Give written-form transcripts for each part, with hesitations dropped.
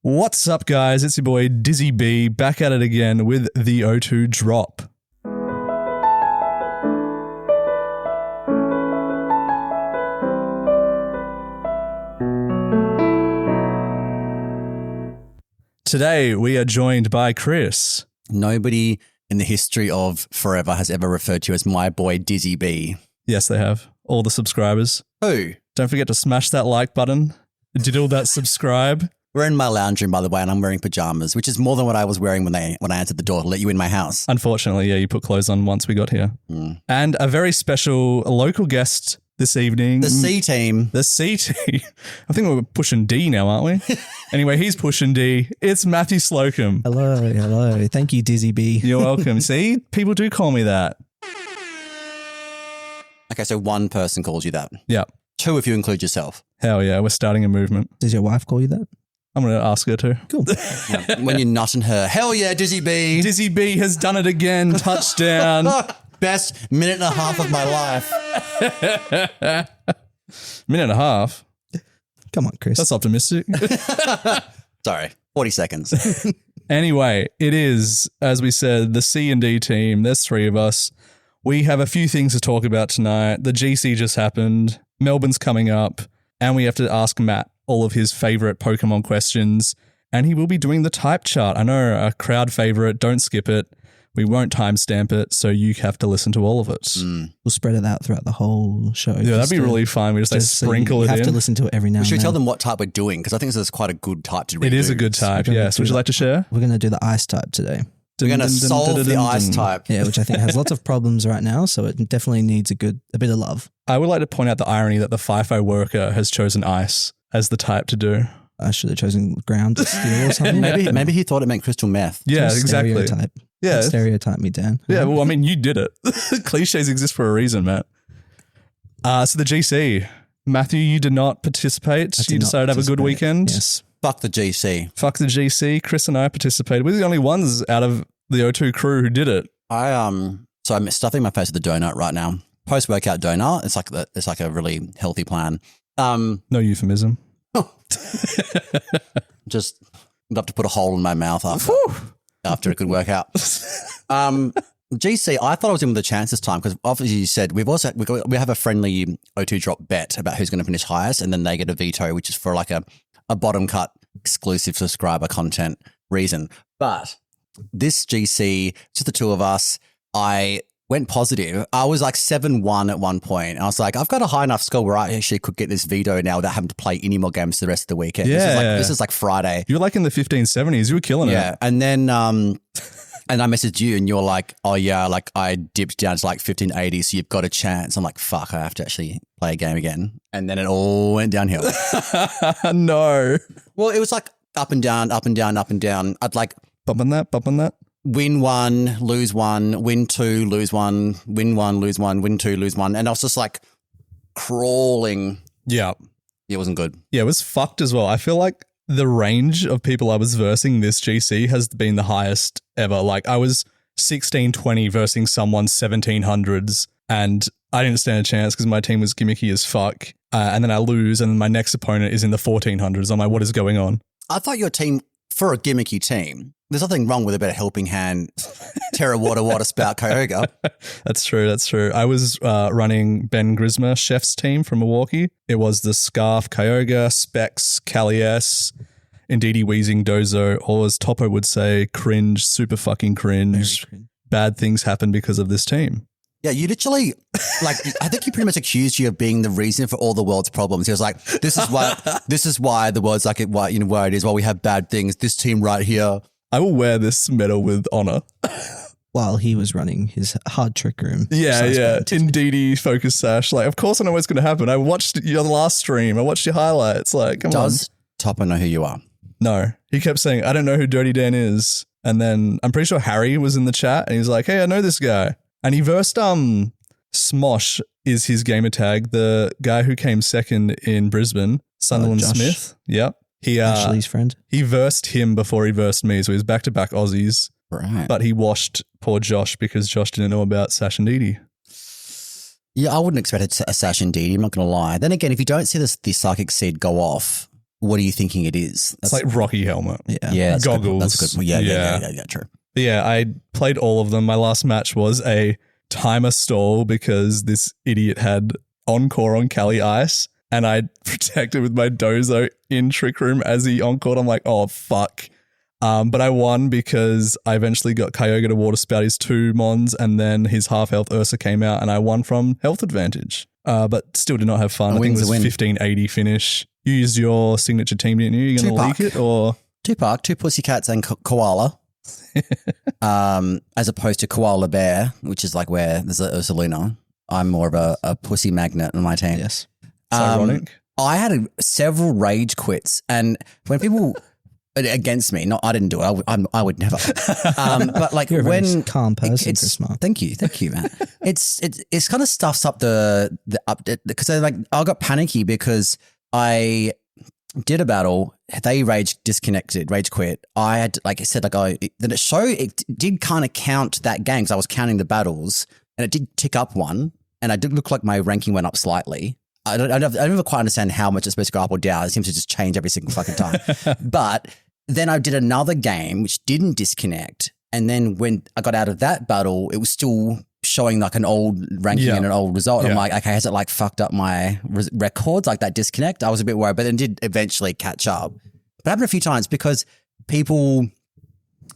What's up, guys? It's your boy Dizzy B back at it again with the O2 drop. Today we are joined by Chris. Nobody in the history of forever has ever referred to you as my boy Dizzy B. Yes, they have. All the subscribers. Who? Don't forget to smash that like button. Diddle that subscribe. We're in my lounge room, by the way, and I'm wearing pajamas, which is more than what I was wearing when I entered the door to let you in my house. Unfortunately, yeah, you put clothes on once we got here. And a very special local guest this evening. The C team. The C team. I think we're pushing D now, aren't we? Anyway, he's pushing D. It's Matthew Slocum. Hello. Thank you, Dizzy B. You're welcome. See, people do call me that. Okay, so one person calls you that. Yeah. Two if you include yourself. Hell yeah, we're starting a movement. Does your wife call you that? I'm going to ask her to. Cool. Yeah, when you're nutting her. Hell yeah, Dizzy B. Dizzy B has done it again. Touchdown. Best minute and a half of my life. Minute and a half? Come on, Chris. That's optimistic. Sorry, 40 seconds. Anyway, it is, as we said, the C and D team. There's three of us. We have a few things to talk about tonight. The GC just happened. Melbourne's coming up. And we have to ask Matt all of his favorite Pokemon questions. And he will be doing the type chart. I know, a crowd favorite. Don't skip it. We won't timestamp it, so you have to listen to all of it. We'll spread it out throughout the whole show. Yeah, that'd be really fun. We just like sprinkle it in. You have to listen to it every now and then. Should we tell them what type we're doing? Because I think this is quite a good type to redo. It is a good type, yes. Would you like to share? We're going to do the ice type today. We're going to solve the ice type. Yeah, which I think has lots of problems right now, so it definitely needs a bit of love. I would like to point out the irony that the FIFO worker has chosen ice as the type to do. I should have chosen ground to steel or something. Maybe he thought it meant crystal meth. Yeah, exactly. Stereotype. Yeah. Don't stereotype me, Dan. Yeah, well, I mean, you did it. Cliches exist for a reason, Matt. So the GC. Matthew, you did not participate. You decided to have a good weekend. Yes. Fuck the GC. Fuck the GC. Chris and I participated. We're the only ones out of the O2 crew who did it. So I'm stuffing my face with a donut right now. Post-workout donut. It's like a really healthy plan. No euphemism. Just love to put a hole in my mouth after a good workout. GC, I thought I was in with a chance this time because obviously you said we have a friendly O2 drop bet about who's going to finish highest, and then they get a veto, which is for like a bottom cut exclusive subscriber content reason. But this GC, just the two of us, I went positive. I was like 7-1 at one point. And I was like, I've got a high enough score where I actually could get this veto now without having to play any more games for the rest of the weekend. Yeah. This is like Friday. You were like in the 1570s. You were killing it. Yeah. And then and I messaged you and you're like, oh yeah, like I dipped down to like 1580, so you've got a chance. I'm like, fuck, I have to actually play a game again. And then it all went downhill. No. Well, it was like up and down, up and down, up and down. I'd like bumping that. Win one, lose one, win two, lose one, win one, lose one, win two, lose one. And I was just like crawling. Yeah. It wasn't good. Yeah, it was fucked as well. I feel like the range of people I was versing this GC has been the highest ever. Like I was 1620 versing someone 1700s and I didn't stand a chance because my team was gimmicky as fuck. And then I lose and then my next opponent is in the 1400s. I'm like, what is going on? I thought your team, for a gimmicky team, there's nothing wrong with a bit of helping hand, Terra Water Spout Kyogre. That's true. I was running Ben Grisma, Chef's team from Milwaukee. It was the Scarf, Kyogre, Specs, Calias, Indeedee, Weezing, Dozo, or as Topo would say, cringe, super fucking cringe. Bad things happen because of this team. Yeah, you literally, like, I think he pretty much accused you of being the reason for all the world's problems. He was like, this is why the world's like it, why it is, why we have bad things. This team right here. I will wear this medal with honor. While he was running his hard trick room. Yeah. Indeedee focus sash. Like, of course I know what's going to happen. I watched your last stream. I watched your highlights. Like, come on. Does Topper know who you are? No. He kept saying, I don't know who Dirty Dan is. And then I'm pretty sure Harry was in the chat and he's like, hey, I know this guy. And he versed Smosh is his gamer tag, the guy who came second in Brisbane, Sunderland Smith. Yep. Ashley's friend. He versed him before he versed me, so he was back-to-back Aussies. Right. But he washed poor Josh because Josh didn't know about Sash and Indeedee. Yeah, I wouldn't expect a Sash Indeedee, I'm not going to lie. Then again, if you don't see the psychic seed go off, what are you thinking it is? It's like Rocky helmet. Yeah. That's Goggles. That's a good. Yeah, true. But yeah, I played all of them. My last match was a timer stall because this idiot had encore on Cali Ice and I protected with my dozo in Trick Room as he encored. I'm like, oh, fuck. But I won because I eventually got Kyogre to water spout his 2 mons and then his half health Ursa came out and I won from health advantage. But still did not have fun. I think it was 1580 finish. You used your signature team, didn't you? You're going to leak it or? Tupac, 2 Pussycats and Koala. As opposed to Koala Bear, which is like where there's a Ursaluna. I'm more of a pussy magnet on my team. Yes. It's ironic. I had several rage quits and when people... against me. I didn't do it. I would never. But like You're a very when calm person, it's, Chris Mark. thank you, man. It's kind of stuffs up the update because I got panicky because I did a battle. They rage quit. I had then it did kind of count that game because I was counting the battles and it did tick up 1 and I did look like my ranking went up slightly. I never quite understand how much it's supposed to go up or down. It seems to just change every single fucking time. But then I did another game which didn't disconnect. And then when I got out of that battle, it was still showing like an old ranking and an old result. I'm like, okay, has it like fucked up my records, like that disconnect? I was a bit worried, but then did eventually catch up. But it happened a few times because people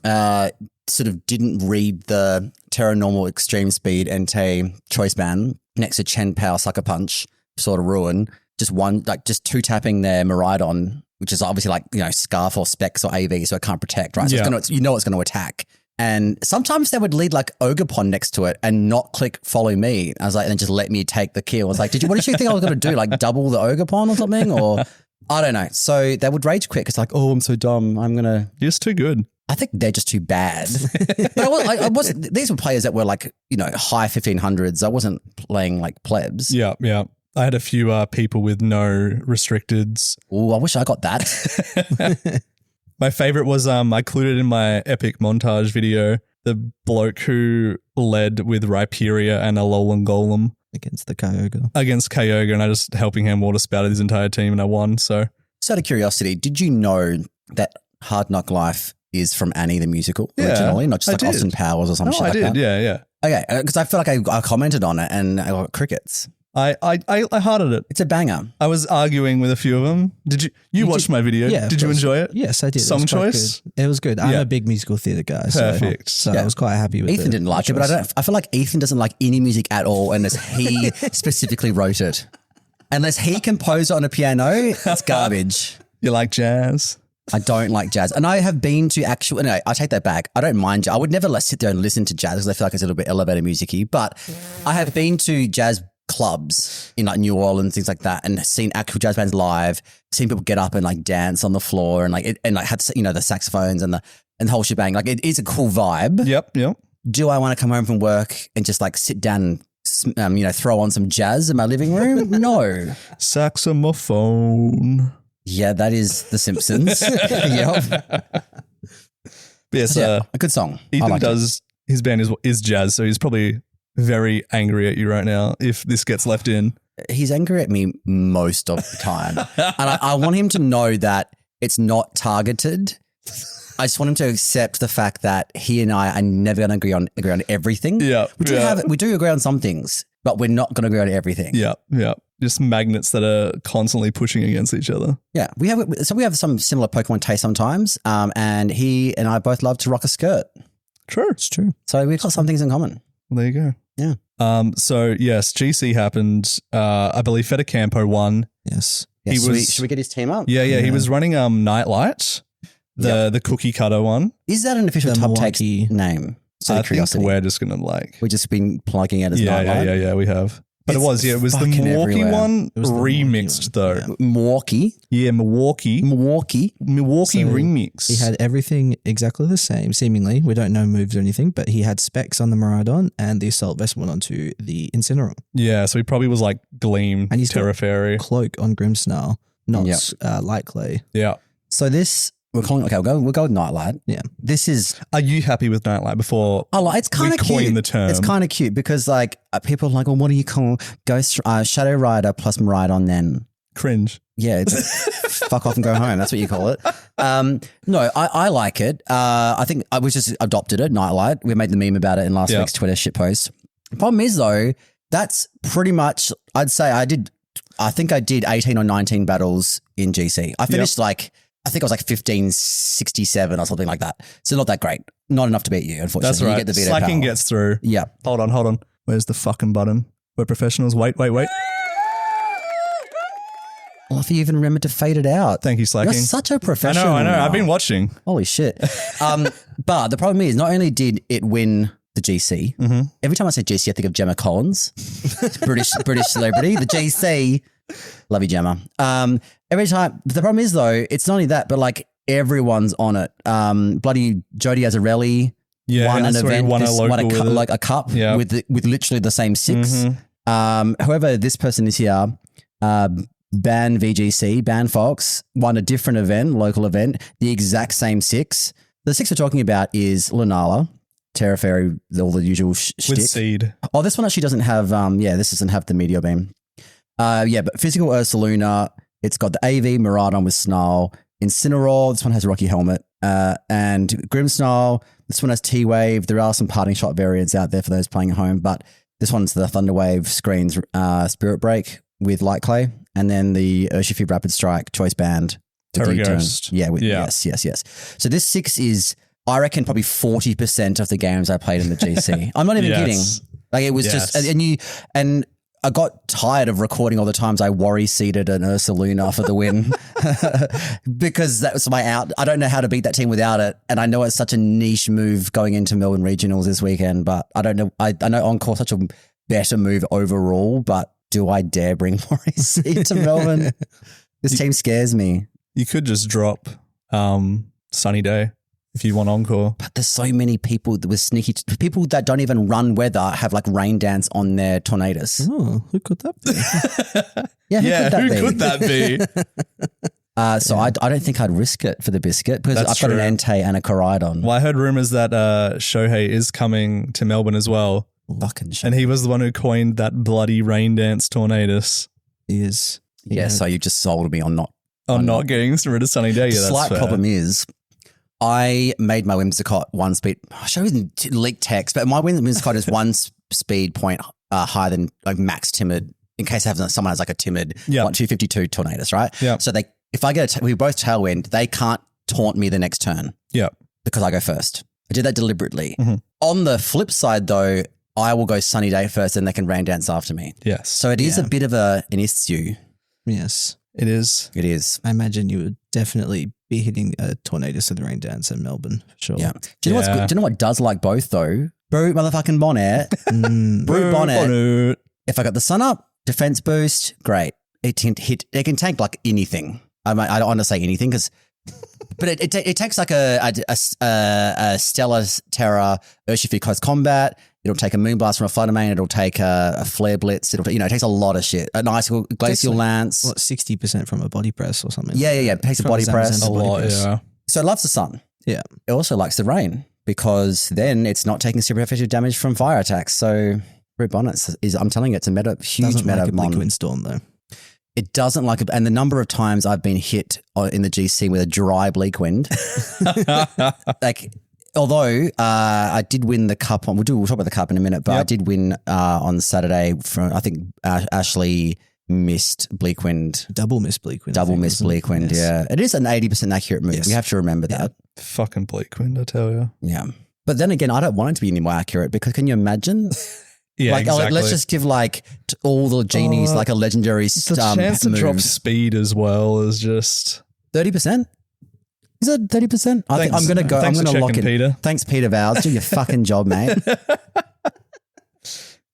sort of didn't read the Terra Normal Extreme Speed Entei choice band next to Chen Pao Sucker Punch. Sort of ruin, just 2 tapping their Miraidon, which is obviously like, Scarf or Specs or AV, so it can't protect, right? So it's going to attack. And sometimes they would lead like Ogerpon next to it and not click follow me. I was like, and just let me take the kill. I was like, what did you think I was going to do? Like double the Ogerpon or something? Or I don't know. So they would rage quit. It's like, oh, I'm so dumb. You're just too good. I think they're just too bad. But I wasn't, these were players that were like, high 1500s. I wasn't playing like plebs. Yeah. I had a few people with no restricteds. Oh, I wish I got that. My favorite was I included in my epic montage video the bloke who led with Rhyperia and Alolan Golem Against the Kyogre. And I just helping him water spouted his entire team and I won. So, just out of curiosity, did you know that Hard Knock Life is from Annie the musical originally, not just like Austin Powers or some shit like that? I did, yeah. Okay, because I feel like I commented on it and I got crickets. I hearted it. It's a banger. I was arguing with a few of them. Did you watch my video? Yeah. Did you enjoy it? Yes, I did. Song choice? It was good. I'm a big musical theatre guy. Perfect. So I was quite happy with it. Ethan didn't like it, but I feel like Ethan doesn't like any music at all unless he specifically wrote it. Unless he composed it on a piano, it's garbage. You like jazz? I don't like jazz. And I have been to no, I take that back. I don't mind. I would never sit there and listen to jazz because I feel like it's a little bit elevator music-y. But I have been to jazz clubs in like New Orleans, things like that, and seen actual jazz bands live, seen people get up and like dance on the floor and like had the saxophones and the whole shebang. Like it is a cool vibe. Yep. Do I want to come home from work and just like sit down and throw on some jazz in my living room? No. Saxophone. Yeah, that is The Simpsons. Yep. Yes, a good song. Ethan his band is jazz, so he's probably very angry at you right now if this gets left in. He's angry at me most of the time. And I want him to know that it's not targeted. I just want him to accept the fact that he and I are never going to agree on everything. Yeah. We do agree on some things, but we're not going to agree on everything. Yeah. Just magnets that are constantly pushing against each other. Yeah. We have some similar Pokemon taste sometimes. And he and I both love to rock a skirt. True. It's true. So we've got some things in common. Well, there you go. Yeah. So yes, GC happened. I believe Fedicampo won. Yes. Should we get his team up? Yeah. He was running Nightlight, the cookie cutter one. Is that an official top takes name? I think we're just gonna we've just been plugging it as Nightlight. Yeah, we have. But it was the Milwaukee everywhere. one remixed though. Yeah. Milwaukee. Yeah, Milwaukee So remix. He had everything exactly the same, seemingly. We don't know moves or anything, but he had specs on the Miraidon and the Assault Vest went onto the Incineroar. Yeah, so he probably was like Gleam, And he's got Terra Fairy. Cloak on Grimmsnarl, not Light Clay. Yeah. So this we're calling we'll go with Nightlight. Yeah. This is Are you happy with Nightlight before it's kind of we coin cute. the term? It's kind of cute because like people are like, well, what do you call Ghost Shadow Rider plus Miraidon then? Cringe. Yeah, it's fuck off and go home. That's what you call it. No, I like it. I think we just adopted it, Nightlight. We made the meme about it in last week's Twitter shitpost. The problem is, though, that's pretty much, I'd say I think I did 18 or 19 battles in GC. I finished I think I was like 1567 or something like that. So not that great. Not enough to beat you, unfortunately. That's right. You get the veto Slacking power. gets through. Yeah. Hold on. Where's the fucking button? We're professionals. Wait. I love you even remembered to fade it out. Thank you, Slacking. You're such a professional. I know. I've been watching. Holy shit. But the problem is, not only did it win the GC, every time I say GC, I think of Gemma Collins, British celebrity. The GC, love you, Gemma. Every time, the problem is though, it's not only that, but like everyone's on it. Bloody Jodie Azzarelli won an event, won a cup with literally the same six. However, this person is here. Ban VGC, Ban Fox, won a different event, local event, the exact same six. The six we're talking about is Lunala, Terra Fairy, all the usual With shtick. Seed. Oh, this one actually doesn't have, this doesn't have the Meteor Beam. But Physical Ursaluna, it's got the AV Miraidon with Snarl. Incineroar, this one has Rocky Helmet. And Grimmsnarl, this one has T-Wave. There are some parting shot variants out there for those playing at home, but this one's the Thunderwave screens Spirit Break with Light Clay. And then the Urshifu Rapid Strike Choice Band. Terraghost. Yes. So this six is, I reckon, probably 40% of the games I played in the GC. I'm not even kidding. Like it was just, and I got tired of recording all the times I worry seeded an Ursaluna for the win because that was my out. I don't know how to beat that team without it. And I know it's such a niche move going into Melbourne Regionals this weekend, but I don't know. I know Encore such a better move overall, but do I dare bring worry seed to Melbourne? This team scares me. You could just drop Sunny Day if you want Encore. But there's so many people with sneaky people that don't even run weather have like Rain Dance on their Tornadus. Oh, who could that be? Who could that be? I don't think I'd risk it for the biscuit because That's I've got true. an Entei and a Koraidon. Well, I heard rumors that Shohei is coming to Melbourne as well. Fucking shit. And he was the one who coined that bloody Rain Dance Tornadus. He is. Yeah, so you just sold me on not. Not getting rid of Sunny Day. Yeah, The that's slight fair. problem is I made my Whimsicott one speed. I show you leaked text, but my Whimsicott is one speed point higher than like max timid in case someone has like a timid 252 Tornadus, right? Yeah. So if I get we both Tailwind, they can't taunt me the next turn. Yeah. Because I go first. I did that deliberately. On the flip side though, I will go Sunny Day first and they can Rain Dance after me. Yes. So it is a bit of an issue. Yes. It is. It is. I imagine you would definitely be hitting a Tornadus with the Rain Dance in Melbourne, for sure. Yeah. Do you know what's good? Do you know what does like both though? Brute motherfucking Bonnet. Brute Bonnet. If I got the sun up, defense boost, great. It can tank like anything. I don't want to say anything because, but it takes like a Stellar Terra Urshifu Close Combat. It'll take a Moonblast from a Fluttermane. It'll take a Flare Blitz. It takes a lot of shit. An Icicle, Glacial Lance. What, 60% from a body press or something? Yeah. It takes a From body Zamazenta press. A body lot, press. yeah. So it loves the sun. Yeah. It also likes the rain because then it's not taking super effective damage from fire attacks. So Brute Bonnet is, I'm telling you, it's a huge Doesn't meta like a mon. Bleak Windstorm though. It doesn't like it. And the number of times I've been hit in the GC with a dry Bleak Wind. Although I did win the cup we'll talk about the cup in a minute, but I did win on Saturday from, I think Ashley missed Bleak Wind. Double missed Bleak Wind. Double missed Bleak Wind, yeah. It is an 80% accurate move. Yes. We have to remember that. Fucking Bleak Wind, I tell you. Yeah. But then again, I don't want it to be any more accurate because can you imagine? Yeah, exactly. Let's just give all the genies like a legendary the chance to drop speed as well is just 30%. Is it 30%? I think I'm going to go. I'm going to lock it. Peter. Thanks, Peter Vowles. Do your fucking job, mate.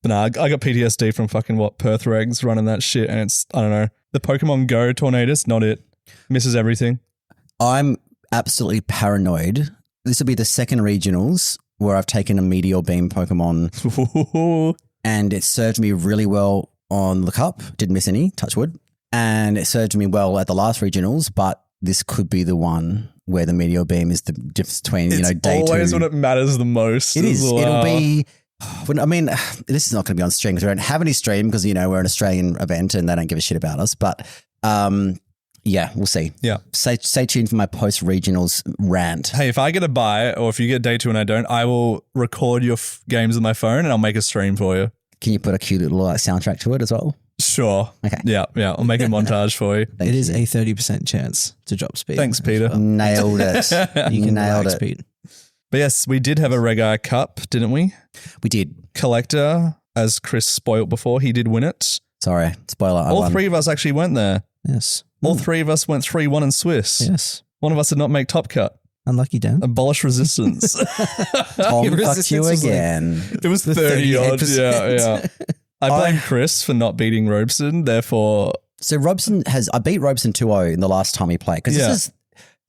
But nah, I got PTSD from fucking Perth Regs running that shit, and it's, I don't know, the Pokemon Go Tornadus, not it. Misses everything. I'm absolutely paranoid. This will be the second regionals where I've taken a Meteor Beam Pokemon and it served me really well on the cup. Didn't miss any, touch wood. And it served me well at the last regionals, but this could be the one where the Meteor Beam is the difference between, day two. It's always when it matters the most. It is. Well. It'll be, this is not going to be on stream because we don't have any stream because, we're an Australian event and they don't give a shit about us. But Yeah, we'll see. Yeah. Stay tuned for my post-regionals rant. Hey, if I get a bye or if you get day 2 and I don't, I will record your games on my phone and I'll make a stream for you. Can you put a cute little soundtrack to it as well? Sure. Okay. Yeah. I'll make a montage for you. It is a 30% chance to drop speed. Thanks, Peter. Nailed it. You can Nailed relax, it. Pete. But yes, we did have a Reg Cup, didn't we? We did. Collector, as Chris spoiled before, he did win it. Sorry, spoiler. I All won. 3 of us actually went there. Yes. All 3 of us went 3-1 in Swiss. Yes. One of us did not make top cut. Unlucky, Dan. Abolish resistance. Tom fucked Resistance you was like- again. It was 30 odd. 38%. Yeah. I blame Chris for not beating Robeson. Therefore, So I beat Robeson 2-0 in the last time we played because Yeah. this is.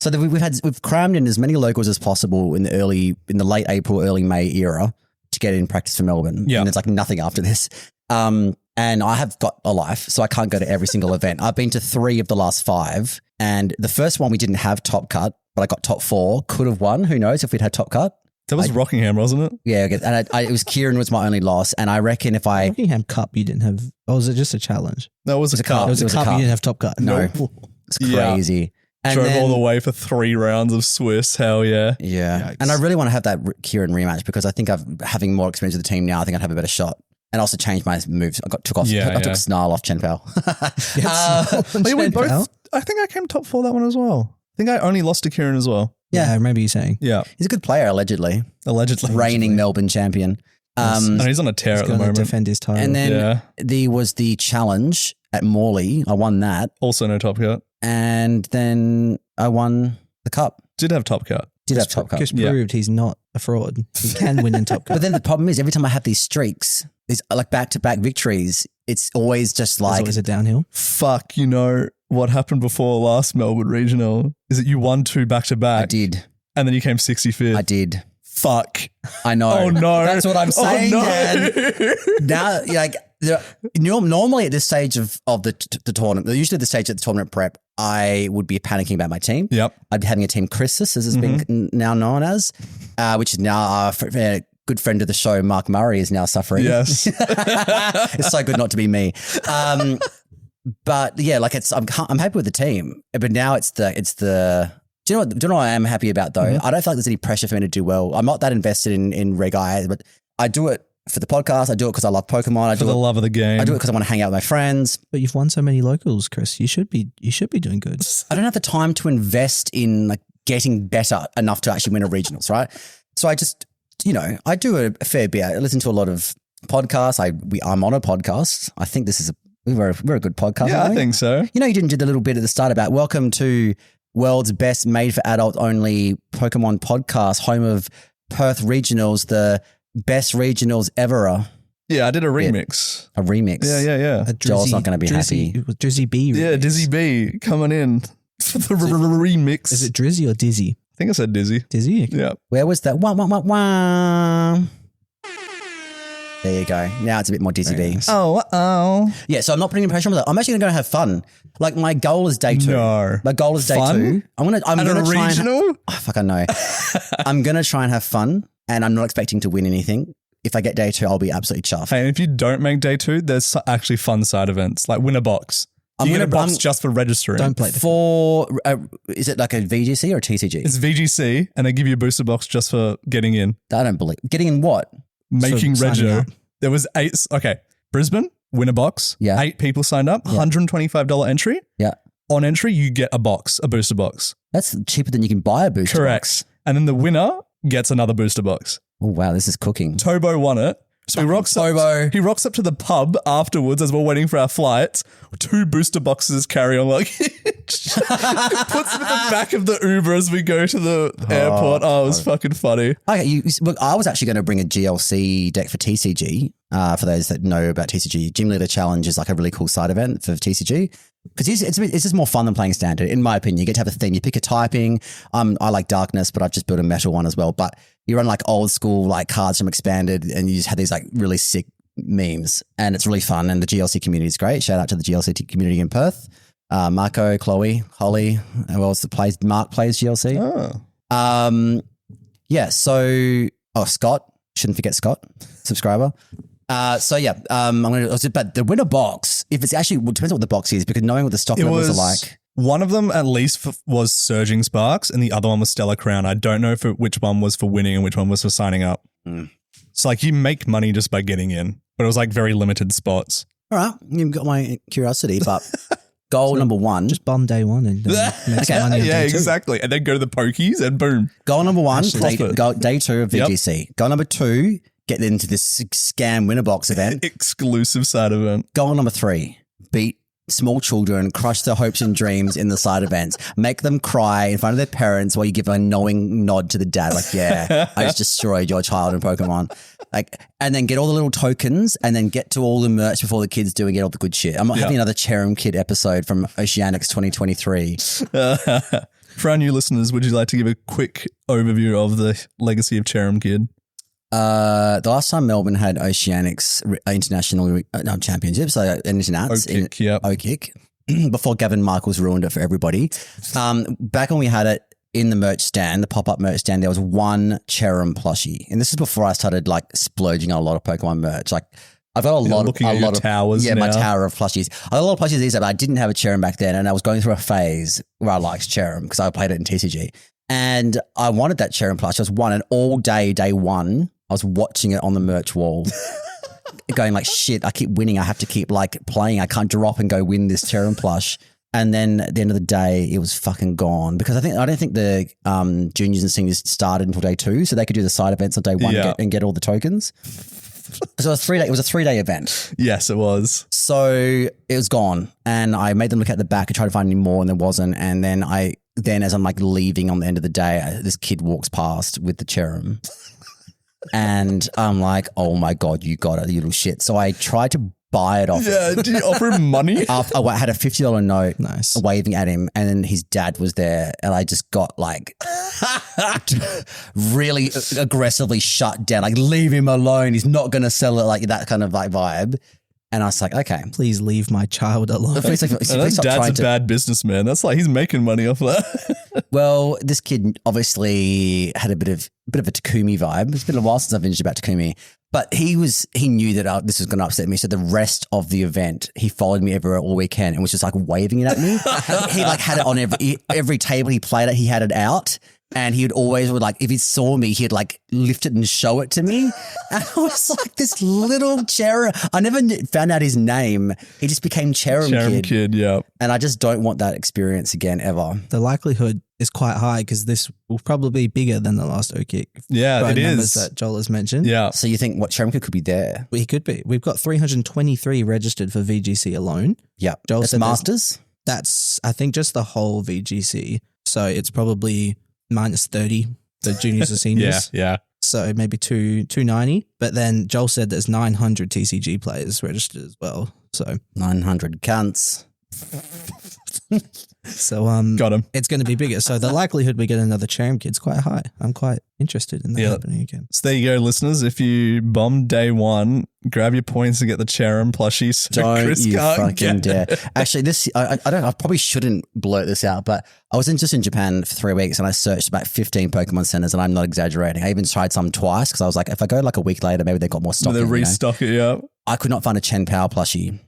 So that we've crammed in as many locals as possible in the late April, early May era to get in practice for Melbourne. Yeah. And there's like nothing after this. And I have got a life, so I can't go to every single event. I've been to 3 of the last 5, and the first one we didn't have top cut, but I got top 4. Could have won. Who knows if we'd had top cut? that was Rockingham, wasn't it? Yeah, and it was Kieran was my only loss, and I reckon if I Rockingham Cup, you didn't have. Or was it just a challenge? That was a cup. It was a cup. You didn't have top cut. No. Nope. it's crazy. And Drove then- all the way for 3 rounds of Swiss. Hell yeah. Yeah. Yikes. And I really want to have that Kieran rematch because I think having more experience with the team now, I think I'd have a better shot. And also change my moves. I took Snarl off Chen Pao. But yeah, we both, I think I came top 4 that one as well. I think I only lost to Kieran as well. Yeah, I remember you saying. Yeah. He's a good player, allegedly. Allegedly. Reigning Melbourne champion. And he's on a tear He's at the going to moment. defend his title. And then Yeah. there was the challenge at Morley. I won that. Also no top cut. And then I won the cup. Did have top cut. Did have top cup. Chris Yeah. proved he's not a fraud. He can win in top cup. But then the problem is every time I have these streaks, these like back-to-back victories, it's always just There's like, always a downhill. Fuck, you know what happened before last Melbourne Regional is that you won 2 back to I back. did. And then you came 65th. I did. Fuck. I know. Oh no. That's what I'm saying, oh, Dan. Now, like, normally at this stage of the tournament, usually at the stage of the tournament prep, I would be panicking about my team. Yep. I'd be having a team Christus, as it's been now known as, which is now a good friend of the show, Mark Murray, is now suffering. Yes. It's so good not to be me. But yeah, like I'm happy with the team, but now it's the. Do you know what I am happy about though? I don't feel like there's any pressure for me to do well. I'm not that invested in Reg I, but I do it for the podcast. I do it because I love Pokemon. I For the love of the game. I do it because I want to hang out with my friends. But you've won so many locals, Chris. You should be doing good. I don't have the time to invest in like getting better enough to actually win a regionals, right? So I just, I do a fair bit. I listen to a lot of podcasts. I'm on a podcast. I think this is we're a good podcast. Yeah, aren't I we? think so. You didn't do the little bit at the start about welcome to world's best made for adult only Pokemon podcast, home of Perth Regionals, the best regionals ever. Yeah, I did a remix. A remix. Yeah. Joel's not going to be happy. Drizzy B. Yeah, remix. Dizzy B coming in for the remix. Is it Drizzy or Dizzy? I think I said Dizzy. Dizzy? Yeah. Where was that? Wah. There you go. Now it's a bit more Dizzy B. nice. Oh. Yeah, so I'm not putting any pressure on that. I'm actually going to go have fun. Like my goal is day 2. No. My goal is day Fun? 2. I'm At going a to try regional? and fuck, I know. I'm going to try and have fun, and I'm not expecting to win anything. If I get day 2, I'll be absolutely chuffed. Hey, and if you don't make day 2, there's actually fun side events like win a box. I'm You get a gonna- box I'm- just for registering. Don't play the For is it like a VGC or a TCG? It's VGC, and they give you a booster box just for getting in, I don't believe getting in what? making signing rego. up. There was 8. Okay, Brisbane win a box. Yeah. 8 people signed up. $125 entry. Yeah, On entry, you get a booster box. that's cheaper than you can buy a booster Correct. box. And then the winner gets another booster box. Oh wow, this is cooking. Tobo won it. So he rocks up. He rocks up to the pub afterwards as we're waiting for our flight. 2 booster boxes carry on luggage. Puts it in the back of the Uber as we go to the airport. Oh, it was fucking funny. Okay, look, I was actually going to bring a GLC deck for TCG. For those that know about TCG, Gym Leader Challenge is like a really cool side event for TCG because it's just more fun than playing standard, in my opinion. You get to have a theme. You pick a typing. I like Darkness, but I've just built a metal one as well. But you run like old school like cards from Expanded, and you just have these like really sick memes, and it's really fun. And the GLC community is great. Shout out to the GLC community in Perth. Marco, Chloe, Holly, who else plays? Mark plays GLC. Oh. Yeah. So, Scott, shouldn't forget Scott, subscriber. So yeah, but the winner box, if it's actually, well, depends on what the box is, because knowing what the stock levels are like. One of them at least was Surging Sparks, and the other one was Stellar Crown. I don't know which one was for winning and which one was for signing up. So like you make money just by getting in, but it was like very limited spots. All right, you've got my curiosity, but goal number one. Just bomb day one and make some money on yeah, day two. exactly. And then go to the pokies and boom. Goal number one, day two of VGC. Yep. Goal number two, get into this scam winner box event. Exclusive side event. Goal number three, beat small children, crush their hopes and dreams in the side events, make them cry in front of their parents while you give a knowing nod to the dad, like, yeah, I just destroyed your child in Pokemon. Like, and then get all the little tokens and then get to all the merch before the kids do and get all the good shit. I'm not having another Cherim Kid episode from Oceanics 2023. For our new listeners, would you like to give a quick overview of the legacy of Cherim Kid? The last time Melbourne had Oceanics International Championships, so Internats in O-Kick, before Gavin Michaels ruined it for everybody. Back when we had it in the merch stand, the pop-up merch stand, there was one Cherim plushie. And this is before I started like splurging on a lot of Pokemon merch. Like I've got a lot of towers. Yeah, now. My tower of plushies. I got a lot of plushies these days, but I didn't have a Cherim back then. And I was going through a phase where I liked Cherim because I played it in TCG. And I wanted that Cherim plush. I was one, and all day one, I was watching it on the merch wall, going like, shit, I keep winning. I have to keep like playing. I can't drop and go win this Cherim plush. And then at the end of the day, it was fucking gone because I don't think the juniors and seniors started until day two, so they could do the side events on day one and get all the tokens. So it was a 3-day event. Yes, it was. So it was gone, and I made them look at the back and try to find any more, and there wasn't. And then as I'm like leaving on the end of the day, this kid walks past with the Cherim. And I'm like, oh my God, you got it, you little shit. So I tried to buy it off him. Yeah, did you offer him money? I had a $50 note waving at him, and then his dad was there, and I just got like really aggressively shut down, like leave him alone. He's not going to sell it, like that kind of like vibe. And I was like, okay. Please leave my child alone. Please dad's a bad businessman. That's like he's making money off that. Well, this kid obviously had a bit of a Takumi vibe. It's been a while since I've finished about Takumi. But he knew that this was going to upset me. So the rest of the event, he followed me everywhere all weekend and was just like waving it at me. He like had it on every table he played at, he had it out. And he would always if he saw me, he'd like lift it and show it to me. And I was like this little Cherim. I never found out his name. He just became Cherim Kid. Yeah. And I just don't want that experience again ever. The likelihood is quite high because this will probably be bigger than the last O-Kick. Yeah, it is. That Joel has mentioned. Yeah. So you think Cherim Kid could be there? Well, he could be. We've got 323 registered for VGC alone. Yeah. Joel said Masters? That's, I think, just the whole VGC. So it's probably minus 30, the juniors and seniors. Yeah. So maybe 290. But then Joel said there's 900 TCG players registered as well. So 900 cunts. So got him. It's going to be bigger. So the likelihood we get another Cherim Kid's quite high. I'm quite interested in that happening again. So there you go, listeners. If you bomb day one, grab your points and get the Cherim plushie. So don't Chris you can't fucking dare. Actually, this I probably shouldn't blurt this out, but I was just in Japan for 3 weeks and I searched about 15 Pokemon centers, and I'm not exaggerating. I even tried some twice because I was like, if I go like a week later, maybe they've got more stock. They restock it, yeah. I could not find a Chen Pao plushie.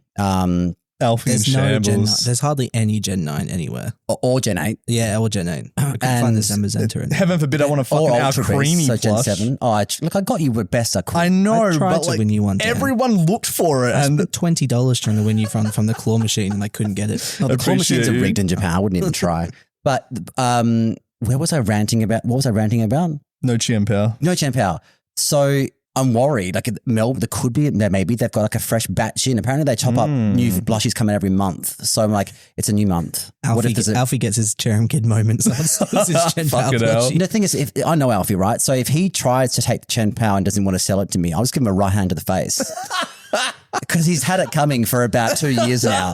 Alfie and Shambles. There's hardly any Gen 9 anywhere. Or Gen 8. Yeah, or Gen 8. I couldn't find the Zamazenta. Heaven forbid I want to fucking our creamy so plush. Gen 7. Oh, look, I got you with best I could. I know, I tried but to like, win you one day. everyone looked for it. I And spent $20 trying to win you from the claw machine and I couldn't get it. the claw machines are rigged in Japan. I wouldn't even try. But where was I ranting about? What was I ranting about? no Chien Pao. No Chen Pao. So I'm worried. Like Melbourne, there could be, maybe they've got like a fresh batch in. Apparently they chop up new blushies coming every month. So I'm like, it's a new month. Alfie gets his Cherim Kid moments. This is Chen Pao Fuck it out. plushie. The thing is, if I know Alfie, right? So if he tries to take the Chen Pao and doesn't want to sell it to me, I'll just give him a right hand to the face. Because he's had it coming for about 2 years now.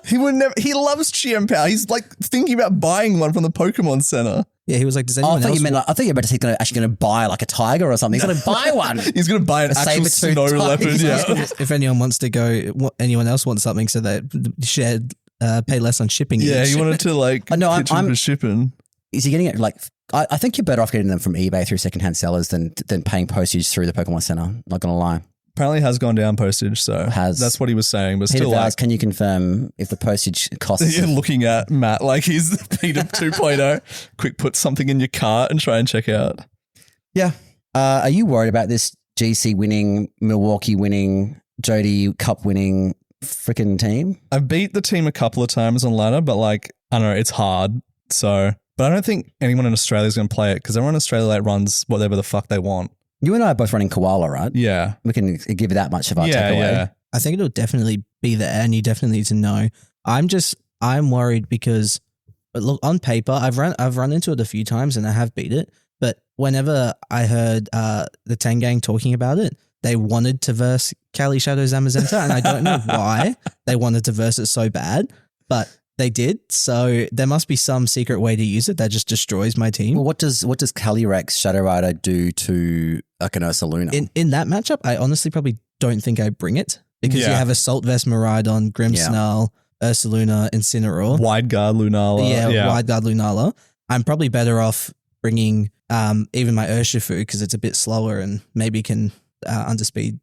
He would never. He loves Chien Pao. He's like thinking about buying one from the Pokemon Center. Yeah, he was like, does I anyone thought else you meant like, I thought you were actually going to buy like a tiger or something. He's going to buy one. He's going to buy an actual saber-toothed snow tiger. leopard. Yeah. if anyone wants to go, anyone else wants something so that shared pay less on shipping. Yeah, he wanted to like No, pitch him for shipping. is he getting it like? I think you're better off getting them from eBay through secondhand sellers than paying postage through the Pokemon Center. Not gonna lie. Apparently has gone down postage, so that's what he was saying. But Peter still, Vaz, can you confirm if the postage costs? You're looking at Matt like he's the Peter 2.0. Quick, put something in your cart and try and check out. Yeah. Are you worried about this GC winning, Milwaukee winning, Jody Cup winning freaking team? I've beat the team a couple of times on ladder, but like, I don't know, it's hard. So, but I don't think anyone in Australia is going to play it because everyone in Australia like runs whatever the fuck they want. You and I are both running Koala, right? Yeah. We can give you that much of our takeaway. Yeah. I think it'll definitely be there and you definitely need to know. I'm worried because look, on paper, I've run into it a few times and I have beat it. But whenever I heard the Tangang talking about it, they wanted to verse Cali Shadow Zamazenta, and I don't know why they wanted to verse it so bad, but they did. So there must be some secret way to use it that just destroys my team. Well, what does Calyrex Shadow Rider do to like an Ursaluna? In that matchup, I honestly probably don't think I bring it because you have Assault Vest, Miraidon, Grimmsnarl, Ursaluna, Incineroar. Wide Guard Lunala. Yeah, Wide Guard Lunala. I'm probably better off bringing even my Urshifu because it's a bit slower and maybe can not underspeed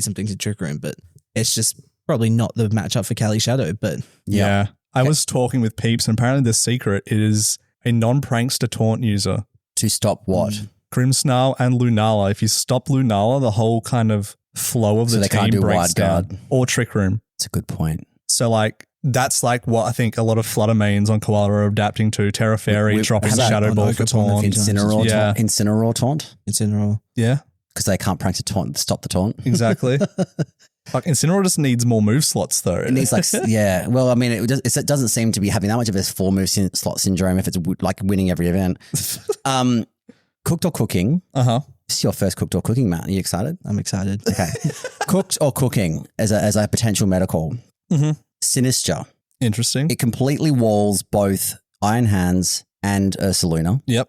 some things in Trick Room, but it's just probably not the matchup for Cali Shadow. But yeah. I was talking with Peeps and apparently the secret is a non-prankster taunt user. To stop what? Grimmsnarl and Lunala. If you stop Lunala, the whole kind of flow of the team breaks down. Or Trick Room. That's a good point. So like, that's like what I think a lot of Flutter mains on Koala are adapting to. Terra Fairy, dropping Shadow Ball for taunt. Incineroar taunt? Incineroar. Yeah. Because they can't prank to taunt, stop the taunt. Exactly. Like Incineroar just needs more move slots though. It needs like, yeah. Well, I mean, it doesn't seem to be having that much of a 4 move slot syndrome if it's like winning every event. Cooked or cooking? This is your first cooked or cooking, Matt. Are you excited? I'm excited. Okay. Cooked or cooking as a potential meta call. Sinistra. Interesting. It completely walls both Iron Hands and Ursaluna. Yep.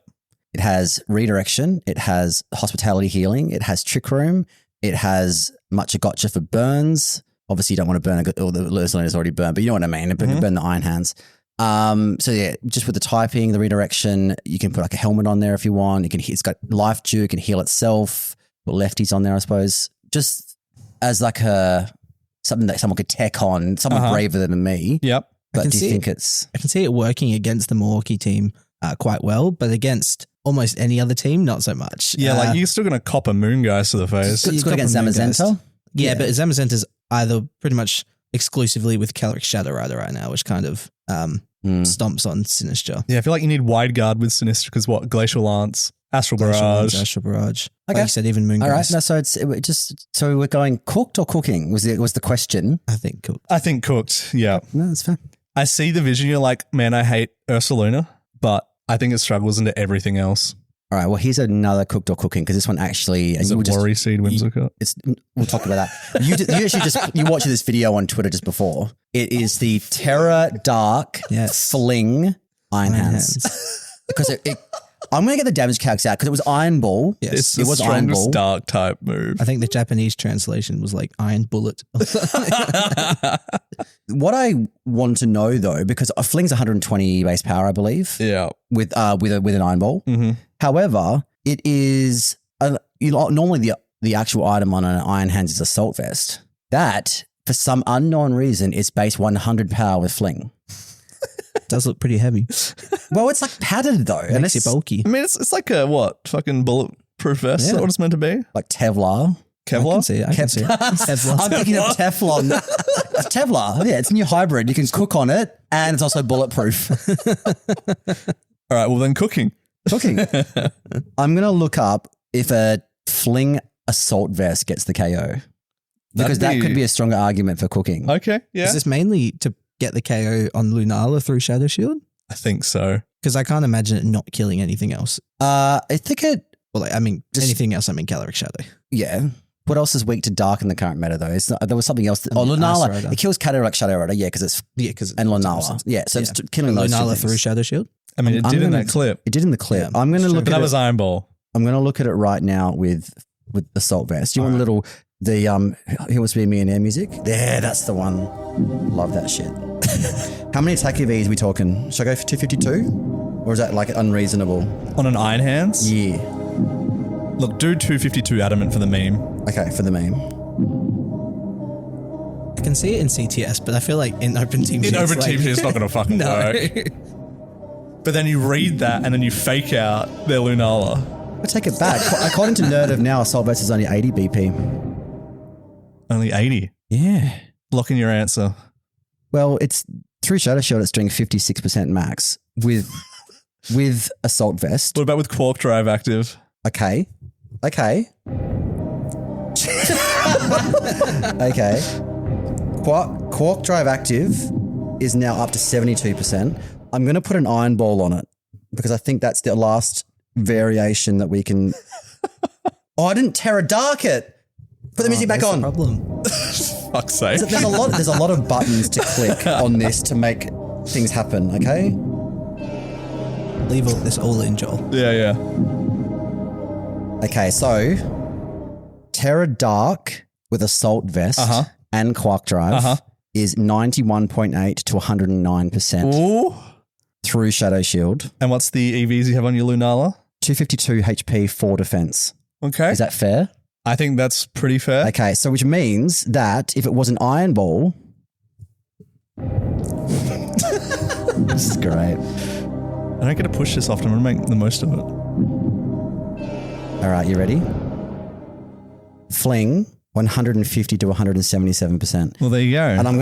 It has redirection. It has hospitality healing. It has Trick Room. It has Much a Gotcha for burns. Obviously, you don't want to burn or the Ursaluna is already burned, but you know what I mean. Burn the Iron Hands. So yeah, just with the typing, the redirection, you can put like a helmet on there if you want. It's got life dew, it can heal itself. Put lefties on there, I suppose. Just as like something that someone could tech on, someone braver than me. Yep. But do you think I can see it working against the Milwaukee team quite well, but against almost any other team, not so much. Yeah, like you're still going to cop a Moongeist to the face. It's good against Zamazenta. Yeah, but Zamazenta's either pretty much exclusively with Calyrex Shadow Rider right now, which kind of stomps on Sinistra. Yeah, I feel like you need Wide Guard with Sinistra because what? Glacial Lance, Astral Barrage. Astral Barrage. Okay. Like you said, even Moongeist. All right, no, so we're going cooked or cooking was the question. I think cooked. I think cooked, yeah. No, that's fair. I see the vision, you're like, man, I hate Ursaluna, but I think it struggles into everything else. All right, well, here's another cooked or cooking because this one actually... Is it Worry Seed Whimsicott? We'll talk about that. You actually you watched this video on Twitter just before. It is the Terra Dark Fling Iron Hands. Because I'm going to get the damage calcs out because it was Iron Ball. Yes. It was the strongest dark type move. I think the Japanese translation was like Iron Bullet. What I want to know though, because a Fling's 120 base power, I believe. Yeah. With an Iron Ball. Mm-hmm. However, it is normally the actual item on an Iron Hands is Assault Vest. That, for some unknown reason, is base 100 power with Fling. Does look pretty heavy. Well, it's like padded though. It makes it bulky. I mean, it's like a what? Fucking bulletproof vest? Is that what it's meant to be? Like Kevlar. Kevlar? I can see it. Kevlar. I'm picking up Teflon. Kevlar. Yeah, it's a new hybrid. You can cook on it and it's also bulletproof. All right, well then cooking. I'm going to look up if a Fling Assault Vest gets the KO. Because that could be a stronger argument for cooking. Okay, yeah. Is this mainly to get the KO on Lunala through Shadow Shield? I think so. Because I can't imagine it not killing anything else. I think it... Well, anything else, Calyrex Shadow. Yeah. What else is weak to dark in the current meta though? There was something else. Lunala. It kills Calyrex Shadow Rider. Yeah, because it's... Yeah, because... And Lunala. Yeah, so it's killing those Lunala through Shadow Shield? I mean, it did in that clip. It did in the clip. Yeah. I'm going to look at it. That was Iron Ball. I'm going to look at it right now with Assault Vest. Do you want a little... He Wants to Be a Millionaire music? There, that's the one. Love that shit. How many attack EVs are we talking? Should I go for 252? Or Or is that like unreasonable? On an Iron Hands? Yeah. Look, do 252 adamant for the meme. Okay, for the meme. I can see it in CTS, but I feel like in Open Team In Open Team, it's not going to fucking No. work. But then you read that and then you fake out their Lunala. I take it back. According to Nerd of Now, Assault Vest is only 80 BP. Only 80. Yeah. Lock in your answer. Well, it's through Shadow Shield, it's doing 56% max with Assault Vest. What about with Quark Drive active? Okay. Okay. Quark Drive active is now up to 72%. I'm going to put an Iron Ball on it because I think that's the last variation that we can. Oh, I didn't Terra Dark it. Put the music back on. Problem. Fuck's sake. There's a lot of buttons to click on this to make things happen. Okay. Leave this all in, Joel. Yeah. Okay, so Terra Dark with Assault Vest and Quark Drive is 91.8 to 109% Ooh. through Shadow Shield. And what's the EVs you have on your Lunala? 252 HP, 4 defense. Okay. Is that fair? I think that's pretty fair. Okay, so which means that if it was an Iron Ball... This is great. I don't get to push this often. I'm going to make the most of it. All right, you ready? Fling 150 to 177%. Well, there you go. And I'm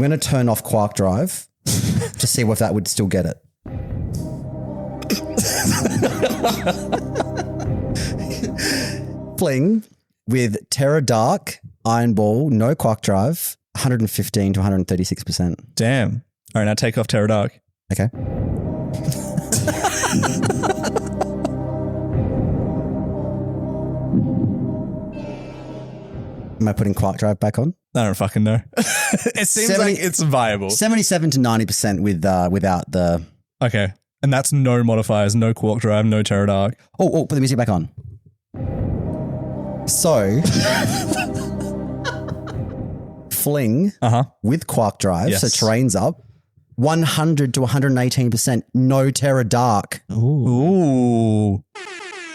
gonna turn off Quark Drive to see if that would still get it. Fling with Terra Dark, Iron Ball, no Quark Drive, 115 to 136%. Damn. All right, now take off Terra Dark. Okay. Am I putting Quark Drive back on? I don't fucking know. It seems 70 like it's viable. 77 to 90% without the... Okay. And that's no modifiers, no Quark Drive, no Terra Dark. Oh, put the music back on. So, Fling with Quark Drive, Yes. so terrain's up, 100 to 118%, no Terra Dark. Ooh. All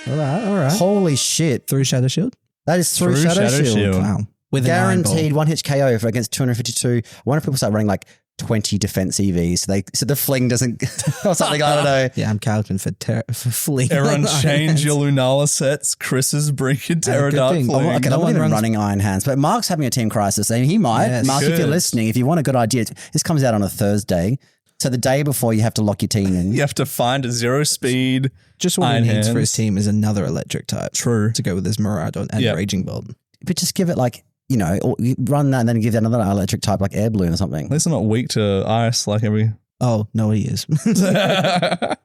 right. Holy shit. Through Shadow Shield? That is through Shadow Shield. Wow. With an Iron Ball. Guaranteed one hit KO for against 252. I wonder if people start running like 20 defense EVs so the Fling doesn't or something, I don't know. Yeah, I'm calculating for Fling. Everyone change your Lunala sets. Chris is bringing Terra good Dark thing. Fling. Okay, No I'm not one even runs- running Iron Hands, but Mark's having a team crisis, and he might. Yes. Mark, if you're Good. listening, if you want a good idea, this comes out on a Thursday. So the day before, you have to lock your team in. You have to find a 0 speed. Just what Iron he needs for Hands. his team is another electric type. True. To go with his Miraidon and Yep. Raging Bolt. But just give it like, or you run that and then give that another electric type like Air Balloon or something. At least I'm not weak to ice like every... Oh, no, he is. I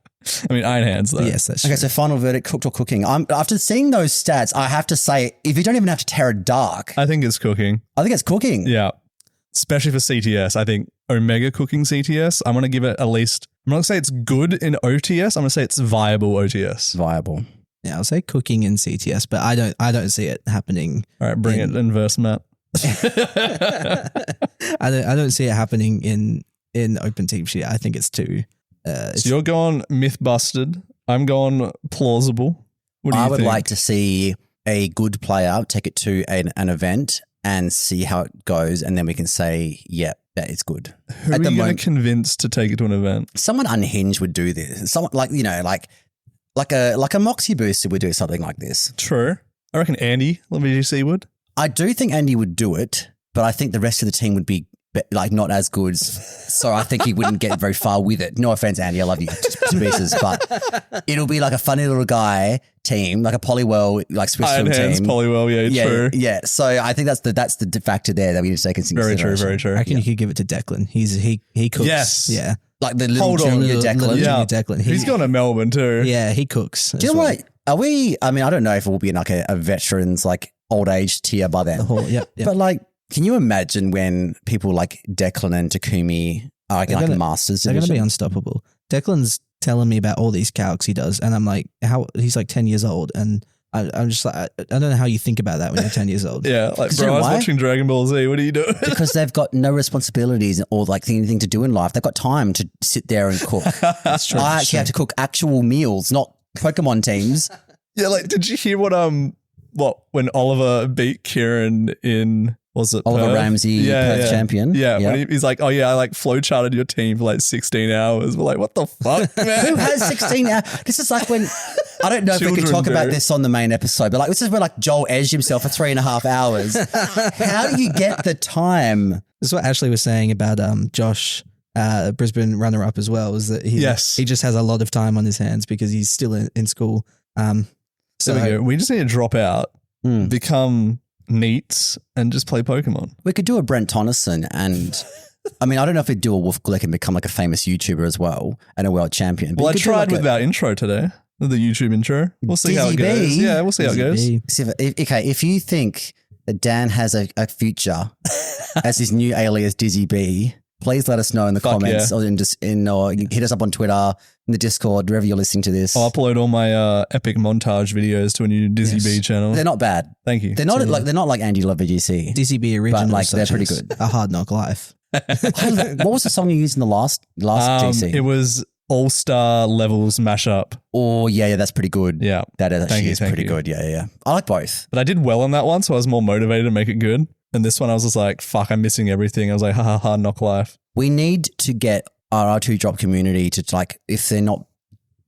mean, Iron Hands though. Yes, that's Okay, true. so final verdict, cooked or cooking. After seeing those stats, I have to say, if you don't even have to Terra Dark, I think it's cooking. I think it's cooking. Yeah. Especially for CTS. I think Omega cooking CTS, I'm going to give it at least... I'm not going to say it's good in OTS. I'm going to say it's viable OTS. Viable. Yeah, I'll say cooking in CTS, but I don't see it happening. All right, bring it inverse, Matt. I don't see it happening in Open Team Sheet. I think it's too. So you're going myth busted. I'm going plausible. What do you I would think? like to see a good player take it to an event and see how it goes, and then we can say, yeah, that is good. Who are you going to convince to take it to an event? Someone unhinged would do this. Someone like a Moxie booster would do something like this. True. I reckon Andy, LVGC would. I do think Andy would do it, but I think the rest of the team would be like not as good. So I think he wouldn't get very far with it. No offense, Andy, I love you to pieces, but it'll be like a funny little guy team, like a Polywell, like Swissfield Iron Hands, team. Polywell, true. Yeah. So I think that's the factor there that we need to take into Very consideration. true, very true. I reckon you could give it to Declan. He cooks. Yes. Yeah. Like the little Hold on, junior little Declan. junior Declan. He's going to Melbourne too. Yeah, he cooks. Do you know what? Are we? I mean, I don't know if it will be in like a veterans like old age tier by then. Yep. But like, can you imagine when people like Declan and Takumi are like, in the Masters They're going to division? be unstoppable. Declan's telling me about all these calcs he does, and I'm like, how? He's like 10 years old, and I'm just like, I don't know how you think about that when you're 10 years old. Yeah, like, you bro, know I was why? watching Dragon Ball Z. What are you doing? Because they've got no responsibilities or like anything to do in life. They've got time to sit there and cook. That's true. I actually have to cook actual meals, not Pokemon teams. Yeah, like, did you hear what when Oliver beat Kieran in, was it Oliver Perth? Ramsey, Perth champion. Yeah, Yep. when he's like, oh yeah, I like flowcharted your team for like 16 hours. We're like, what the fuck, man? Who has 16 hours? This is like when, I don't know if we Children can talk about do. this on the main episode, but like this is where like Joel edged himself for 3.5 hours. How do you get the time? This is what Ashley was saying about Josh, Brisbane runner-up as well, is that he just has a lot of time on his hands because he's still in school. So There we go. We just need to drop out, become neats, and just play Pokemon. We could do a Brent Tonneson and I mean, I don't know if we'd do a Wolf Glick and become like a famous YouTuber as well and a world champion. But Well, I you could do tried like with our intro today, with the YouTube intro. We'll see how it Dizzy goes. B. Yeah, we'll see how it goes. If you think that Dan has a future as his new alias Dizzy B, please let us know in the comments or or hit us up on Twitter, in the Discord, wherever you're listening to this. I'll upload all my epic montage videos to a new Dizzy B channel. They're not bad. Thank you. They're not like Andy Love VGC. Dizzy B originals, But, like, they're such pretty as good. A Hard Knock Life. What was the song you used in the last GC? It was All Star Levels mashup. Oh yeah, that's pretty good. Yeah. That actually is Thank pretty you. good. Yeah. I like both. But I did well on that one, so I was more motivated to make it good. And this one, I was just like, fuck, I'm missing everything. I was like, ha, hard knock life. We need to get our R2 Drop community to like, if they're not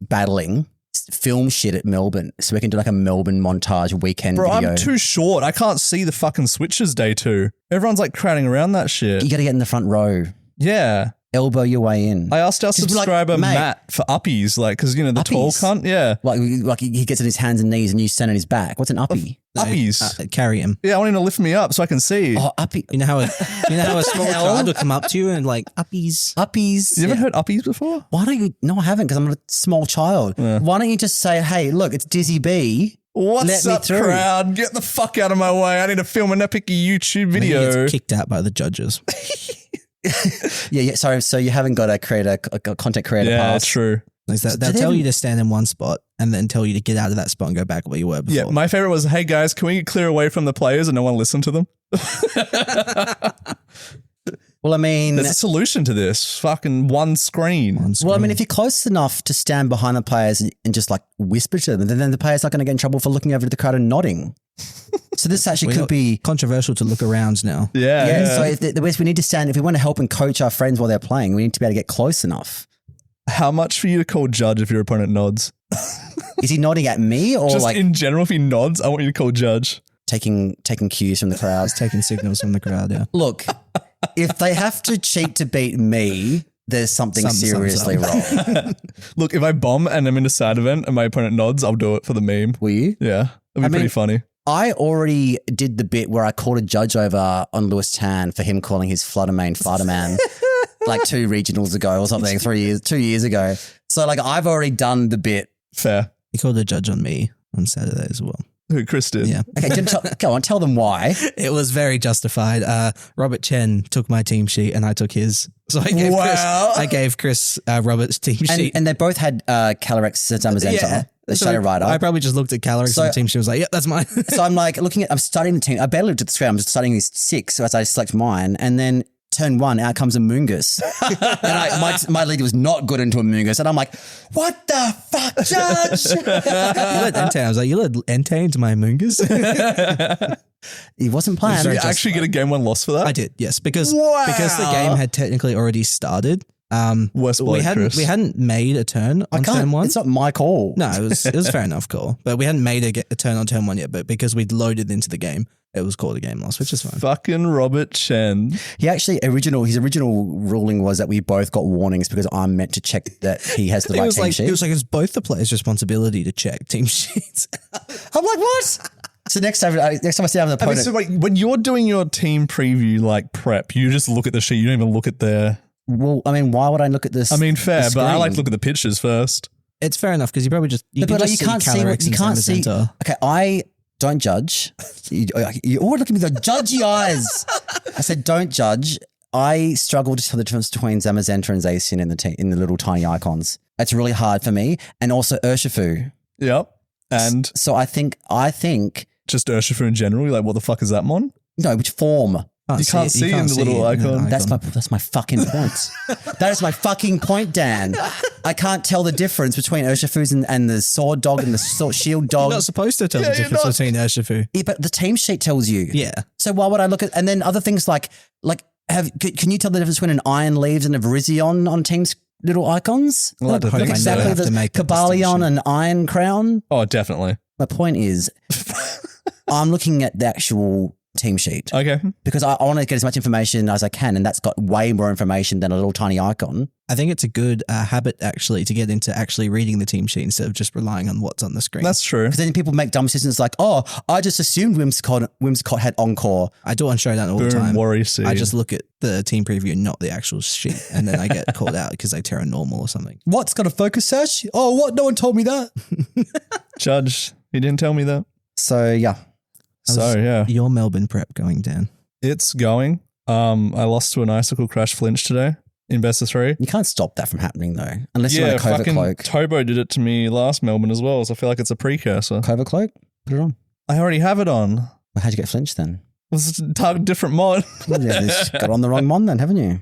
battling, film shit at Melbourne, so we can do like a Melbourne montage weekend Bro, video. I'm too short. I can't see the fucking switches day 2. Everyone's like crowding around that shit. You got to get in the front row, Yeah. elbow your way in. I asked our Just be like, subscriber mate, Matt for uppies, like, because, you know, the tall Uppies? cunt. Yeah. Like he gets on his hands and knees and you stand on his back. What's an uppie? Uppies. Carry him. Yeah, I want him to lift me up so I can see. Oh, uppie. You know how a small hell? child will come up to you and like uppies. Uppies. You ever heard uppies before? Why don't you? No, I haven't because I'm a small child. Yeah. Why don't you just say, hey, look, it's Dizzy B. What's Let me up, through. crowd? Get the fuck out of my way. I need to film an epic YouTube He video. gets kicked out by the judges. Yeah. Sorry. So you haven't got a content creator Yeah, pass. it's true. Like that, they'll Did tell they- you to stand in one spot and then tell you to get out of that spot and go back where you were before. Yeah, my favorite was, hey guys, can we clear away from the players and no one listen to them? Well, I mean, There's a solution to this. Fucking one screen. well, I mean, if you're close enough to stand behind the players and just like whisper to them, then the players not going to get in trouble for looking over to the crowd and nodding. So this actually could be. controversial to look around now. Yeah. Yeah, so if the West, we need to stand, if we want to help and coach our friends while they're playing, we need to be able to get close enough. How much for you to call judge if your opponent nods? Is he nodding at me or Just like in general, if he nods, I want you to call judge. taking cues from the crowd? Taking signals from the crowd, yeah. Look, if they have to cheat to beat me, there's something Something's seriously up. wrong. Look, if I bomb and I'm in a side event and my opponent nods, I'll do it for the meme. Will you? Yeah. It'd be I pretty mean- funny. I already did the bit where I called a judge over on Lewis Tan for him calling his Fluttermane Flutterman like 2 regionals ago or something, 2 years ago. So like I've already done the bit. Fair. He called a judge on me on Saturday as well. Who Chris did. Yeah. Okay, Jim, go on, tell them why. It was very justified. Robert Chen took my team sheet and I took his. So I gave Chris Robert's team sheet. And they both had Calyrex Zamazenta, the So Shadow Rider. I probably just looked at Calyrex So- and the team sheet was like, yeah, that's mine. So I'm like I'm studying the team. I barely looked at the screen. I'm just studying these 6 so as I select mine. And then turn 1, out comes a Moongus. And my lead was not good into a Moongus. And I'm like, what the fuck, Judge? You led Entei. I was like, you led Entei into my Moongus? He wasn't playing. Did you actually get a game 1 loss for that? I did, yes, because Wow. the game had technically already started. Worst bloke, Chris. we hadn't made a turn I on can't. turn 1. It's not my call. No, it was a fair enough call, but we hadn't made a turn on turn 1 yet. But because we'd loaded into the game, it was called a game loss, which is fine. Fucking Robert Chen. He actually his original ruling was that we both got warnings because I'm meant to check that he has the It right was team like sheet. it's both the players' responsibility to check team sheets. I'm like, what? So next time I see an I mean, opponent, so like, when you're doing your team preview, like prep, you just look at the sheet. You don't even look at their. well, I mean, why would I look at this? I mean, fair, the but I like to screen? look at the pictures first. It's fair enough because you probably just you But can like, just you can't see. Calyrex You and can't see. Zamazenta. Okay, I don't judge. You always look at me with the judgy eyes. I said, don't judge. I struggle to tell the difference between Zamazenta and Zacian in the little tiny icons. It's really hard for me. And also Urshifu. Yep. And So I think just Urshifu in general, you're like, what the fuck is that mon? no, which form? You can't see in the little it in an icon. That's my fucking point. That is my fucking point, Dan. I can't tell the difference between Urshifu's and the sword dog and the shield dog. You're not supposed to tell the difference between Urshifu. Yeah, but the team sheet tells you. Yeah. So why would I look at and then other things like can you tell the difference between an Iron Leaves and a Virizion on teams' little icons? Well, Look I think exactly have to the make that Kabalion distinction. and Iron Crown. Oh, definitely. My point is, I'm looking at the actual team sheet Okay. because I want to get as much information as I can, and that's got way more information than a little tiny icon. I think it's a good habit actually to get into actually reading the team sheet instead of just relying on what's on the screen. That's true. Because then people make dumb decisions like, oh, I just assumed Whimsicott had Encore. I do on Showdown all the Boom, time. worry seed. I just look at the team preview, not the actual sheet, and then I get called out because they Terra normal or something. What's got a focus sash? Oh, what? No one told me that. Judge, he didn't tell me that. So, yeah. So, yeah. Your Melbourne prep going down. It's going. I lost to an icicle crash flinch today in best of 3. You can't stop that from happening, though. Unless you Yeah, want a covert fucking cloak. Tobo did it to me last Melbourne as well, so I feel like it's a precursor. Covert cloak? Put it on. I already have it on. Well, how'd you get flinched then? It's a different mod, Yeah, you got on the wrong mon then, haven't you?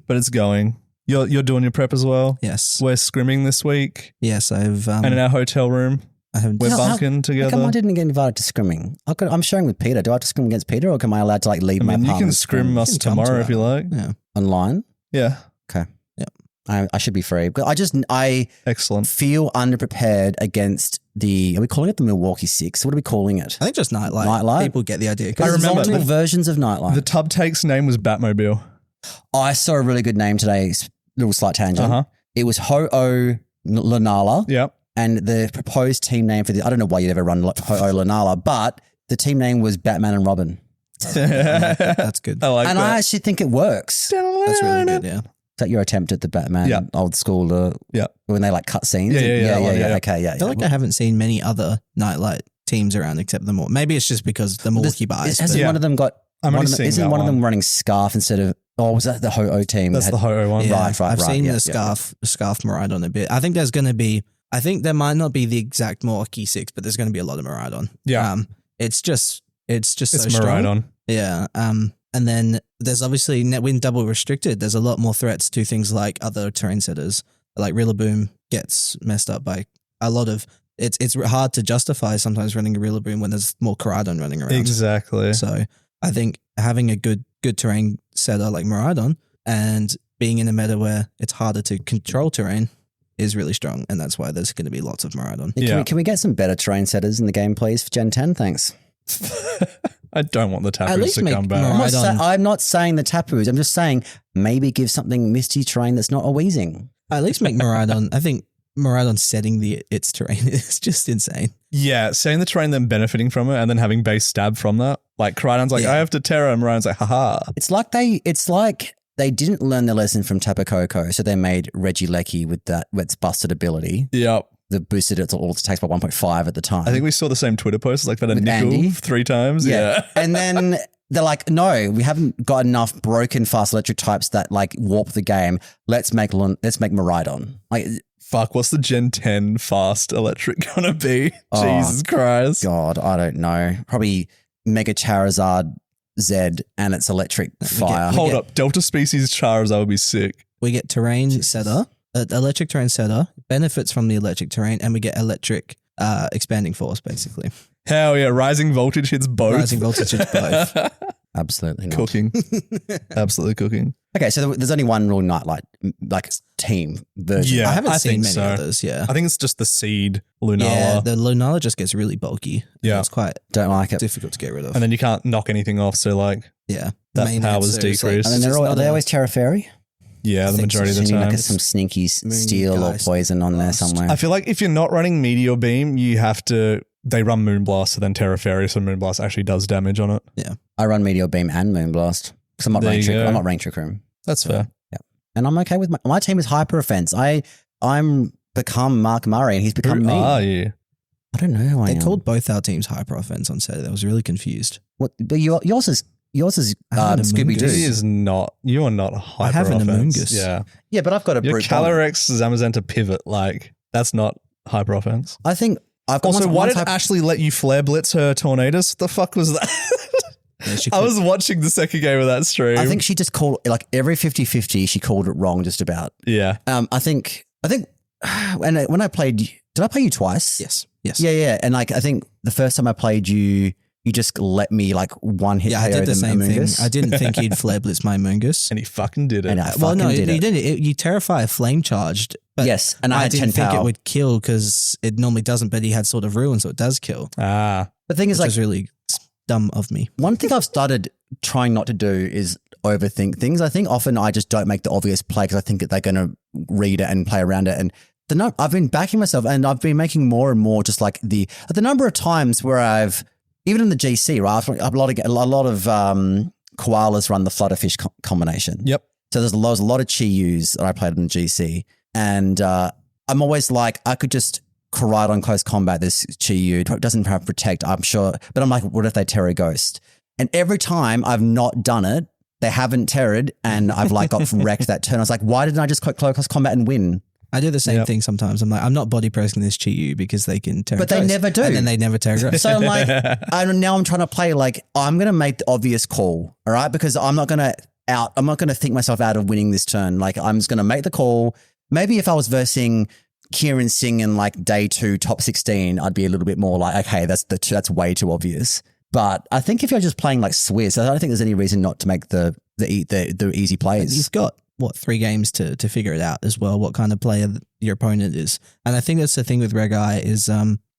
but it's going. You're doing your prep as well. Yes. We're scrimming this week, Yes, I've. and in our hotel room, I have. we're How- bunking How together. come I didn't get invited to scrimming? I'm sharing with Peter. Do I have to scrim against Peter or am I allowed to like leave I my mean, you apartment can and scrim us You can come tomorrow to if you our- like. Yeah. online? Yeah, Okay. Yep. I should be free. But I excellent. feel underprepared against are we calling it the Milwaukee Six? What are we calling it? I think just Nightlight. Nightlight? People get the idea. I There's remember multiple the- versions of Nightlight. The tub take's name was Batmobile. I saw a really good name today. Little slight tangent. Uh-huh. It was Ho'o Lanala. Yep. And the proposed team name for I don't know why you'd ever run Ho'o Lanala, but the team name was Batman and Robin. That's good. I like And I that. actually think it works. That's really good. Yeah. Is that your attempt at the Batman Yeah. old school? Yeah. When they like cut scenes? Yeah. Okay, yeah. I feel like I haven't seen many other Nightlight teams around except the Maybe it's just because the Milwaukee bias. Hasn't Yeah. one of them got? I'm only one of them, seeing isn't that one of them one. running Scarf instead of? Oh, was that the Ho-Oh team? That's that the Ho-Oh one. Yeah, Right, I've seen yeah, the yeah. scarf Miraidon a bit. I think there's going to be. I think there might not be the exact Milwaukee 6, but there's going to be a lot of Miraidon. Yeah. It's just It's so strong. Miraidon. Yeah. And then there's obviously Netwind double restricted. There's a lot more threats to things like other terrain setters. Like Rillaboom gets messed up by a lot of. It's hard to justify sometimes running a Rillaboom when there's more Miraidon running around. Exactly. So I think having a good terrain setter like Miraidon and being in a meta where it's harder to control terrain is really strong, and that's why there's going to be lots of Miraidon. Yeah. Can we get some better terrain setters in the game, please, for Gen 10? Thanks. I don't want the At tappers least to make come back. Miraidon- I'm not saying the Tapus. I'm just saying maybe give something misty terrain that's not a wheezing. At least make Miraidon. I think Miraidon setting its terrain is just insane. Yeah, saying the terrain, then benefiting from it, and then having base stab from that. Like Koraidon's like, Yeah. I have to Terra, and Miraidon's like, haha. It's like they didn't learn the lesson from Tapu Koko, so they made Regieleki with its busted ability. Yep. That boosted its all attacks by 1.5 at the time. I think we saw the same Twitter post, like that a With nickel Andy? 3 times. Yeah. And then they're like, no, we haven't got enough broken fast electric types that like warp the game. Let's make Miraidon. Like, Fuck, what's the Gen 10 fast electric gonna be? Oh, Jesus Christ. God, I don't know. Probably Mega Charizard Z and its electric fire. Hold up. Delta species Charizard would be sick. We get terrain setter, electric terrain setter, benefits from the electric terrain, and we get electric expanding force, basically. Hell yeah. Rising voltage hits both. Rising voltage hits both. Absolutely not. Cooking. Absolutely cooking. Okay, so there's only one real Nightlight like team version. Yeah, I haven't seen think many so. others, yeah. I think it's just the seed Lunala. Yeah, the Lunala just gets really bulky. Yeah. It's quite Don't like it. difficult to get rid of. And then you can't knock anything off. So, like, yeah. that Main power's answer is, decreased. And then it's are not they a- always Terra Fairy? yeah, the think majority of the Assuming time. like some sneaky steel or Moongeist poison on there Blast. somewhere. I feel like if you're not running Meteor Beam, you have to. They run Moonblast, so then Terra Fairy, so Moonblast actually does damage on it. I run Meteor Beam and Moonblast because I'm not There running you Trick. go. I'm not running Trick Room, That's fair. and I'm okay with my team is Hyper Offense. I'm become Mark Murray, and he's become Who me. are you? I don't know who I They am. called both our teams hyper offense on Saturday. I was really confused. What? But yours is I have an Scooby Doo. Amoonguss. He is not. You are not a hyper have an offense. Amoonguss. Yeah. Yeah, but I've got a Your brute bomb. Calyrex Zamazenta pivot, like, that's not hyper offense. I think I've got Also, ones- why ones did I've- Ashley let you flare blitz her tornadoes? What the fuck was that? Yeah, she I could- was watching the second game of that stream. I think she just called like every 50-50, she called it wrong just about. Yeah. I think when I played, did I play you twice? Yes. Yeah. And like, I think the first time I played you, you just let me like one hit Yeah, I KO did the same thing. Amoongus. I didn't think he'd flare blitz my Mungus. And he fucking did it. And I Well, fucking no, did you it. didn't. You Terrify flame charged. But Yes, and I had didn't 10 think power. it would kill because it normally doesn't, but he had Sword of Ruin, so it does kill. Ah. The thing is, Which like, is really dumb of me. one thing I've started trying not to do is overthink things. I think often I just don't make the obvious play because I think that they're going to read it and play around it. And I've been backing myself, and I've been making more and more just like the number of times where I've, even in the GC, right? A lot of koalas run the Flutterfish combination. Yep. So there's a lot of Chi-Yus that I played in the GC, and I'm always like, I could just Karate on close combat this Chi-Yu. Doesn't have protect, I'm sure. But I'm like, what if they Terra Ghost? And every time I've not done it, they haven't terrored, and I've like got wrecked that turn. I was like, why didn't I just close combat and win? I do the same Yep. thing sometimes. I'm like, I'm not body pressing this Chi-Yu because they can Terra But they Ghost. never do. And then they never Terra Ghost. So I'm like, now I'm trying to play like, I'm going to make the obvious call, all right? Because I'm not going to think myself out of winning this turn. Like, I'm just going to make the call. Maybe if I was versing Kieran Singh in like day 2, top 16, I'd be a little bit more like, okay, that's way too obvious. But I think if you're just playing like Swiss, I don't think there's any reason not to make the easy plays. You've got, 3 games to figure it out as well, what kind of player your opponent is. And I think that's the thing with Reg Eye is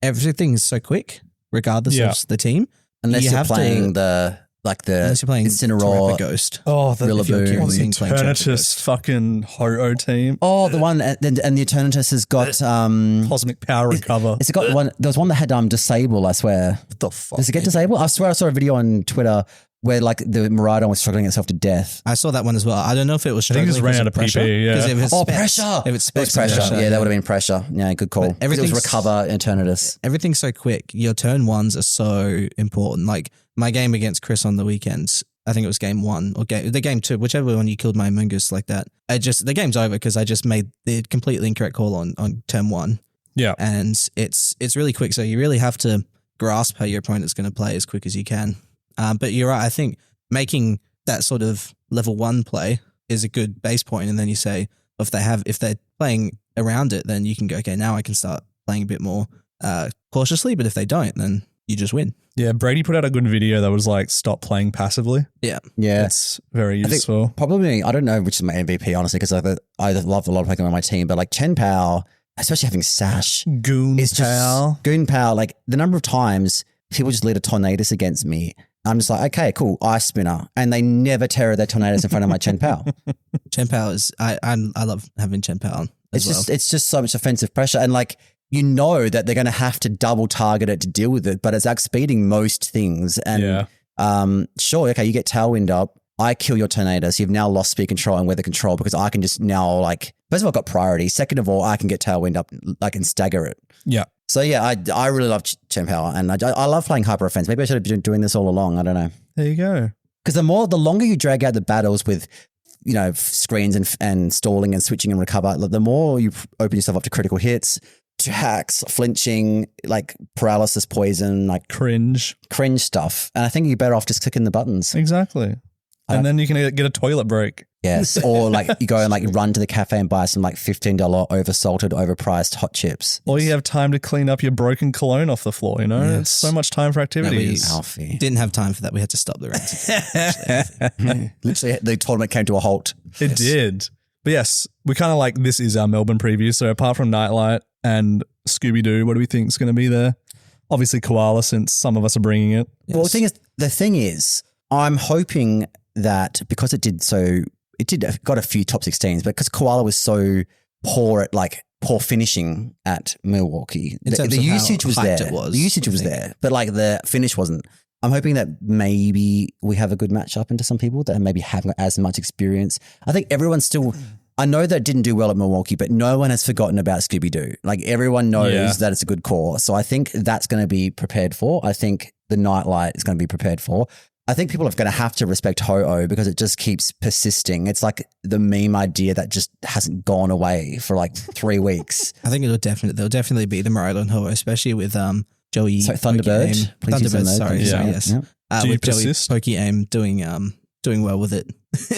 everything is so quick, regardless Yeah. of the team. Unless you you're have playing to- unless you're playing Incineroar Incineroar. Ghost. Oh, the Rillaboom. Kieran Singh playing Eternatus Ghost. fucking Ho-Oh team. Oh, the one and the Eternatus has got Cosmic Power Recover. it's got one. There was one that had Disable. I swear. What the fuck? Does it get Disable? I swear I saw a video on Twitter where like the Miraidon was struggling itself to death. I saw that one as well. I don't know if it was I think struggling it just ran because out of of pressure. PP, yeah. 'Cause if it's Oh, specs- pressure! If it's It was specs pressure. Yeah, that would have been pressure. Yeah, good call. But Because it was everything's- Recover Eternatus. Everything's so quick. Your turn ones are so important. Like my game against Chris on the weekends, I think it was game 1 or the game 2, whichever one you killed my Mungus like that. The game's over because I just made the completely incorrect call on turn 1. Yeah. And it's really quick. So you really have to grasp how your opponent's going to play as quick as you can. But you're right. I think making that sort of level 1 play is a good base point. And then you say, if they're playing around it, then you can go, okay, now I can start playing a bit more cautiously. But if they don't, then you just win. Yeah, Brady put out a good video that was like, stop playing passively. Yeah. Yeah. It's very I think useful. probably, I don't know which is my MVP, honestly, because I love a lot of Pokemon on my team, but like Chen Pao, especially having Sash, Goon it's just Goon Pao, like the number of times people just lead a Tornadus against me. I'm just like, okay, cool, Ice Spinner. And they never terror their Tornadus in front of my Chen Pao. Chen Pao is I love having Chen Pao on as It's just so much offensive pressure. And like, you know that they're going to have to double target it to deal with it, but it's outspeeding most things. And sure, okay, you get Tailwind up. I kill your Tornadus. You've now lost speed control and weather control because I can just now like, first of all, I've got priority. Second of all, I can get Tailwind up, like, and stagger it. Yeah. So yeah, I really love Chen Pao, and I love playing Hyper Offense. Maybe I should have been doing this all along. I don't know. There you go. Because the longer you drag out the battles with, screens and stalling and switching and recover, the more you open yourself up to critical hits, to hacks, flinching, like paralysis, poison, like Cringe. cringe stuff. And I think you're better off just clicking the buttons. Exactly. And then you can get a toilet break. Yes. Or like you go and like run to the cafe and buy some like $15 oversalted, overpriced hot chips. Or you have time to clean up your broken cologne off the floor, you know? Yes. It's so much time for activities. Alfie. Didn't have time for that. We had to stop the round. Literally, the tournament came to a halt. It did. But yes, we kind of like, this is our Melbourne preview. So apart from Nightlight and Scooby-Doo, what do we think is going to be there? Obviously Koala, since some of us are bringing it. Well, the thing is, I'm hoping that because it got a few top 16s, but because Koala was so poor at like poor finishing at Milwaukee, In terms the of how usage was hyped there. it was, The usage I was think. there, but like the finish wasn't. I'm hoping that maybe we have a good matchup into some people that maybe haven't got as much experience. I think everyone's still. I know that it didn't do well at Milwaukee, but no one has forgotten about Scooby-Doo. Like everyone knows that it's a good core. So I think that's going to be prepared for. I think the Nightlight is going to be prepared for. I think people are going to have to respect Ho-Oh because it just keeps persisting. It's like the meme idea that just hasn't gone away for like 3 weeks. I think there'll definitely be the Maridon Ho, especially with Joey. So Thunderbird. Thunderbird, sorry, yes. Yeah. Do you With Joey persist? Pokey Aim doing well with it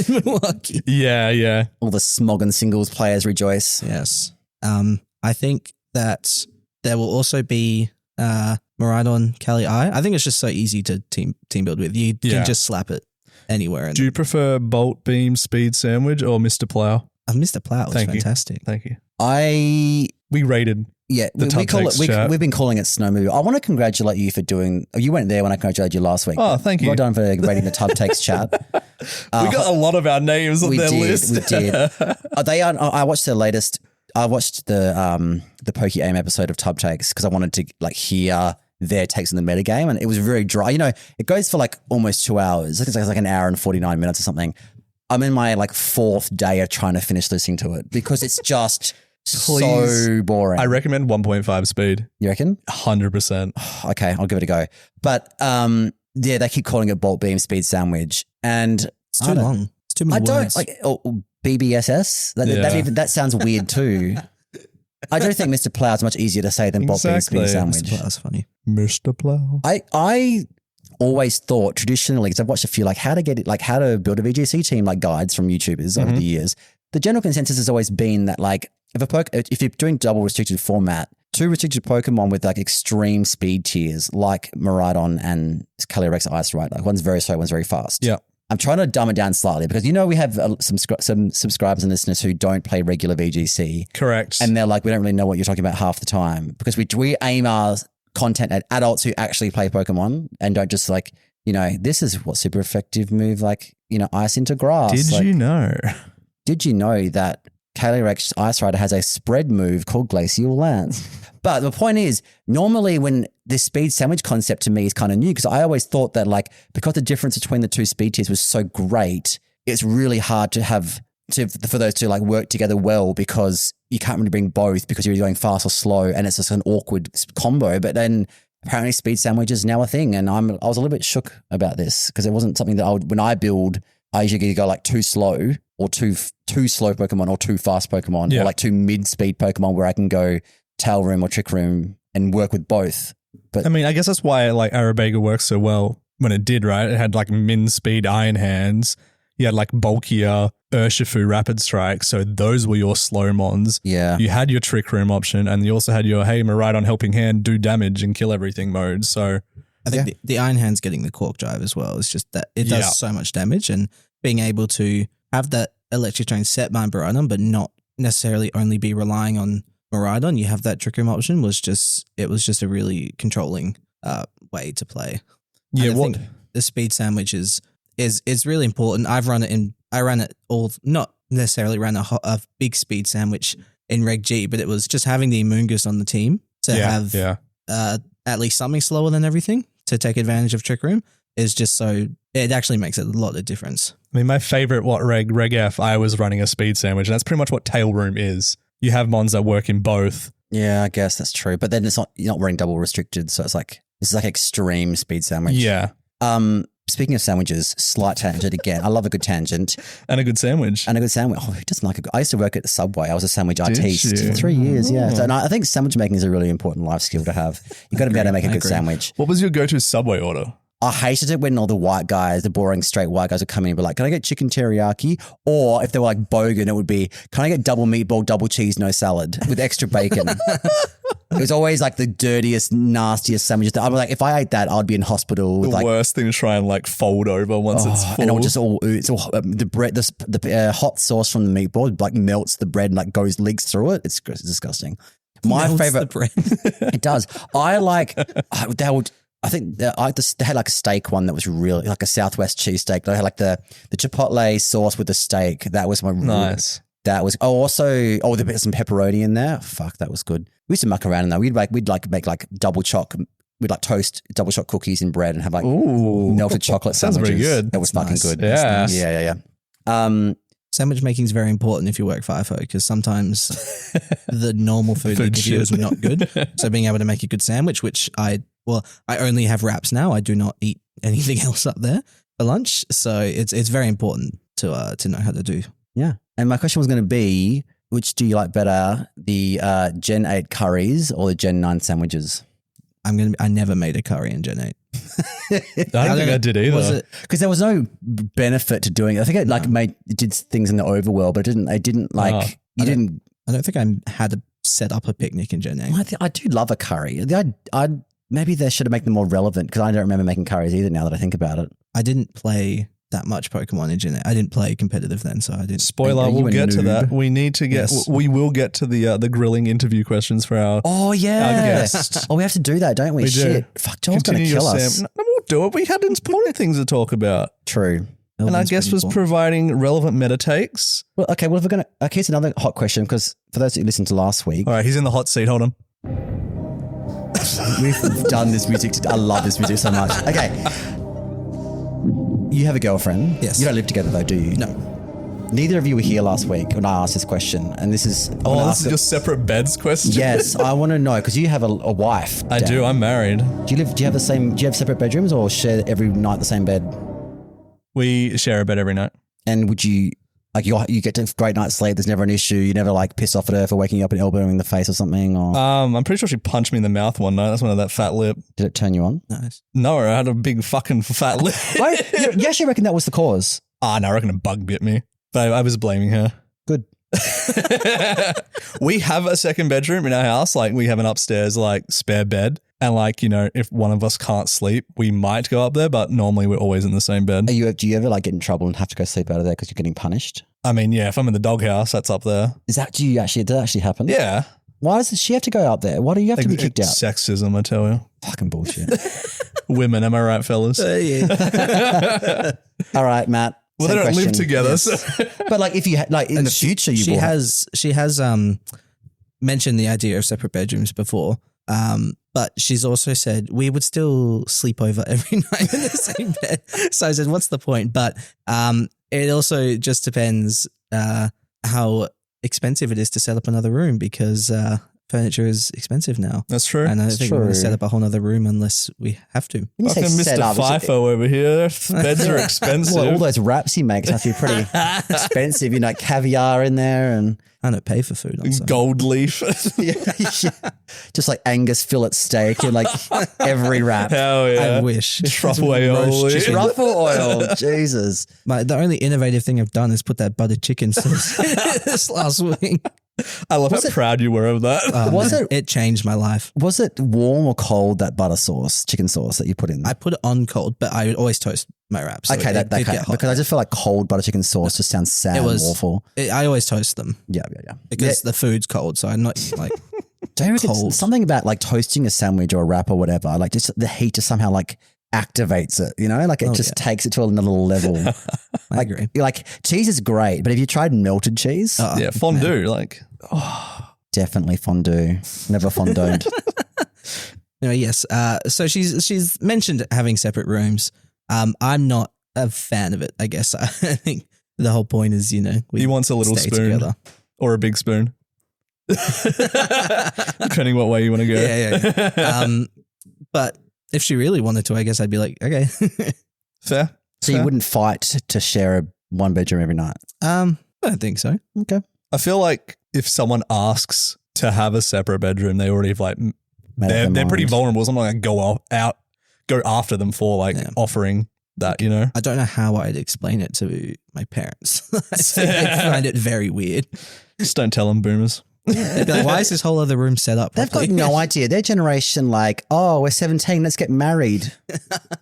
in Milwaukee. Yeah. All the Smog and singles players rejoice. Yes. I think that there will also be Maridon Kali I. I think it's just so easy to team build with. You can just slap it anywhere. Do you prefer Bolt Beam Speed Sandwich or Mr. Plow? Mr. Plow was Thank you. fantastic. Thank you. We rated. Yeah, The we call Tubtext it. chat. We've been calling it Snow Movie. I want to congratulate you for doing. You weren't there when I congratulated you last week. Oh, thank you. Well done for rating the Tubtext chat. We got a lot of our names on their list. We did. I watched their latest. I watched the Pokey Aim episode of Tubtext because I wanted to like hear their takes on the metagame, and it was very dry. You know, it goes for like almost 2 hours. I think it's like an hour and 49 minutes or something. I'm in my like 4th day of trying to finish listening to it because it's just so boring. I recommend 1.5 speed. You reckon? 100%. Okay, I'll give it a go. But yeah, they keep calling it Bolt Beam Speed Sandwich, and It's too long. It's too many words. BBSS. That sounds weird too. I do think Mr. Plow is much easier to say than Bolt Beam Speed Sandwich. Mr. Plow's funny. Mr. Plow. I always thought traditionally, because I've watched a few like how to build a VGC team like guides from YouTubers over the years. The general consensus has always been that like if you're doing double restricted format, 2 restricted Pokemon with like extreme speed tiers like Maridon and Calyrex Ice Ride, like one's very slow, one's very fast. Yeah. I'm trying to dumb it down slightly because we have some subscribers and listeners who don't play regular VGC. Correct. And they're like, we don't really know what you're talking about half the time because we aim our content at adults who actually play Pokemon and don't just like, this is what super effective move like, ice into grass. Did you know that Calyrex Ice Rider has a spread move called Glacial Lance? But the point is, normally when this speed sandwich concept to me is kind of new because I always thought that like because the difference between the 2 speed tiers was so great, it's really hard for those to like work together well because you can't really bring both because you're going fast or slow and it's just an awkward combo. But then apparently speed sandwich is now a thing, and I was a little bit shook about this because it wasn't something that when I build, I usually go like 2 slow or two slow Pokemon or 2 fast Pokemon or like 2 mid-speed Pokemon where I can go Tail Room or Trick Room and work with both. But I mean, I guess that's why like Arabega works so well when it did, right? It had like min-speed Iron Hands. You had like bulkier Urshifu Rapid Strike. So those were your slow mons. Yeah. You had your Trick Room option and you also had your, hey, Maridon Helping Hand, do damage and kill everything mode. So I think the Iron Hand's getting the Cork Drive as well. It's just that it does so much damage, and being able to have that Electric Chain set by Maridon but not necessarily only be relying on Maridon, you have that Trick Room option was just a really controlling way to play. yeah, I think the speed sandwich is really important. I ran it all, not necessarily ran a big speed sandwich in Reg G, but it was just having the Amoonguss on the team to have at least something slower than everything to take advantage of Trick Room is just so, it actually makes a lot of difference. I mean, my favorite Reg F, I was running a speed sandwich, and that's pretty much what Tail Room is. You have mons that work in both. Yeah, I guess that's true. But then you're not wearing double restricted, so it's like this is like extreme speed sandwich. Yeah. Speaking of sandwiches, slight tangent again. I love a good tangent. And a good sandwich. Oh, who doesn't like I used to work at the Subway. I was a sandwich artiste you? for 3 years, yeah. So, and I think sandwich making is a really important life skill to have. You've got to be able to make a good sandwich. What was your go-to Subway order? I hated it when all the white guys, the boring straight white guys would come in and be like, can I get chicken teriyaki? Or if they were like bogan, it would be, can I get double meatball, double cheese, no salad with extra bacon? It was always like the dirtiest, nastiest sandwiches. I'm like, if I ate that, I'd be in hospital. The worst thing to try and like fold over once it's full. And it's all the bread, the hot sauce from the meatball like melts the bread and like leaks through it. It's disgusting. My favorite bread. It does. I think they had like a steak one that was really like a Southwest cheesesteak. They had like the chipotle sauce with the steak. That was my nice. That was they put some pepperoni in there. Fuck, that was good. We used to muck around in that. We'd make like double choc. We'd like toast double choc cookies in bread and have like melted chocolate sounds sandwiches. Sounds very good. That was fucking good. Yeah. Yeah. Sandwich making is very important if you work FIFO because sometimes the normal food they give you is not good. So being able to make a good sandwich, which I I only have wraps now. I do not eat anything else up there for lunch. So it's very important to know how to do. Yeah. And my question was going to be, which do you like better, the Gen 8 curries or the Gen 9 sandwiches? I never made a curry in Gen 8. I don't think I did either. Because there was no benefit to doing it. I think it did things in the overworld, but it didn't like, I don't think I had to set up a picnic in Gen 8. I do love a curry. Maybe they should have made them more relevant because I don't remember making curries either now that I think about it. I didn't play that much Pokemon in Gen 8. I didn't play competitive then, so I didn't. Spoiler, we'll get to that. We need to get, we will get to the grilling interview questions for our guest. Oh, we have to do that, don't we? Shit. Fuck, Joel's going to kill us. No, we'll do it. We had important things to talk about. True. And our guest was providing relevant meta takes. Well, okay, well, if we're going to, here's another hot question because for those who listened to last week. All right, he's in the hot seat. Hold on. We've done this music. I love this music so much. Okay. You have a girlfriend. Yes. You don't live together though, do you? No. Neither of you were here last week when I asked this question. And this is... this is just separate beds question? Yes. I want to know because you have a wife. I do. I'm married. Do you have separate bedrooms or share every night the same bed? We share a bed every night. And would you... Like you get to great night's sleep. There's never an issue. You never like piss off at her for waking you up and elbowing in the face or something. Or I'm pretty sure she punched me in the mouth one night. That's one of that fat lip. did it turn you on? Nice. No, I had a big fucking fat lip. Wait, you actually reckon that was the cause? No, I reckon a bug bit me. But I was blaming her. Good. We have a second bedroom in our house. Like we have an upstairs like spare bed. And like, if one of us can't sleep, we might go up there, but normally we're always in the same bed. Do you ever like get in trouble and have to go sleep out of there because you're getting punished? I mean, yeah, if I'm in the doghouse, that's up there. Does that actually happen? Yeah. Why does she have to go up there? Why do you have to be kicked out? Sexism, I tell you. Fucking bullshit. Women, am I right, fellas? Yeah. All right, Matt. Well, they don't live together. Yes. So. But like if you in the future, she has mentioned the idea of separate bedrooms before. But she's also said we would still sleep over every night in the same bed. So I said, what's the point? But it also just depends how expensive it is to set up another room because furniture is expensive now. That's true. And I don't think we're going to set up a whole other room unless we have to. Fucking Mr. FIFO over here. Beds are expensive. Well, all those wraps he makes have to be pretty expensive. Caviar in there and... I don't pay for food. Gold leaf. Yeah. Just like Angus fillet steak in like every wrap. Hell yeah. I wish. Truffle oil. Truffle oil. Jesus. The only innovative thing I've done is put that buttered chicken sauce this last week. I love how proud you were of that. It changed my life. Was it warm or cold, that butter sauce, chicken sauce that you put in? I put it on cold, but I would always toast my wraps. So okay, that get hot. because I just feel like cold butter chicken sauce just sounds sad and awful. I always toast them. Yeah. Because the food's cold, so I'm not like cold. Something about like toasting a sandwich or a wrap or whatever, like just the heat just somehow like activates it, like it takes it to another level. I agree. Like cheese is great, but have you tried melted cheese? Yeah, fondue, Definitely fondue. Never fondue. Anyway, yes. So she's mentioned having separate rooms. I'm not a fan of it, I guess. I think the whole point is, we he wants a little spoon together. Or a big spoon. Depending what way you want to go. Yeah. But if she really wanted to, I guess I'd be like, okay. Fair. So you wouldn't fight to share one bedroom every night? I don't think so. Okay. I feel like if someone asks to have a separate bedroom, they already have they're pretty vulnerable. So I'm not going to go after them for offering that, I don't know how I'd explain it to my parents. I find it very weird. Just don't tell them, boomers. They'd be like, why is this whole other room set up? They've got no idea. Their generation, we're 17, let's get married.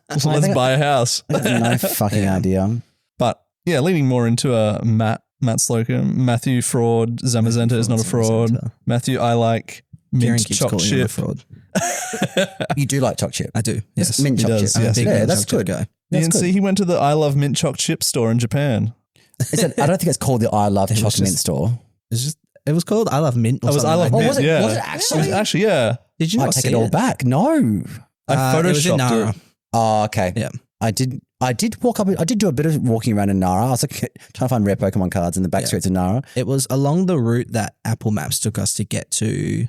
Let's buy a house. No fucking idea. But yeah, leaning more into Matt Slocum. Matthew, fraud. Zamazenta is not a fraud. Zamazenta. Matthew, I like mint choc chip. Fraud. You do like choc chip? I do. Yes. Mint choc chip. I'm a big mint that's choc good. chip guy. You can see he went to the I Love Mint Choc Chip store in Japan. I don't think it's called the I Love Choc Mint store. It was called I Love Mint. It was I Love Mint. Was it actually? It was actually, yeah. Did you not take see it all back? No. I photoshopped it. Oh, okay. Yeah. I did walk up. I did do a bit of walking around in Nara. I was like trying to find rare Pokemon cards in the back streets of Nara. It was along the route that Apple Maps took us to get to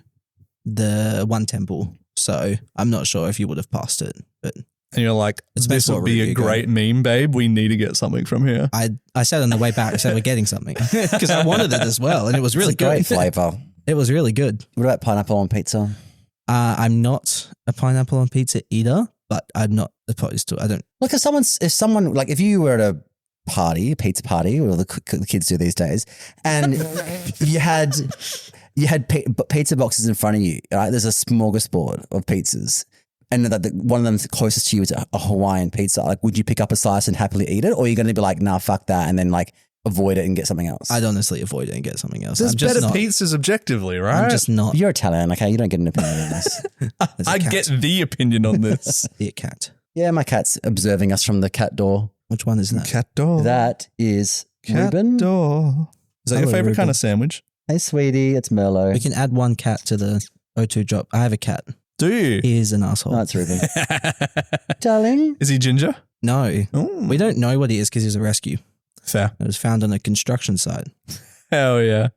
the one temple. So I'm not sure if you would have passed it, but And you're like, It's this meant would for a be a review, great meme, babe. We need to get something from here. I said on the way back, I said we're getting something because I wanted it as well, and it was really It's a great good. flavour. It was really good. What about pineapple on pizza? I'm not a pineapple on pizza eater, but I'm not opposed to it. I don't. Look, if you were at a party, a pizza party, or the kids do these days, and you had pizza boxes in front of you, right? There's a smorgasbord of pizzas, and one of them closest to you is a Hawaiian pizza. Like, would you pick up a slice and happily eat it, or are you going to be like, nah, fuck that, and then like avoid it and get something else? I'd honestly avoid it and get something else. There's I'm just better not, pizzas objectively, right? I'm just not. You're Italian, okay? You don't get an opinion on this. There's a I cat. get the opinion on this. The cat. Yeah, my cat's observing us from the cat door. Which one is that? Cat door. That is Cat Ruben. door. Is that your Hello, favorite kind Ruben. of sandwich? Hey, sweetie, it's Merlot. We can add one cat to the O2 drop. I have a cat. Do you? He is an asshole. No, it's Ruben. Darling. Is he ginger? No, Ooh. we don't know what he is because he's a rescue. Fair. It was found on a construction site. Hell yeah.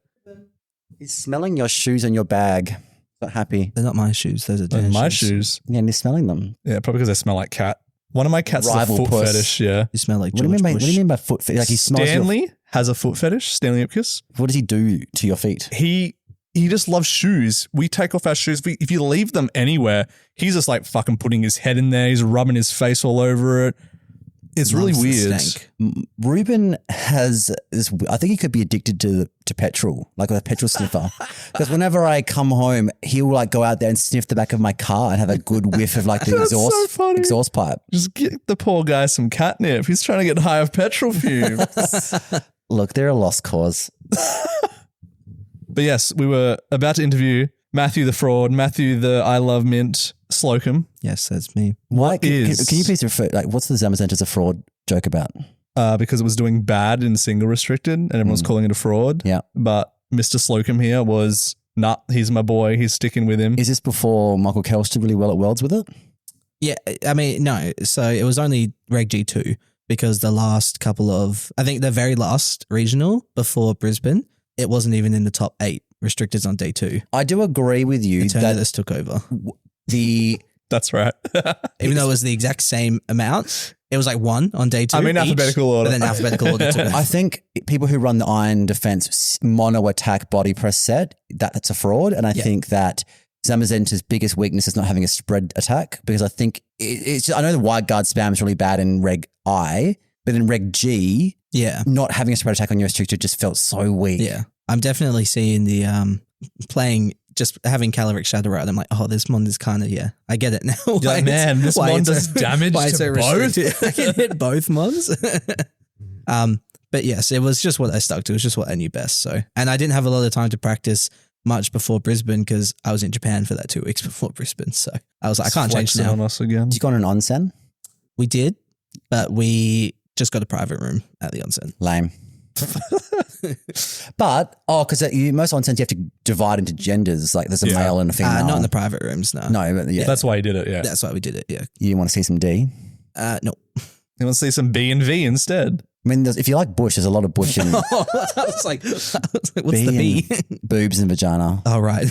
He's smelling your shoes and your bag. Not happy. They're not my shoes. Those are Like Dan's my shoes. shoes. Yeah, and he's smelling them. Yeah, probably because they smell like cat. One of my cats Rival has a foot puss. fetish, yeah. You smell like What do George you mean by Bush. what do you mean by foot fetish? Like he smells your, Stanley has a foot fetish, Stanley Ipkiss. what does he do to your feet? He just loves shoes. We take off our shoes. If you leave them anywhere, he's just like fucking putting his head in there. He's rubbing his face all over it. It's really Loves the weird. stank. Ruben has this. I think he could be addicted to petrol, like a petrol sniffer. Because whenever I come home, he'll like go out there and sniff the back of my car and have a good whiff of like the That's so funny. exhaust pipe. Just get the poor guy some catnip. He's trying to get high of petrol fumes. Look, they're a lost cause. But yes, we were about to interview Matthew the Fraud, Matthew the I Love Mint, Slocum. Yes, that's me. What can is- you please refer? Like, what's the Zamazenta's a fraud joke about? Because it was doing bad in single restricted and everyone's calling it a fraud. Yeah. But Mr. Slocum here was, nah, he's my boy. He's sticking with him. Is this before Michael Kells did really well at Worlds with it? Yeah, I mean, no. So it was only Reg G2 because the last couple of, I think the very last regional before Brisbane, it wasn't even in the top 8 restricteds on day 2. I do agree with you that Eternatus took over. the That's right. Even though it was the exact same amount, it was like 1 on day 2. I mean, each, alphabetical order. But then alphabetical order took I over. think people who run the iron defense mono attack body press set, that's a fraud. And I Yeah. think that Zamazenta's biggest weakness is not having a spread attack because I think it's I know the wide guard spam is really bad in Reg I, but in Reg G, Yeah. not having a spread attack on your restrictor just felt so weak. Yeah. I'm definitely seeing the playing, just having Caloric Shadow out. I'm like, oh, this mon is kind of, yeah, I get it now. You're like, man, this mon does damage why it's to so both. restricted. I can hit both mons. But yes, it was just what I stuck to. It was just what I knew best. So, and I didn't have a lot of time to practice much before Brisbane because I was in Japan for that 2 weeks before Brisbane. So I was like, I can't change Flexing now. on us again. Did you go on an onsen? We did, but we just got a private room at the onsen. Lame. But, because most onsens you have to divide into genders. Like there's a Yeah. male and a female. Not in the private rooms, no. No, but yeah. That's why he did it, yeah. That's why we did it, yeah. You want to see some D? No. You want to see some B and V instead? I mean, if you like bush, there's a lot of bush in I was like, what's the B? and boobs and vagina. Oh, right.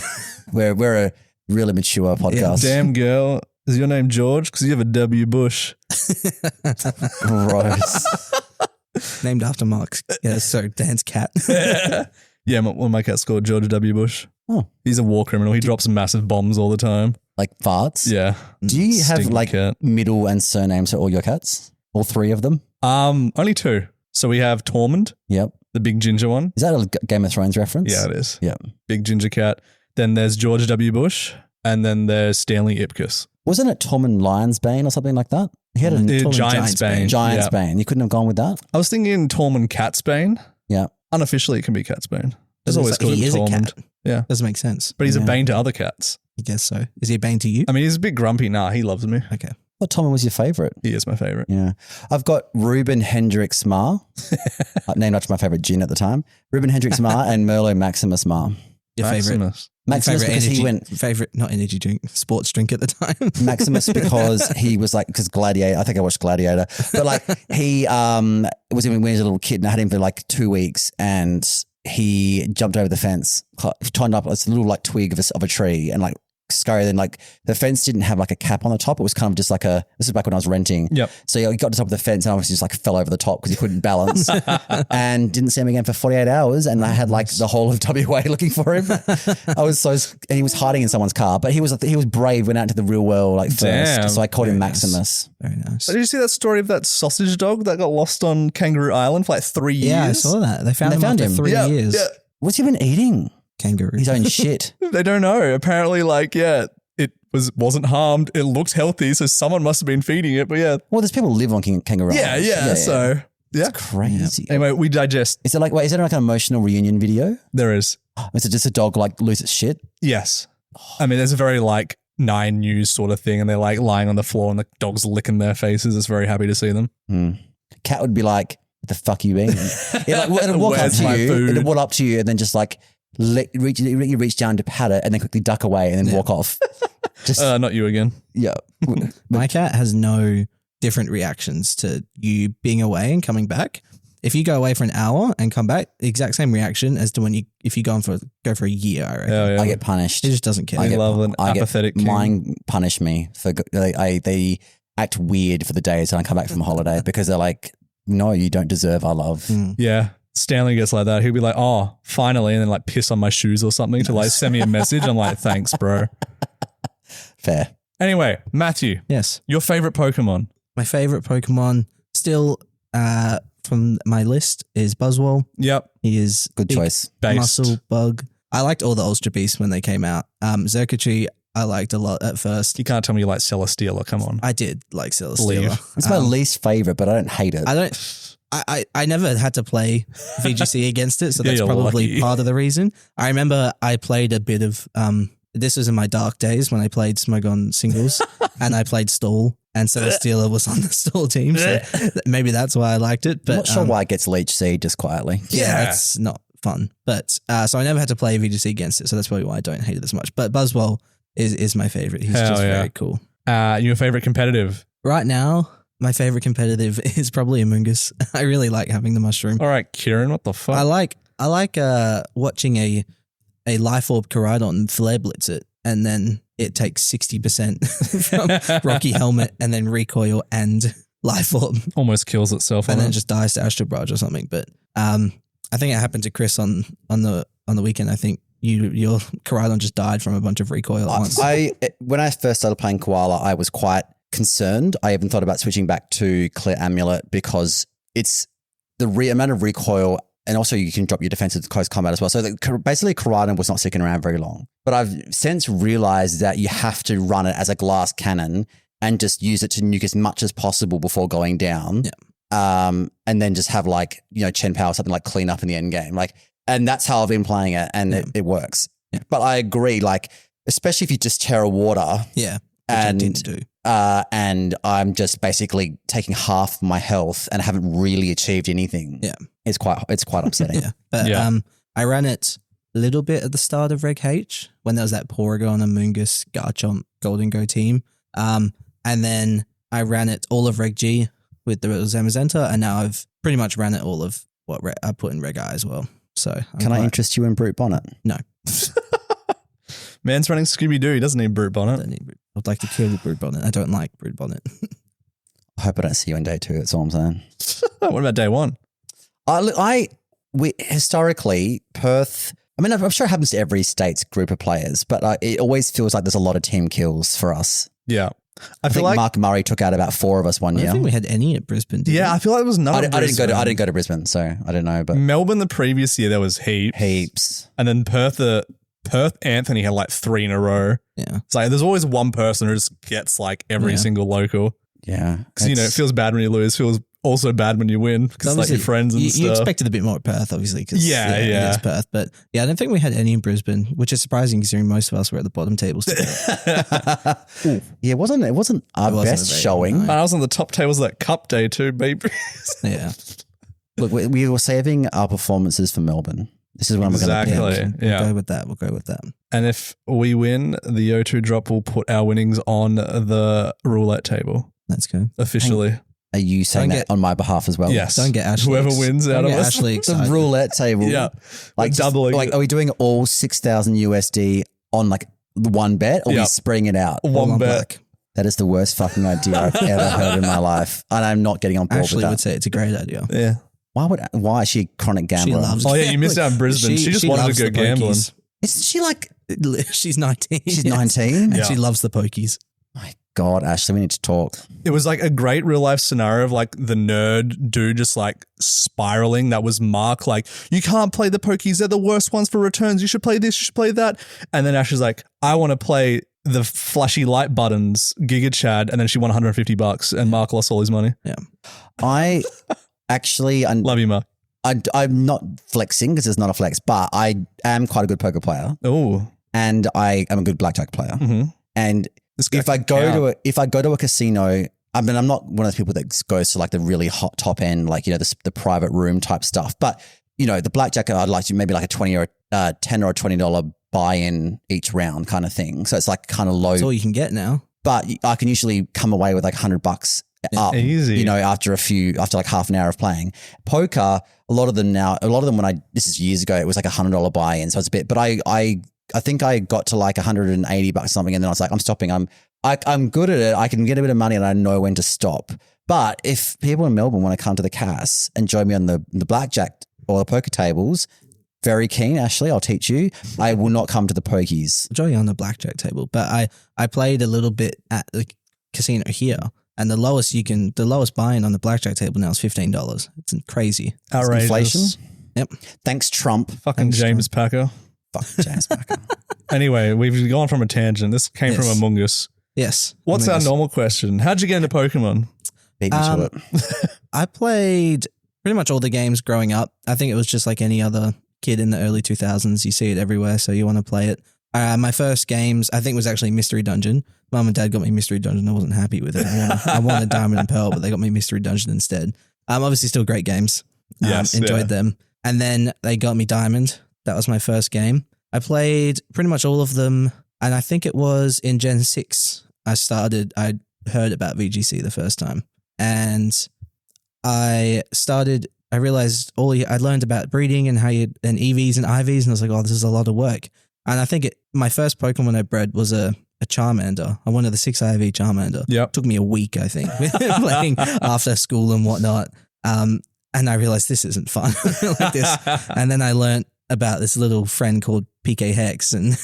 We're a really mature podcast. Damn girl. Is your name George? Because you have a W Bush. Gross. Named after Mark's. Yeah, so Dan's cat. Yeah, one of my cats called George W. Bush. Oh. He's a war criminal. He drops massive bombs all the time. Like farts. Yeah. Do you have Stinky like cat. middle and surnames for all your cats? All 3 of them? Only 2. So we have Tormund, Yep. the big ginger one. Is that a Game of Thrones reference? Yeah, it is. Yep. Big ginger cat. Then there's George W. Bush. And then there's Stanley Ipkiss. Wasn't it Tom and Lion's Bane or something like that? He had a Tormund Giant's Bane. Giant's Yeah. Bane. You couldn't have gone with that? I was thinking Tormund Catsbane. Yeah. Unofficially, it can be Catsbane. It's There's always like, called he him is a Tormund. cat. Yeah. Doesn't make sense. But he's a Yeah. bane to other cats. I guess so. Is he a bane to you? I mean, he's a bit grumpy. Nah, he loves me. Okay. What Tom was your favourite? He is my favorite. Yeah. I've got Ruben Hendricks Mar, named after my favourite gin at the time. Ruben Hendricks Mar and Merlot Maximus Mar. Your favorite. Maximus. Maximus favorite because energy, he went favorite, not energy drink, sports drink at the time. Maximus because he was like, because Gladiator, I think I watched Gladiator, but like he was when he was a little kid and I had him for like 2 weeks and he jumped over the fence, tied up this little like twig of a tree and like scary. Then like the fence didn't have like a cap on the top. It was kind of just like this is back when I was renting. Yep. So he got to the top of the fence and obviously just like fell over the top because he couldn't balance and didn't see him again for 48 hours. And I had like the whole of WA looking for him. I was and he was hiding in someone's car, but he was brave, went out into the real world like first. Damn. So I called him Nice. Maximus. Very nice. Did you see that story of that sausage dog that got lost on Kangaroo Island for like 3 years? Yeah, I saw that. They found They him found after him. 3 years. Yeah. What's he been eating? Kangaroo. His own shit. They don't know. Apparently, like, it wasn't harmed. It looked healthy, so someone must have been feeding it. But yeah. Well, there's people who live on kangaroo. Yeah. So, yeah. It's crazy. Anyway, we digest. Is there like an emotional reunion video? There is. Is it just a dog like lose its shit? Yes. I mean, there's a very like 9 News sort of thing, and they're like lying on the floor and the dog's licking their faces. It's very happy to see them. Cat would be like, "What the fuck you eating?" It'd walk up Where's to my you. food? It'd walk up to you and then just like reach down to pat it and then quickly duck away and then walk off. Just Not you again. yeah. My cat has no different reactions to you being away and coming back. If you go away for an hour and come back, the exact same reaction as to if you go for a year, I reckon. Yeah. I get punished. He just doesn't care. I love an apathetic king. Mine punish me for they act weird for the days when I come back from holiday because they're like, "No, you don't deserve our love." Yeah. Stanley gets like that. He'll be like, "Oh, finally," and then like piss on my shoes or something to like send me a message. I'm like, "Thanks, bro." Fair. Anyway, Matthew, Yes. your favorite Pokemon? My favorite Pokemon still from my list is Buzzwole. Yep. He is Good big choice. Based. muscle bug. I liked all the Ultra Beasts when they came out. Xurkitree I liked a lot at first. You can't tell me you like Celesteela. Come on. I did like Celesteela. Leave. It's my least favorite, but I don't hate it. I don't. I never had to play VGC against it, so Yeah, that's you're probably lucky. part of the reason. I remember I played a bit of this was in my dark days when I played Smug on singles and I played Stall and Celesteela was on the Stall team, so maybe that's why I liked it. But I'm not sure why it gets Leech Seed just quietly. yeah, that's not fun. But so I never had to play VGC against it, so that's probably why I don't hate it as much. But Buzzwole is my favorite. He's Hell just yeah. very cool. Your favorite competitive? Right now, my favorite competitive is probably Amoongus. I really like having the mushroom. All right, Kieran, what the fuck? I like watching a Life Orb Koraidon flare blitz it, and then it takes 60% from Rocky Helmet and then Recoil and Life Orb, Almost kills itself. and on then it. just dies to Astral Barrage or something. But I think it happened to Chris on the weekend. I think your Koraidon just died from a bunch of recoil at once. When I first started playing Koala, I was quite concerned. I even thought about switching back to Clear Amulet because it's the amount of recoil, and also you can drop your defense at close combat as well. So basically Koraidon was not sticking around very long. But I've since realized that you have to run it as a glass cannon and just use it to nuke as much as possible before going down. Yeah. And then just have like, Chen Power, something like clean up in the end game. And that's how I've been playing it, and it works. Yeah. But I agree, especially if you just Terra Water. Yeah, which I didn't do. And I'm just basically taking half my health and I haven't really achieved anything. Yeah. It's quite upsetting. Yeah, but Yeah. I ran it a little bit at the start of Reg H when there was that Porygon, Amoongus, Garchomp, Golden Go team. And then I ran it all of Reg G with the Zamazenta, and now I've pretty much ran it all of what I put in Reg I as well. So Can I interest you in Brute Bonnet? No. Man's running Scooby-Doo. He doesn't need Brute I Bonnet. don't need I'd like to kill Brood Bonnet. I don't like Brood Bonnet. I hope I don't see you on day 2. That's all I'm saying. What about day 1? We historically, Perth, I mean, I'm sure it happens to every state's group of players, but it always feels like there's a lot of team kills for us. Yeah. I I feel think like Mark Murray took out about 4 of us one I don't year. think we had any at Brisbane. Did I feel like there was none. I at didn't Brisbane. go to Brisbane, so I don't know, but Melbourne the previous year there was heaps. heaps. And then Perth Anthony had like 3 in a row. Yeah. It's like there's always one person who just gets like every Yeah. single local. Yeah. Because it feels bad when you lose. Feels also bad when you win because it's like your friends and you stuff. expected a bit more at Perth, obviously. Cause, Yeah. It is Perth. But yeah, I don't think we had any in Brisbane, which is surprising considering most of us were at the bottom tables together. Yeah, it wasn't our wasn't a best very- showing. no. And I was on the top tables of that cup day too, baby. Yeah. Look, we were saving our performances for Melbourne. This is when we're going to Exactly. We'll Yeah. go with that. We'll go with that. And if we win, the O2 drop will put our winnings on the roulette table Let's go. officially. Are you saying Don't that get- on my behalf as well? Yes. Don't get Ashley. Whoever wins don't out of get us. Ashley The excited. roulette table. Yeah. Like We're doubling Like, it. are we doing all 6,000 USD on like the one bet or we Yep. spreading it out? One on bet. black. That is the worst fucking idea I've ever heard in my life. And I'm not getting on board Actually, with would that. say it's a great idea. Yeah. Why is she a chronic gambler? She loves. Oh, yeah, you missed out in Brisbane. She just wanted loves to go the gambling. pokies. Isn't she like, She's 19. she's yes. 19? And Yeah. she loves the pokies. My God, Ashley, we need to talk. It was like a great real life scenario of like the nerd dude just like spiraling. That was Mark. Like, you can't play the pokies. They're the worst ones for returns. You should play this. You should play that. And then Ashley's like, I want to play the flashy light buttons, Giga Chad. And then she won $150 and Mark lost all his money. I actually, Love you, Mark. I'm not flexing because it's not a flex, but I am quite a good poker player Oh. and I am a good blackjack player. Mm-hmm. And if I go to a casino, I mean, I'm not one of those people that goes to like the really hot top end, like, you know, the private room type stuff. But, you know, the blackjack, I'd like to maybe like a $20 or a $10 or a $20 buy-in each round kind of thing. So it's like kind of low, That's all you can get now. but I can usually come away with like $100 up, Easy. you know, after like half an hour of playing. Poker, a lot of them this is years ago, it was like $100 buy-in. So it's a bit, but I think I got to like $180 or something. And then I was like, I'm stopping. I'm good at it. I can get a bit of money and I know when to stop. But if people in Melbourne want to come to the Cass and join me on the blackjack or the poker tables, very keen, Ashley, I'll teach you. I will not come to the pokies. Joey on the blackjack table, but I played a little bit at the casino here, and the lowest buy-in on the blackjack table now is $15. It's crazy. Outrageous. Inflation. Yep. Thanks, Trump. Fucking James Packer. Fuck James Packer. Anyway, we've gone from a tangent. This came from Yes. Among Us. Yes. What's Among our Us. normal question? How'd you get into Pokemon? Beat me to it. I played pretty much all the games growing up. I think it was just like any other kid in the early 2000s. You see it everywhere, so you want to play it. My first games, I think, was actually Mystery Dungeon. Mum and Dad got me Mystery Dungeon. I wasn't happy with it. I wanted Diamond and Pearl, but they got me Mystery Dungeon instead. Obviously, still great games. Yes, enjoyed yeah. them. And then they got me Diamond. That was my first game. I played pretty much all of them, and I think it was in Gen 6 I heard about VGC the first time. And I realized I learned about breeding and and EVs and IVs, and I was like, oh, this is a lot of work. And I think my first Pokemon I bred was a Charmander. I wanted the 6 IV Charmander. Yep. Took me a week, I think, playing after school and whatnot. And I realized this isn't fun like this. And then I learned about this little friend called PK Hex and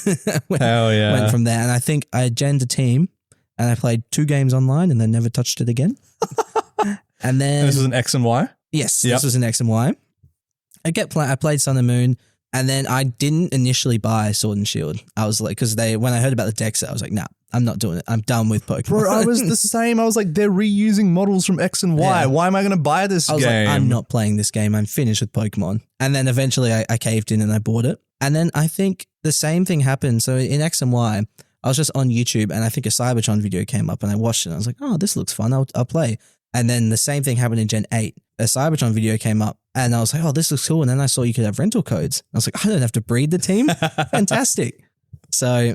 Hell yeah. went from there. And I think I genned a team and I played 2 games online and then never touched it again. And then This was an X and Y? yes, Yep. this was an X and Y. I played Sun and Moon, and then I didn't initially buy Sword and Shield. I was like, because when I heard about the deck set, I was like, nah, I'm not doing it. I'm done with Pokemon. Bro, I was the same. I was like, they're reusing models from X and Y. Yeah. Why am I going to buy this I was game? like, I'm not playing this game. I'm finished with Pokemon. And then eventually I caved in and I bought it. And then I think the same thing happened. So in X and Y, I was just on YouTube and I think a Cybertron video came up and I watched it. And I was like, oh, this looks fun. I'll play. And then the same thing happened in Gen 8. A Cybertron video came up and I was like, oh, this looks cool. And then I saw you could have rental codes. I was like, I don't have to breed the team. Fantastic. So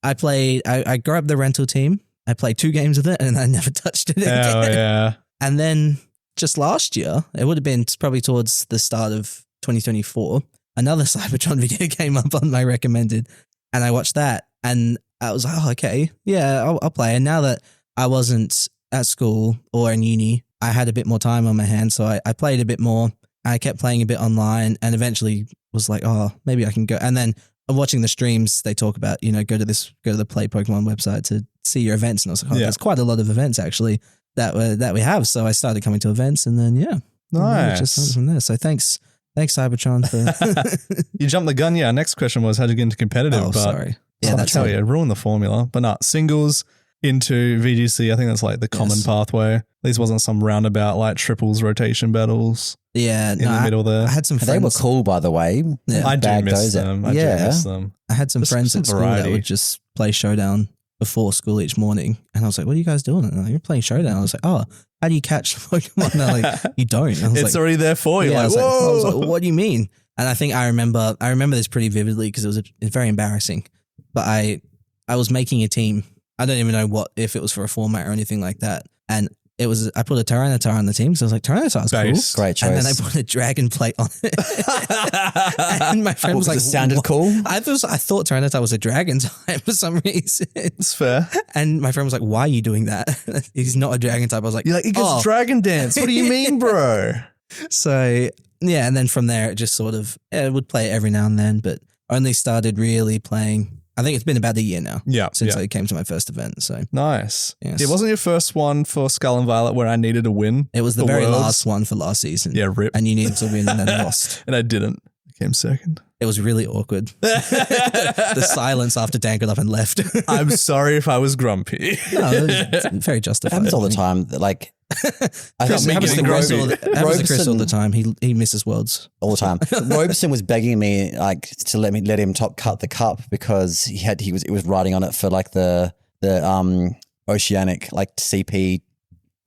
I grabbed the rental team. I played 2 games with it and I never touched it Hell again. yeah. And then just last year, it would have been probably towards the start of 2024, another Cybertron video came up on my recommended and I watched that and I was like, oh, okay, yeah, I'll play. And now that I wasn't at school or in uni, I had a bit more time on my hands. So I played a bit more. I kept playing a bit online and eventually was like, oh, maybe I can go. And then watching the streams, they talk about, go to the Play Pokemon website to see your events. And I was like, oh, there's quite a lot of events actually that we have. So I started coming to events and then, yeah. Nice. It just went from there. So thanks Cybertron for. You jumped the gun. Yeah. Our next question was, how'd you get into competitive? Oh, but sorry. Yeah, that's how you ruined the formula. But no, singles into VGC, I think that's like the common pathway. At least wasn't some roundabout like triples rotation battles. Yeah, in the middle there. I had some friends. They were cool, by the way. Yeah. I do Bag miss those them. out. I do Yeah. miss them. I had some Just friends some at school that variety. would just play Showdown before school each morning. And I was like, what are you guys doing? And they're like, you're playing Showdown. I was like, oh, how do you catch Pokemon? And they're like, you don't. And I was It's like, already there for you. yeah, Like, I was whoa. like, what do you mean? And I think I remember this pretty vividly because it's very embarrassing. But I was making a team. I don't even know if it was for a format or anything like that. And I put a Tyranitar on the team, so I was like, Tyranitar's Base. cool. Great choice. And then I put a dragon plate on it. And my friend was like, it sounded "What?" cool. I thought Tyranitar was a dragon type for some reason. It's fair. And my friend was like, why are you doing that? He's not a dragon type. I was like, You're like, it gets dragon dance. What do you mean, bro? So, yeah. And then from there, it just sort of, it would play it every now and then, but only started really playing. I think it's been about a year now. Yeah. Since I came to my first event. So Nice. Yes. It wasn't your first one for Skull and Violet where I needed to win. it was the very last one for last season. Yeah, rip. And you needed to win and then lost. And I didn't. I came second. It was really awkward. The silence after Dan got up and left. I'm sorry if I was grumpy. No, it was very justified. It happens all the time. Like, I Chris, me it happens to getting Chris all grumpy. the- it happens to Chris all the Robeson- time. He misses worlds. all the time. Robeson was begging me like to let him top cut the cup because he was riding on it for like the Oceanic like CP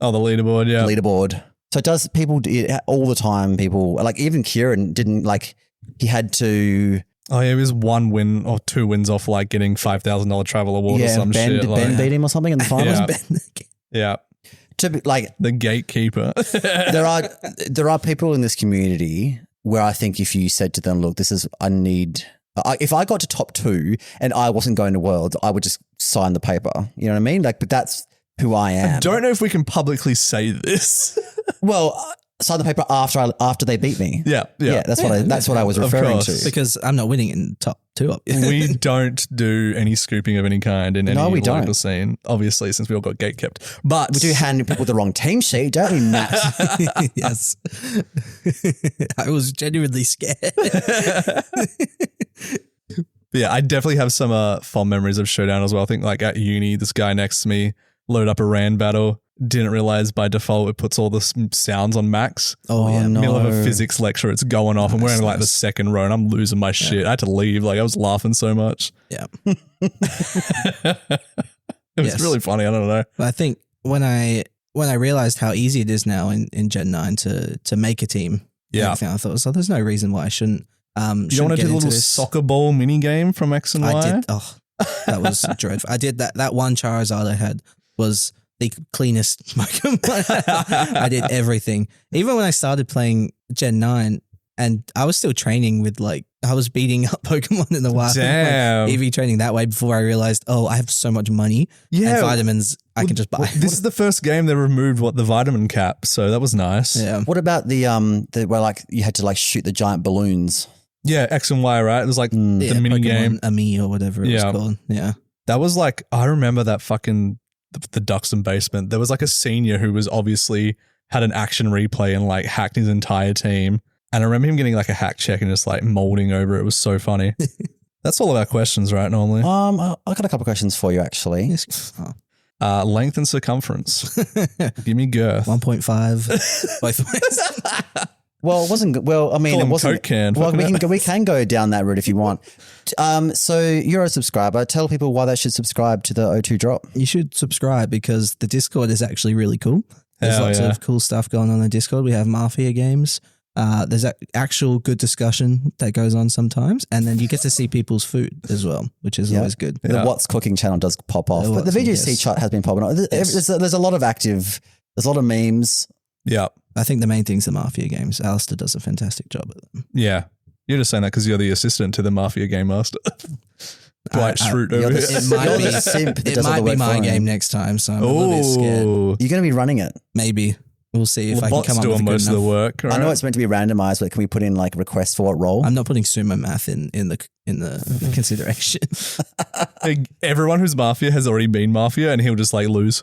Oh, the leaderboard, yeah. leaderboard. So it does people all the time. People like even Kieran didn't like. He had to. Oh, yeah, it was 1 win or 2 wins off like getting $5,000 travel award or some Ben, shit. Ben Like, beat him or something in the finals. Yeah. yeah. To be, like The gatekeeper. there are people in this community where I think if you said to them, look, if I got to top 2 and I wasn't going to Worlds, I would just sign the paper. You know what I mean? Like, but that's who I am. I don't know if we can publicly say this. Well, sign the paper after they beat me. Yeah. That's what I was Of referring course. to. Because I'm not winning in top 2. We don't do any scooping of any kind in any No, we political don't. scene, obviously, since we all got gatekept. But We do hand people the wrong team sheet, don't we, Matt? Yes. I was genuinely scared. yeah, I definitely have some fond memories of Showdown as well. I think like at uni, this guy next to me loaded up a RAN battle. Didn't realize by default it puts all the sounds on max. Oh, yeah. no. Middle of a physics lecture, it's going off, and we're in like the second row, and I'm losing my shit. I had to leave. Like I was laughing so much. Yeah. It was Yes. really funny. I don't know. But I think when I realized how easy it is now in Gen 9 to make a team, Yeah. everything, I thought, so there's no reason why I shouldn't. You don't shouldn't want to get do the into little this. soccer ball mini game from X and Y? I did. Oh, that was dreadful. I did that. That one Charizard I had was the cleanest Pokemon. I did everything. Even when I started playing Gen 9 and I was still training with I was beating up Pokemon in the wild. Damn. EV training that way before I realized, I have so much money and vitamins I can just buy. This is the first game they removed the vitamin cap, so that was nice. Yeah. What about the where like you had to like shoot the giant balloons? Yeah, X and Y, right? It was like the mini Pokemon game. Ami or whatever it was called. Yeah. That was like, I remember that fucking the Duxton basement. There was like a senior who was obviously had an action replay and like hacked his entire team. And I remember him getting like a hack check and just like molding over it. It was so funny. That's all of our questions, right? Normally, I got a couple of questions for you actually. Yes. Oh. length and circumference. Give me girth. 1.5 both ways. Well, it wasn't good. Well, I mean, Call it him wasn't. Coke can. Well, Fucking we can go down that route if you want. So you're a subscriber. Tell people why they should subscribe to the O2 Drop. You should subscribe because the Discord is actually really cool. There's Hell lots yeah. of cool stuff going on in the Discord. We have Mafia games. There's actual good discussion that goes on sometimes. And then you get to see people's food as well, which is always good. Yeah. The What's Cooking channel does pop off, but the What's- VGC yes. chat has been popping up. Yes. There's a lot of active. There's a lot of memes. Yeah. I think the main thing's the Mafia games. Alistair does a fantastic job at them. Yeah. You're just saying that because you're the assistant to the Mafia Game Master. Dwight Schrute you're over the- here. It might You're be, the simp that it does all might the be work my for him. game next time, so I'm a little bit scared. Oh, You're going to be running it. Maybe. We'll see if I can Bot's come up with a doing good most of the enough. work. I know right? it's meant to be randomized, but can we put in like requests for what role? I'm not putting sumo math in the consideration. Like, everyone who's Mafia has already been Mafia, and he'll just like lose.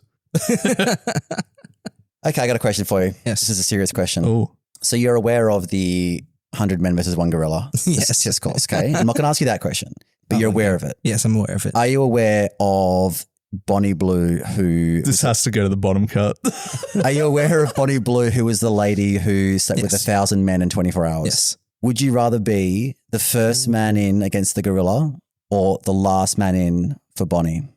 Okay, I got a question for you. Yes. This is a serious question. Oh, So you're aware of the 100 men versus one gorilla? Yes. Just course, okay? I'm not going to ask you that question, but you're aware of it. Yes, I'm aware of it. Are you aware of Bonnie Blue, who... this has to go to the bottom cut. Are you aware of Bonnie Blue, who was the lady who slept with Yes. 1,000 men in 24 hours? Yes. Would you rather be the first man in against the gorilla or the last man in for Bonnie?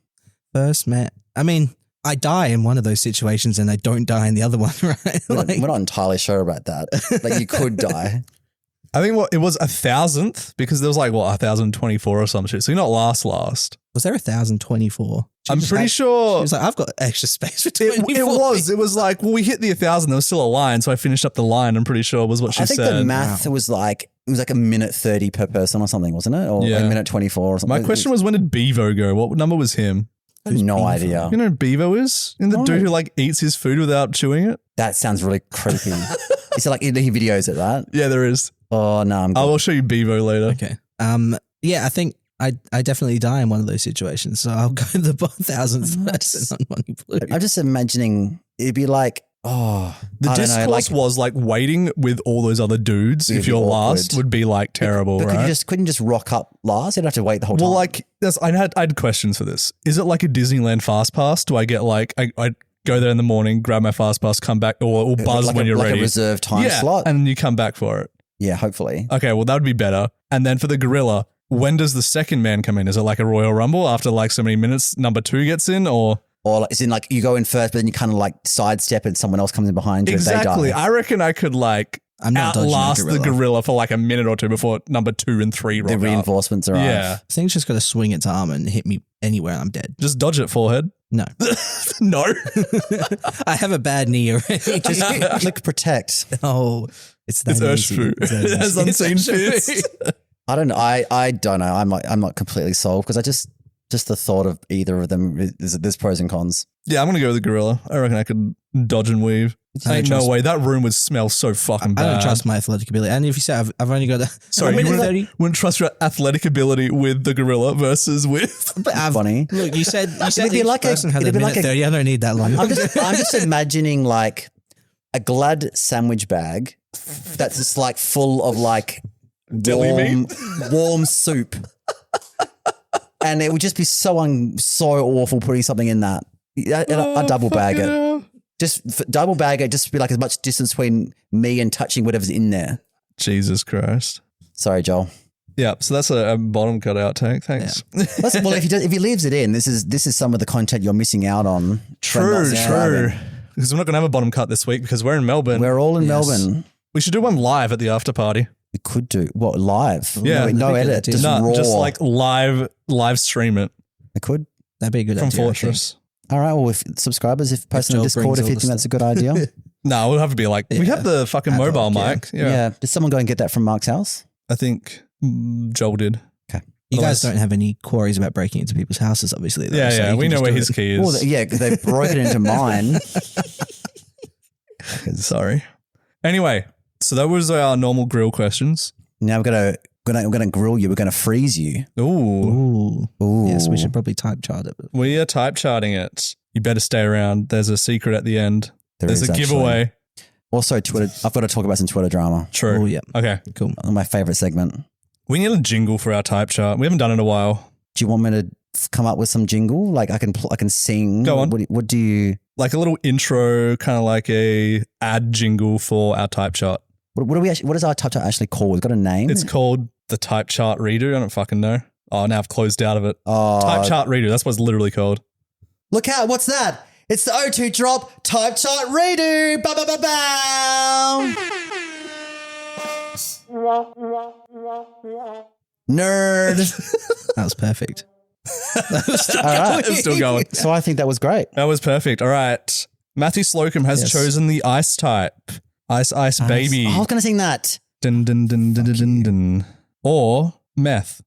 First, man. I mean, I die in one of those situations and I don't die in the other one, right? We're not entirely sure about that. Like you could die. I think it was 1,000th because there was like 1,024 or some shit. So you're not last. Was there 1,024? I'm pretty She sure was like, I've got extra space for 24. it was like, well, we hit the 1,000. There was still a line, so I finished up the line. I'm pretty sure was what she I think said. the math was like, it was like a minute 30 per person or something, wasn't it? Or Yeah. a minute 24 or something. My question was, when did Bevo go? What number was him? I have no idea. You know who Bevo is? And the No. dude who like eats his food without chewing it? That sounds really creepy. Is it like he videos at that? Yeah, there is. Oh, no, I'm good. I will show you Bevo later. Okay. Yeah, I think I definitely die in one of those situations. So I'll go the 1,000th person on Money Blue. I'm just imagining it'd be like, oh, The I don't know, discourse was like waiting with all those other dudes It'd if be you're awkward. last would be like terrible, But right? couldn't you just rock up last? You'd have to wait the whole time. Well, like I had questions for this. Is it like a Disneyland fast pass? Do I get like I go there in the morning, grab my fast pass, come back, or buzz like when you're like ready? a reserved time slot. and then you come back for it. Yeah, hopefully. Okay, well that would be better. And then for the gorilla, when does the second man come in? Is it like a Royal Rumble after like so many minutes? Number 2 gets in, or Or it's in like you go in first, but then you kind of like sidestep and someone else comes in behind you. exactly? And they die. I reckon I could like I'm not dodging outlast the the gorilla. gorilla for like a minute or two before number 2 and 3 rock The up. reinforcements arrive. Yeah, I think it's just got to swing its arm and hit me anywhere and I'm dead. just dodge it, forehead. No. No. I have a bad knee already. Just click protect. Oh, it's that It's easy. Urshifu. It's that It has easy. unseen It's fist. I don't know. I don't know. I'm not completely sold because I just the thought of either of them is there's pros and cons. Yeah, I'm gonna go with the gorilla. I reckon I could dodge and weave. I Ain't don't no trust- way. That room would smell so fucking I bad. don't trust my athletic ability. And if you say I've only got Sorry, I'm you in wouldn't, 30. wouldn't trust your athletic ability with the gorilla versus with. But Funny. Look, you said It'd be each like person had a it'd be minute like 30. I don't need that long. I'm just imagining like a Glad sandwich bag that's just like full of like Deli warm soup, and it would just be so awful putting something in that. I double bag it. Just double bag it. Just be like as much distance between me and touching whatever's in there. Jesus Christ. Sorry, Joel. Yeah, so that's a bottom cut outtake. Thanks. Well, if he leaves it in, this is some of the content you're missing out on. True. Because we're not going to have a bottom cut this week because we're in Melbourne. We're all in Yes. Melbourne. We should do one live at the after party. We could do what live? Yeah. no That'd be edit, good. just No, raw. just like live stream it I could. That'd be a good from idea. I think. Fortress. All right. Well, if subscribers, if post in Joel the Discord, brings if all you the think that's a good idea. No, we'll have to be like, we Yeah. have the fucking Ad hoc, mobile yeah. mic. yeah. Yeah. Did someone go and get that from Mark's house? I think Joel did. You Otherwise- guys don't have any queries about breaking into people's houses, obviously. Though, Yeah, so yeah. you We can know just where do his it. key is. Well, yeah, because they broke it into mine. Sorry. Anyway, so that was our normal grill questions. Now we're gonna grill you. We're gonna freeze you. Ooh. Ooh. Ooh. Yes, we should probably type chart it. We are type charting it. You better stay around. There's a secret at the end. There's is a actually. giveaway. Also, Twitter. I've got to talk about some Twitter drama. True. Oh, yeah. Okay. Cool. My favorite segment. We need a jingle for our type chart. We haven't done it in a while. Do you want me to come up with some jingle? Like I can sing. Go on. What do you? Like a little intro, kind of like a ad jingle for our type chart. What do we actually? What is our type chart actually called? It's got a name. It's called the type chart reader. I don't fucking know. Oh, now I've closed out of it. Type chart reader. That's what it's literally called. Look out! What's that? It's the O2 drop type chart reader. Ba ba ba ba. Nerd. That was perfect. All right. It's still going. So I think that was great. That was perfect. All right. Matthew Slocum has Yes. chosen the ice type. Ice, baby. I was going to sing that. Dun, dun, dun, dun, dun, dun, dun. Or meth.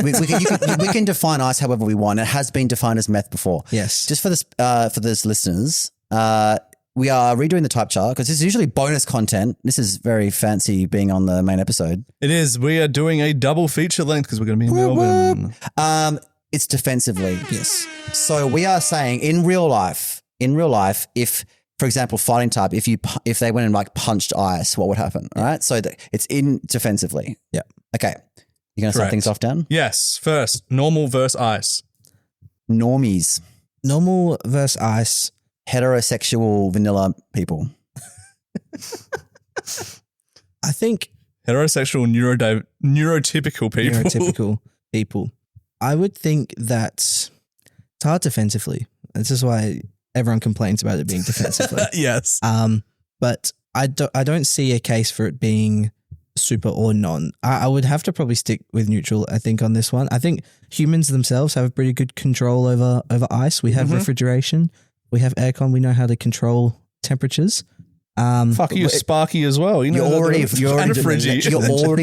We can define ice however we want. It has been defined as meth before. Yes. Just for this listeners, we are redoing the type chart because this is usually bonus content. This is very fancy being on the main episode. It is. We are doing a double feature length because we're going to be in Melbourne. It's defensively. Yes. So we are saying in real life, if, for example, fighting type, if they went and like punched ice, what would happen? All right. So it's in defensively. Yeah. Okay. You're going to start Correct. things off, Dan? Yes. First, normal versus ice. Normies, Normal versus ice. heterosexual vanilla people. I think Heterosexual neurotypical people. neurotypical people. I would think that it's hard defensively. This is why everyone complains about it being defensively. Yes. But I don't see a case for it being super or non. I would have to probably stick with neutral, I think, on this one. I think humans themselves have pretty good control over ice. We have refrigeration. We have aircon. We know how to control temperatures. Fuck you, Sparky as well. You know, You're already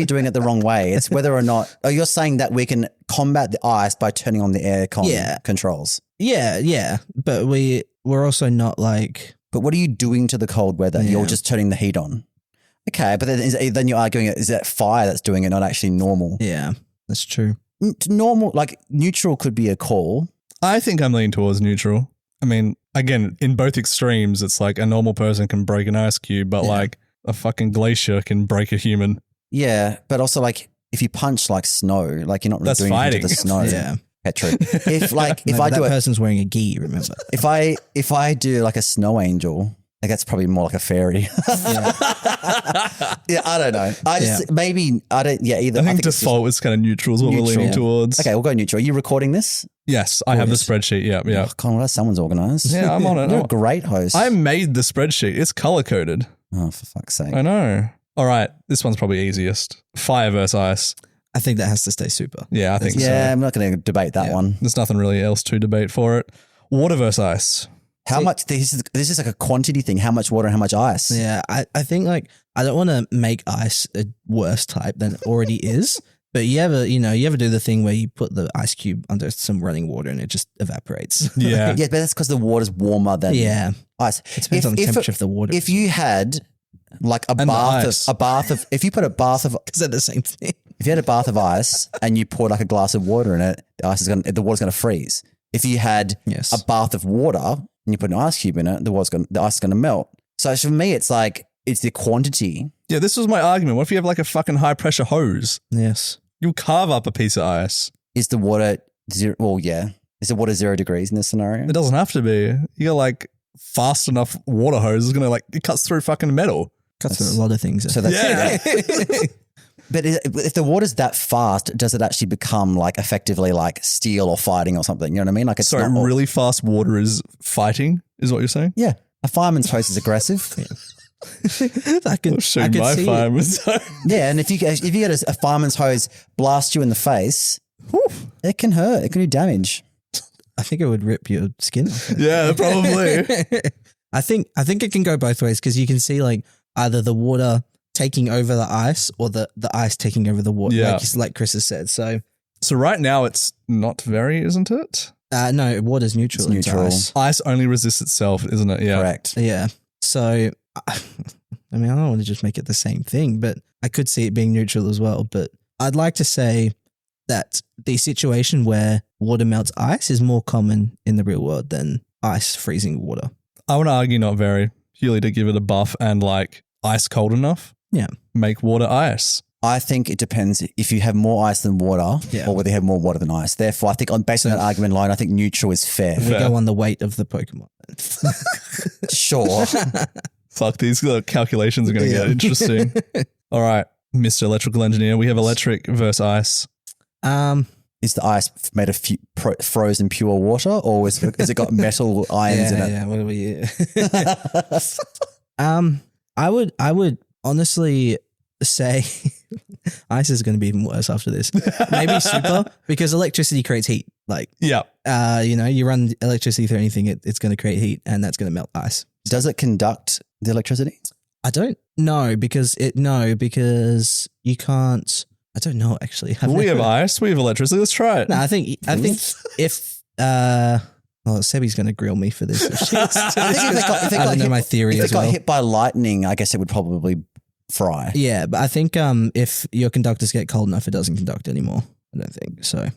doing it the wrong way. It's whether or not. Oh, you're saying that we can combat the ice by turning on the aircon controls. Yeah. But we're also not like. But what are you doing to the cold weather? Yeah. You're just turning the heat on. Okay, but then you're arguing is that fire that's doing it, not actually normal. Yeah, that's true. Normal, like neutral could be a call. I think I'm leaning towards neutral. I mean, again, in both extremes, it's like a normal person can break an ice cube, but like a fucking glacier can break a human. Yeah, but also like if you punch like snow, like you're not really doing anything to the snow. Yeah. Petro. If I do that person's wearing a gi, remember? If I do like a snow angel, like that's probably more like a fairy. Yeah, I don't know. Either. I think default is kind of neutral is what we're leaning towards. Okay, we'll go neutral. Are you recording this? Yes, I have the spreadsheet. Yeah. Oh, Colin, someone's organised. Yeah, I'm on it. You're a great host. I made the spreadsheet. It's color coded. Oh, for fuck's sake. I know. All right, this one's probably easiest. Fire versus ice. I think that has to stay super. Yeah, I think so. Yeah, I'm not going to debate that one. There's nothing really else to debate for it. Water versus ice. How much? This is like a quantity thing. How much water and how much ice? Yeah, I think like I don't want to make ice a worse type than it already is. But you ever do the thing where you put the ice cube under some running water and it just evaporates. Yeah. Yeah, but that's because the water's warmer than ice. It depends on the temperature of the water. If you had like if you put a bath of, is that the same thing? If you had a bath of ice and you poured like a glass of water in it, the water's going to freeze. If you had a bath of water and you put an ice cube in it, the ice is going to melt. So for me, it's like, it's the quantity. Yeah, this was my argument. What if you have like a fucking high pressure hose? Yes. You'll carve up a piece of ice. Is the water zero? Well, yeah. Is the water 0 degrees in this scenario? It doesn't have to be. You got like fast enough water hose is going to like, it cuts through fucking metal. Cuts through a lot of things. So that's But if the water's that fast, does it actually become like effectively like steel or fighting or something? You know what I mean? Like it's really fast water is fighting, is what you're saying? Yeah. A fireman's hose is aggressive. I can see fireman's hose. Yeah, and if you get a fireman's hose blast you in the face, it can hurt. It can do damage. I think it would rip your skin off. Yeah, probably. I think it can go both ways because you can see like either the water taking over the ice or the ice taking over the water, like Chris has said. So right now it's not very, isn't it? No, water's neutral. It's neutral. Ice only resists itself, isn't it? Yeah. Correct. Yeah. So, I mean, I don't want to just make it the same thing, but I could see it being neutral as well. But I'd like to say that the situation where water melts ice is more common in the real world than ice freezing water. I want to argue not very. Purely to give it a buff and like ice cold enough. Yeah. Make water ice. I think it depends if you have more ice than water or whether you have more water than ice. Therefore, I think based on that argument line, I think neutral is fair. We go on the weight of the Pokemon. Sure. Fuck, these calculations are going to get interesting. All right, Mr. Electrical Engineer, we have electric versus ice. Is the ice made of frozen pure water or is it got metal ions in it? Yeah, what are we? I would honestly say ice is going to be even worse after this. Maybe super because electricity creates heat. Like, you run electricity through anything, it's going to create heat and that's going to melt ice. Does it conduct the electricity? I don't know because you can't. I don't know actually. We have ice. We have electricity. Let's try it. No, I think if Sebi's going to grill me for this. I don't know my theory as well. If it got hit by lightning, I guess it would probably fry. Yeah, but I think if your conductors get cold enough, it doesn't conduct anymore. I don't think so.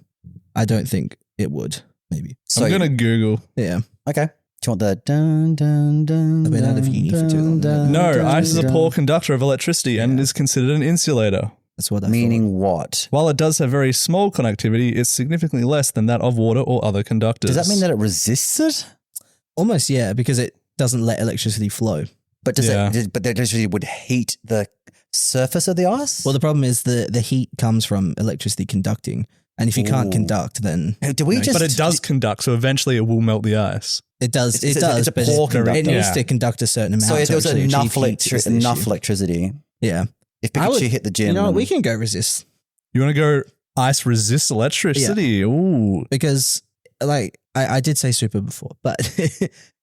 I don't think it would. Maybe. So I'm going to Google. Yeah. Okay. Do you want the dun dun dun? I've been out of uni for too long. No, ice is a poor conductor of electricity and is considered an insulator. That's what I Meaning thought. what? While it does have very small conductivity, it's significantly less than that of water or other conductors. Does that mean that it resists it? Almost, yeah, because it doesn't let electricity flow. But the electricity would heat the surface of the ice? Well, the problem is the heat comes from electricity conducting. And if you can't conduct, then... But it does conduct, so eventually it will melt the ice. It does. It's a poor conductor. It needs to conduct a certain amount. So if there was enough electricity. electricity. Yeah. If Pikachu hit the gym. You know what? and- We can go resist. You want to go ice resist electricity? Ooh. Because like I did say super before, but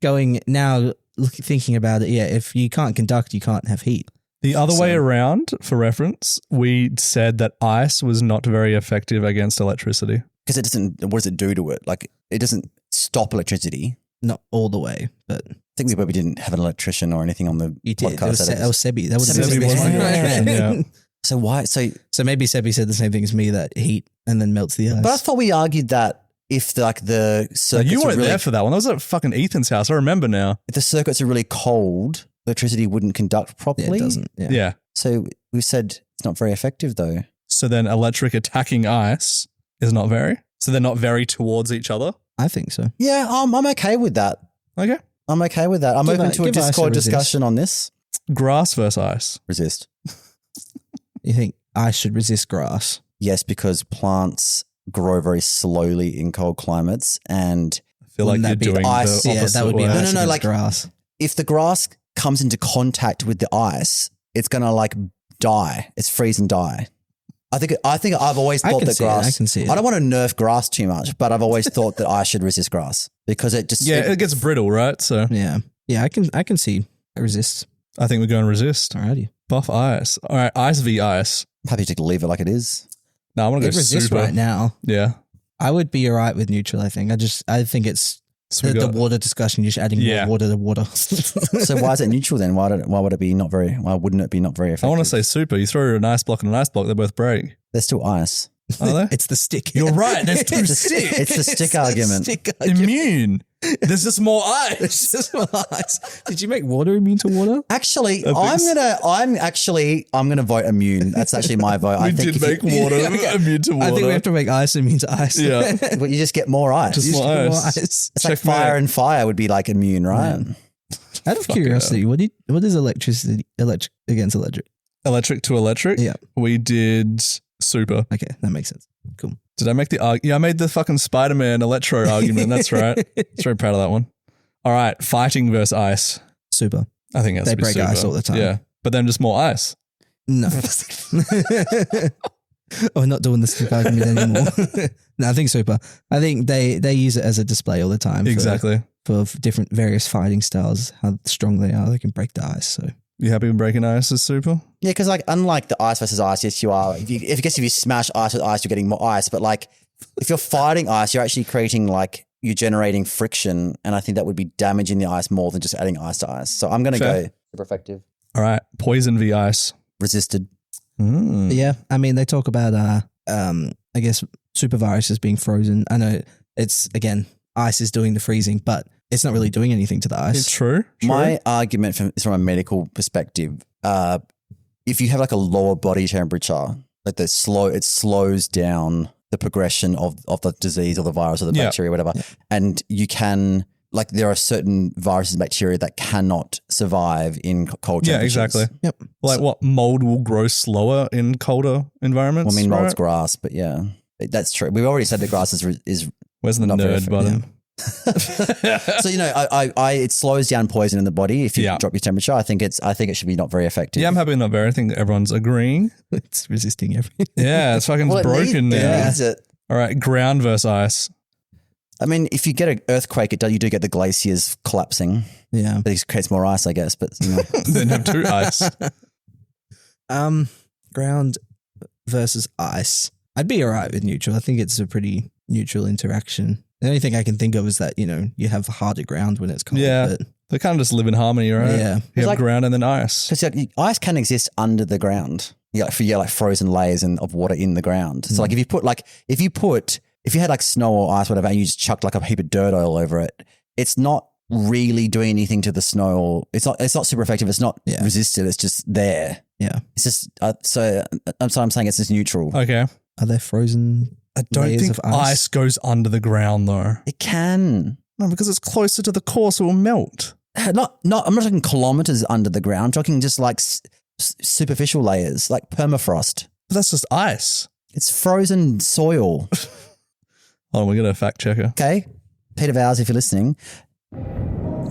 going now thinking about it, if you can't conduct, you can't have heat. The other way around, for reference, we said that ice was not very effective against electricity. Because it doesn't, what does it do to it? Like, it doesn't stop electricity. Not all the way, but I think we probably didn't have an electrician or anything on the you did. podcast. That was Sebi. That was Sebi was the electrician, yeah. So why? So maybe Sebi said the same thing as me, that heat and then melts the ice. But I thought we argued that if the circuits You are weren't really, there for that one. That was at fucking Ethan's house. I remember now. if the circuits are really cold, electricity wouldn't conduct yeah, properly. it doesn't. Yeah. Yeah. So we said it's not very effective though. So then electric attacking ice is not very. So they're not very towards each other. I think so. Yeah, I'm okay with that. Okay. I'm okay with that. I'm Give open it- to a give ice a Discord resist. discussion on this. Grass versus ice. Resist. You think ice should resist grass? Yes, because plants grow very slowly in cold climates, and I feel like Wouldn't you're that be doing ice? the Yeah, opposite that would be way. ice No, against like- grass. if the grass comes into contact with the ice, it's gonna like die. It's freeze and die. I think I've always I thought can that see it. grass. I can see it. I don't want to nerf grass too much, but I've always thought that ice should resist grass because it just Yeah, it gets brittle, right? So Yeah. Yeah, I can see it resists. I think we're going resist. Alrighty. Buff ice. All right, ice v ice. I'm happy to leave it like it is. No, I want to It go resists super. right now. Yeah. I would be alright with neutral, I think. I think it's So we the got- water discussion, you're just adding Yeah. more water to water. So why is it neutral then? Why would it be not very? Why wouldn't it be not very effective? I want to say super. You throw an ice block and an ice block, they both break. They're still ice. Are they? It's the stick. You're right. There's two It's the sticks. It's the stick argument. Stick argument. Immune. There's just more ice. It's just more ice. Did you make water immune to water? Actually, think I'm gonna vote immune. That's actually my vote. I We think did if make you, water immune to water. I think we have to make ice immune to ice. Yeah. but you just get more ice. Just more More ice. ice. It's like Checkmate. fire and fire would be like immune, right? Out of Fuck it curiosity, what is electricity against electric? Electric to electric. Yeah. We did super. Okay, that makes sense. Cool. Did I make the Yeah, I made the fucking Spider-Man Electro argument. That's right. Very proud of that one. All right, fighting versus ice. Super. I think that's They break ice all the time. Yeah, but then just more ice. No. We're not doing the stick argument anymore. No, I think super. I think they use it as a display all the time. Exactly. For different various fighting styles, how strong they are. They can break the ice. So You happy with breaking ice as super? Yeah, because like unlike the ice versus ice, yes, you are. If you smash ice with ice, you're getting more ice. But like if you're fighting ice, you're actually creating you're generating friction, and I think that would be damaging the ice more than just adding ice to ice. So I'm gonna Fair. go super effective. All right, poison v ice. Resisted. Mm. yeah, I mean they talk about I guess super viruses being frozen. I know it's again ice is doing the freezing, but it's not really doing anything to the ice. True. My argument is from a medical perspective. If you have like a lower body temperature, like it slows down the progression of the disease or the virus or the Yeah. bacteria, whatever. Yeah. And you can there are certain viruses and bacteria that cannot survive in cold Yeah, temperatures. exactly. Yep. Like what? Mold will grow slower in colder environments. Well, I mean, mold's right? grass, but yeah, that's true. We've already said that grass is Where's the not very nerd button? so it slows down poison in the body if you Yeah. drop your temperature. I think it should be not very effective. Yeah, I'm happy with not very. I think everyone's agreeing. It's resisting everything. Yeah, it's fucking Well, it broken needs- now. it needs it. All right, ground versus ice. I mean, if you get an earthquake, you do get the glaciers collapsing. Yeah. But it creates more ice, I guess. But Then have two ice. Ground versus ice. I'd be alright with neutral. I think it's a pretty neutral interaction. The only thing I can think of is that, you have harder ground when it's cold. Yeah. But They kind of just live in harmony, right? Yeah. You It's have like- ground and then ice. because ice can exist under the ground. Like frozen layers of water in the ground. So like if you had like snow or ice, whatever, and you just chucked like a heap of dirt all over it, it's not really doing anything to the snow. Or it's not super effective. It's not Yeah. resisted. It's just there. Yeah. It's just so I'm saying it's just neutral. Okay. Are there frozen I don't layers think of ice? ice goes under the ground though. It can. No, because it's closer to the core, so it will melt. I'm not talking kilometers under the ground. I'm talking just like superficial layers, like permafrost. But that's just ice. It's frozen soil. Oh, we're gonna fact checker. Okay, Peter Vowers, if you're listening,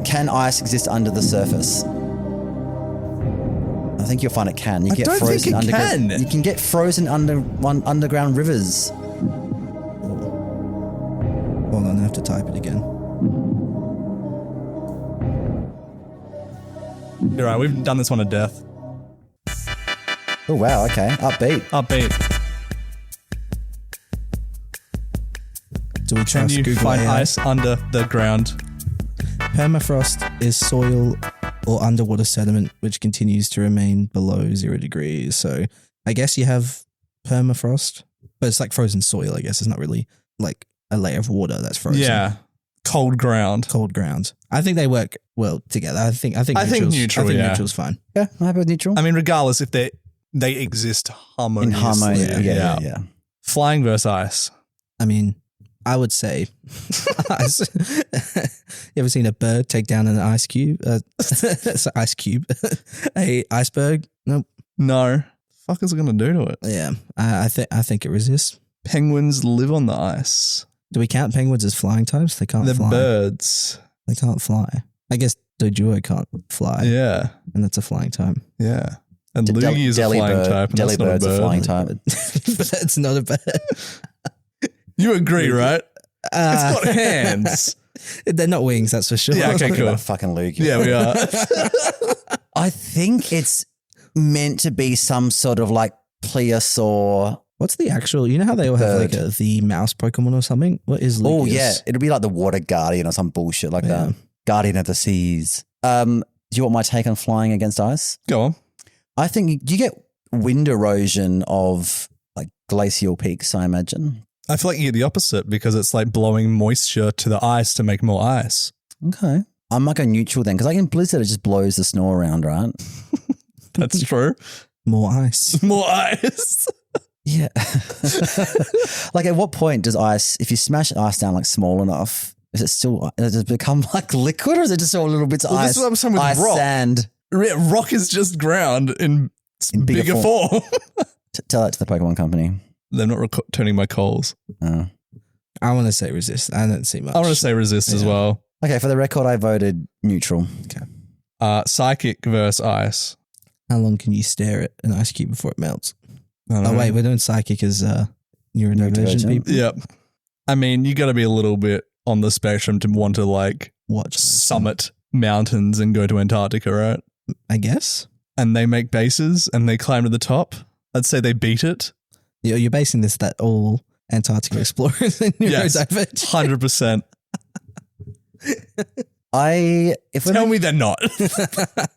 can ice exist under the surface? I think you'll find it can. You I don't think it can. You can get frozen underground rivers. Hold on, I have to type it again. You're right, we've done this one to death. Oh, wow. Okay. Upbeat. Do we Can trust you Google find AI? ice under the ground? Permafrost is soil or underwater sediment which continues to remain below 0 degrees. So I guess you have permafrost, but it's like frozen soil, I guess. It's not really like a layer of water that's frozen. Yeah. Cold ground. Cold ground. I think they work well together. I think neutral, neutral's fine. Yeah, I'm happy with neutral. I mean, regardless if they exist harmoniously. In harmony. Yeah. Flying versus ice. I mean, I would say, ice. You ever seen a bird take down an ice cube? It's an ice cube. A iceberg? Nope. No. Fuck is it going to do to it? Yeah, I think it resists. Penguins live on the ice. Do we count penguins as flying types? They can't They're fly. birds. They can't fly. I guess Dojuo can't fly. Yeah. And that's a flying type. Yeah. And Loogie is a flying type. And Delhi that's not bird's a flying type. But that's not a bird. You agree, right? It's got hands. They're not wings, that's for sure. Yeah, okay, Look at cool. that fucking Luke. Yeah, we are. I think it's meant to be some sort of like plesiosaur. What's the actual, you know how they all have like the mouse Pokemon or something? What is Lugius? Oh, yeah. It'll be like the water guardian or some bullshit like that. Guardian of the seas. Do you want my take on flying against ice? Go on. I think you get wind erosion of like glacial peaks, I imagine. I feel like you get the opposite because it's like blowing moisture to the ice to make more ice. Okay. I might go neutral then because like in Blizzard, it just blows the snow around, right? That's true. More ice. More ice. Yeah. Like at what point does ice, if you smash ice down like small enough, does it become like liquid or is it just all little bits of ice? This is what I'm saying with ice, rock. sand. Rock is just ground in bigger form. Tell that to the Pokemon company. They're not turning my calls. Oh. I want to say resist. I don't see much. I want to say resist as well. Okay, for the record, I voted neutral. Okay. Psychic versus ice. How long can you stare at an ice cube before it melts? I don't know. Oh, wait, we're doing psychic as neurodivergent people. Yep. I mean, you got to be a little bit on the spectrum to want to like Watch summit mountains and go to Antarctica, right? I guess. And they make bases and they climb to the top. I'd say they beat it. You're basing this that all Antarctica explorers are neurodivergent. 100%. Tell me they're not.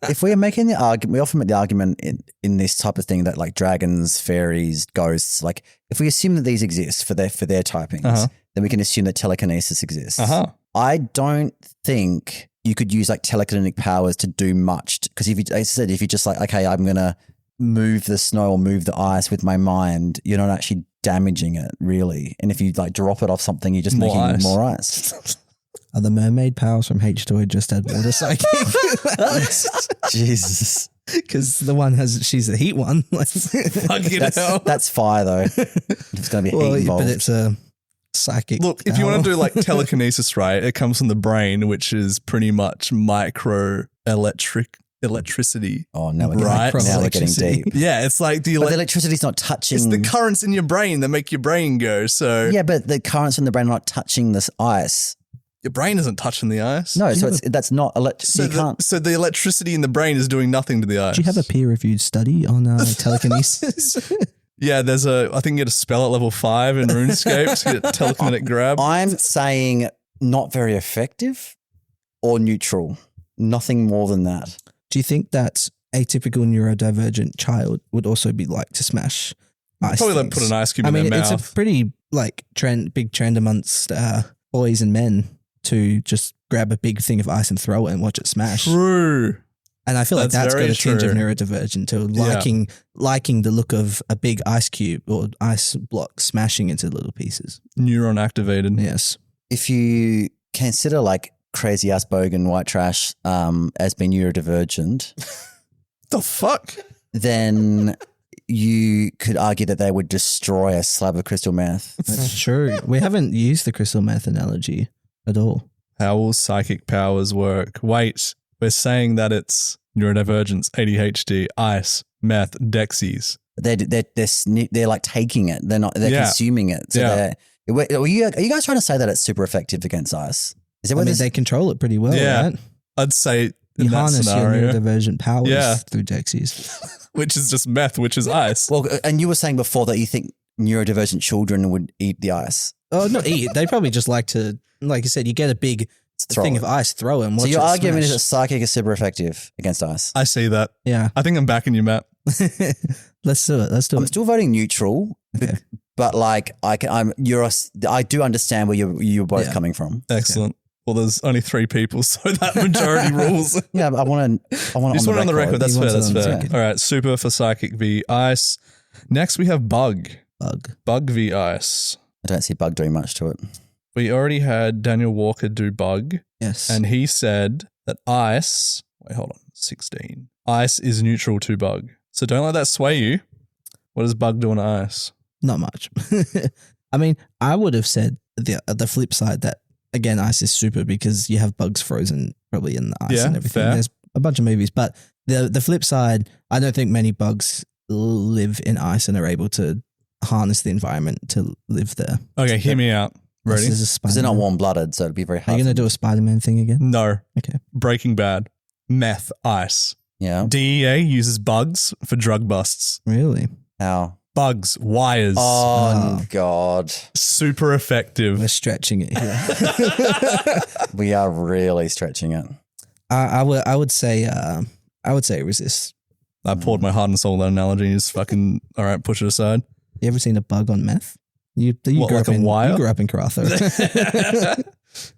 If we are making the argument, we often make the argument in this type of thing that like dragons, fairies, ghosts, like if we assume that these exist for their typings, then we can assume that telekinesis exists. I don't think you could use like telekinetic powers to do much because if you just like, okay, I'm going to move the snow or move the ice with my mind, you're not actually damaging it really. And if you like drop it off something, you're just making more ice. Are the mermaid powers from H2O just add water psychic? Jesus. Because the one she's the heat one. That's fire though. It's going to be heat involved. But it's a psychic. Look, if you want to do like telekinesis, right, it comes from the brain, which is pretty much electricity. Oh, now we're getting deep. Yeah, it's like but the electricity's not touching. It's the currents in your brain that make your brain go. So yeah, but the currents in the brain are not touching this ice. Your brain isn't touching the ice. No, so that's not electric. So the electricity in the brain is doing nothing to the ice. Do you have a peer-reviewed study on telekinesis? Yeah, I think you get a spell at level 5 in RuneScape to get telekinetic grab. I'm saying not very effective or neutral. Nothing more than that. Do you think that a typical neurodivergent child would also be like to smash ice Probably things? like put an ice cube in their mouth. It's a pretty like big trend amongst boys and men to just grab a big thing of ice and throw it and watch it smash. True. And I feel like that's got a tinge of true. neurodivergent to liking the look of a big ice cube or ice block smashing into little pieces. Neuron activated. Yes. If you consider like crazy ass bogan white trash as being neurodivergent, The fuck? then you could argue that they would destroy a slab of crystal meth. That's true. We haven't used the crystal meth analogy at all. How will psychic powers work? Wait, we're saying that it's neurodivergence, ADHD, ice, meth, Dexies. They're like taking it. They're consuming it. So are you guys trying to say that it's super effective against ice? Is that what they control it pretty well, right? I'd say in You that harness scenario. your neurodivergent powers through Dexies. Which is just meth, which is ice. Well, and you were saying before that you think neurodivergent children would eat the ice. Oh, not eat. They probably just like to, like you said, you get a big thing of ice, throw and watch So your it argument is smash. that psychic is super effective against ice. I see that. Yeah. I think I'm backing you, Matt. Let's do it. I'm still voting neutral, Okay. but like I do understand where you're both coming from. Excellent. Well, there's only 3 people, so that majority rules. Yeah, but I want to. You just want it on the record. That's You fair. want it That's on the fair. All right. Super for psychic v ice. Next, we have bug. Bug v ice. I don't see Bug doing much to it. We already had Daniel Walker do bug, Yes. and he said that ice. Wait, hold on. 16. Ice is neutral to bug. So don't let that sway you. What does bug do on ice? Not much. I mean, I would have said the flip side that, again, ice is super because you have bugs frozen probably in the ice and everything. Fair. There's a bunch of movies, but the flip side, I don't think many bugs live in ice and are able to harness the environment to live there. Okay, hear me out. Ready? This is Because they're not Spider-Man. warm-blooded, so it'd be very Are hard. you going to do a Spider-Man thing again? No. Okay. Breaking Bad. Meth, ice. Yeah. DEA uses bugs for drug busts. Really? How? Bugs, wires. Oh, God. Super effective. We're stretching it here. We are really stretching it. I would say resist. I poured my heart and soul in that analogy. You just fucking, all right, push it aside. You ever seen a bug on meth? You What, grew like up a in wire? You grew up in Karratha.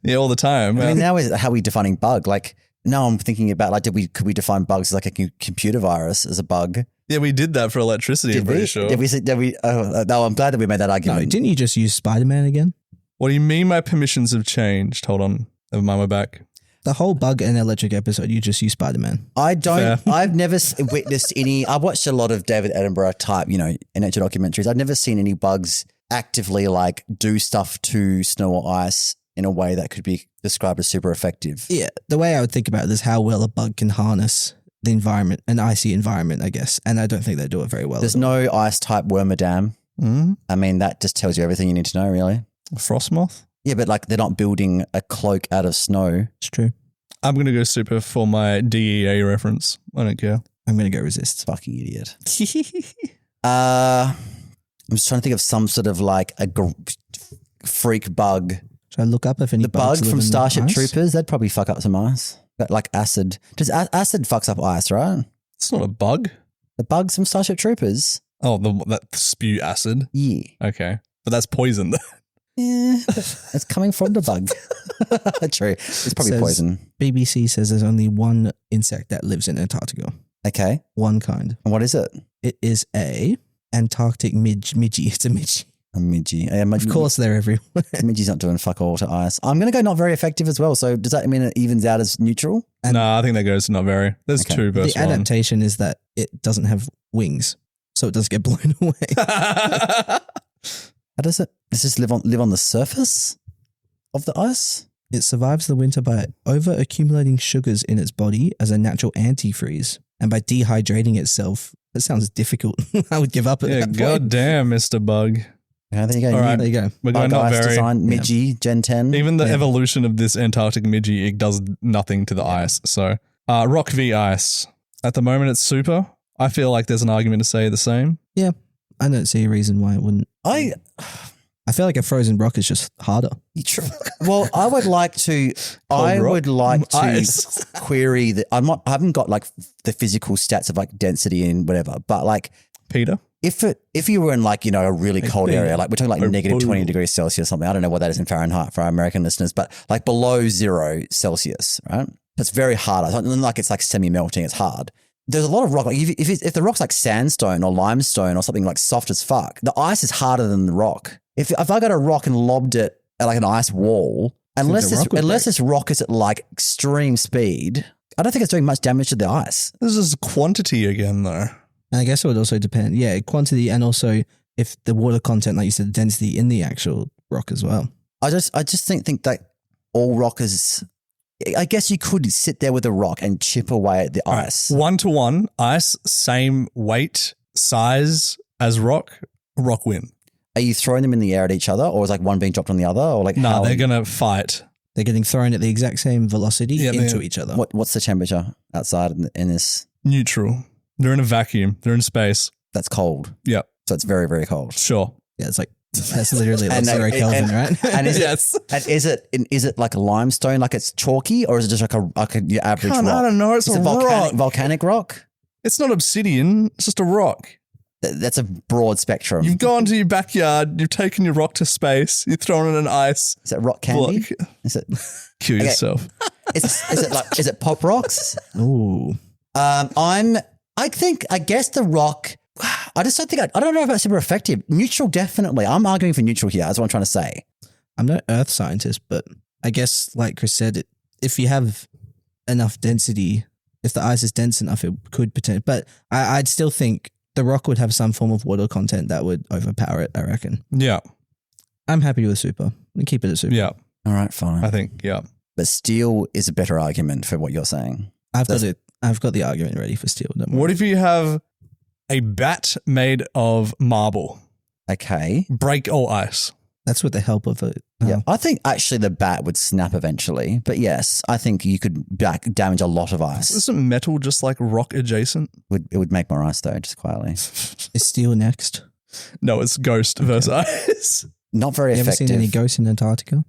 Yeah, all the time. I mean, now is how we defining bug. Like, now I'm thinking about like, could we define bugs as like a computer virus as a bug? Yeah, we did that for electricity, I'm pretty sure. Did we? Oh, no, I'm glad that we made that No, argument. didn't you just use Spider-Man again? What do you mean my permissions have changed? Hold on. Never mind, we're back. The whole bug and electric episode, you just used Spider-Man. I don't. Fair. I've never witnessed any. I've watched a lot of David Attenborough type, nature documentaries. I've never seen any bugs actively like do stuff to snow or ice in a way that could be described as super effective. Yeah, the way I would think about it is how well a bug can harness the environment, an icy environment, I guess. And I don't think they do it very well. There's at all. no ice type wormadam. Mm? I mean, that just tells you everything you need to know, really. Frost moth? Yeah, but like they're not building a cloak out of snow. It's true. I'm going to go super for my DEA reference. I don't care. I'm going to go resist. Fucking idiot. I'm just trying to think of some sort of like a freak bug. Should I look up if any The bugs bug live from in Starship ice? Troopers, that'd probably fuck up some ice. But like acid. Acid fucks up ice, right? It's not a bug. The bugs from Starship Troopers? Oh, that spew acid. Yeah. Okay. But that's poison. Yeah. It's coming from the bug. True. It's probably Says- poison. BBC says there's only one insect that lives in Antarctica. Okay. One kind. And what is it? It is a Antarctic midgie. It's a midgie. A midgie. Of course, they're everywhere. Midgie's not doing fuck all to ice. I'm going to go not very effective as well. So does that mean it evens out as neutral? And- No, I think that goes to not very. There's Okay. 2 versus The adaptation is that it doesn't have wings, so it does get blown away. 1. How does it? Does it just live on the surface of the ice? It survives the winter by over accumulating sugars in its body as a natural antifreeze and by dehydrating itself. That sounds difficult. I would give up at Yeah, that god point. damn, Mr. Bug. Yeah, there you go. All right. There you go. We're going Bug not ice very. design, Midgie, Gen 10. Even the Yeah. evolution of this Antarctic midgie, it does nothing to the ice. So, rock v ice. At the moment, it's super. I feel like there's an argument to say the same. I don't see a reason why it wouldn't. I feel like a frozen rock is just harder. Well, I would like to. I rock, would like to ice. query that. I haven't got like the physical stats of like density and whatever, but like Peter? if you were in like a really cold Peter. area, like we're talking like Oh, negative boo. 20 degrees Celsius or something. I don't know what that is in Fahrenheit for our American listeners, but like below 0 Celsius, right? It's very hard. It's not like it's like semi melting. It's hard. There's a lot of rock. Like if the rock's like sandstone or limestone or something like soft as fuck, the ice is harder than the rock. If I got a rock and lobbed it at like an ice wall, unless the rock would this rock is at like extreme speed, I don't think it's doing much damage to the ice. This is quantity again, though. And I guess it would also depend. Yeah, quantity and also if the water content, like you said, the density in the actual rock as well. I just think that all rock is I guess you could sit there with a rock and chip away at the ice. 1-to-1 ice, same weight, size as rock win. Are you throwing them in the air at each other, or is like one being dropped on the other, or like No, they're gonna fight. They're getting thrown at the exact same velocity into each other. What's the temperature outside in this? Neutral. They're in a vacuum. They're in space. That's cold. Yep. So it's very, very cold. Sure. Yeah, it's like that's literally like 0 Kelvin, right? And is Yes. is it like a limestone, like it's chalky, or is it just like your average rock? I don't know. It's Is a it rock. volcanic rock? It's not obsidian. It's just a rock. That's a broad spectrum. You've gone to your backyard. You've taken your rock to space. You've thrown it in ice. Is it rock candy? Block. Is it? Kill Okay. yourself. Is it pop rocks? Ooh. I guess the rock. I just don't think I don't know if that's super effective. Neutral, definitely. I'm arguing for neutral here. That's what I'm trying to say. I'm no earth scientist, but I guess, like Chris said, if you have enough density, if the ice is dense enough, it could potentially. But I'd still think the rock would have some form of water content that would overpower it, I reckon. Yeah. I'm happy with super. And keep it at super. Yeah. All right, fine. I think, yeah. But steel is a better argument for what you're saying. I've got the argument ready for steel. Don't worry. What if you have a bat made of marble? Okay. Break all ice. That's with the help of it. Yeah. I think actually the bat would snap eventually. But yes, I think you could damage a lot of ice. Isn't metal just like rock adjacent? It would make more ice though, just quietly. Is steel next? No, it's ghost versus ice. Not very You ever effective. seen any ghosts in Antarctica?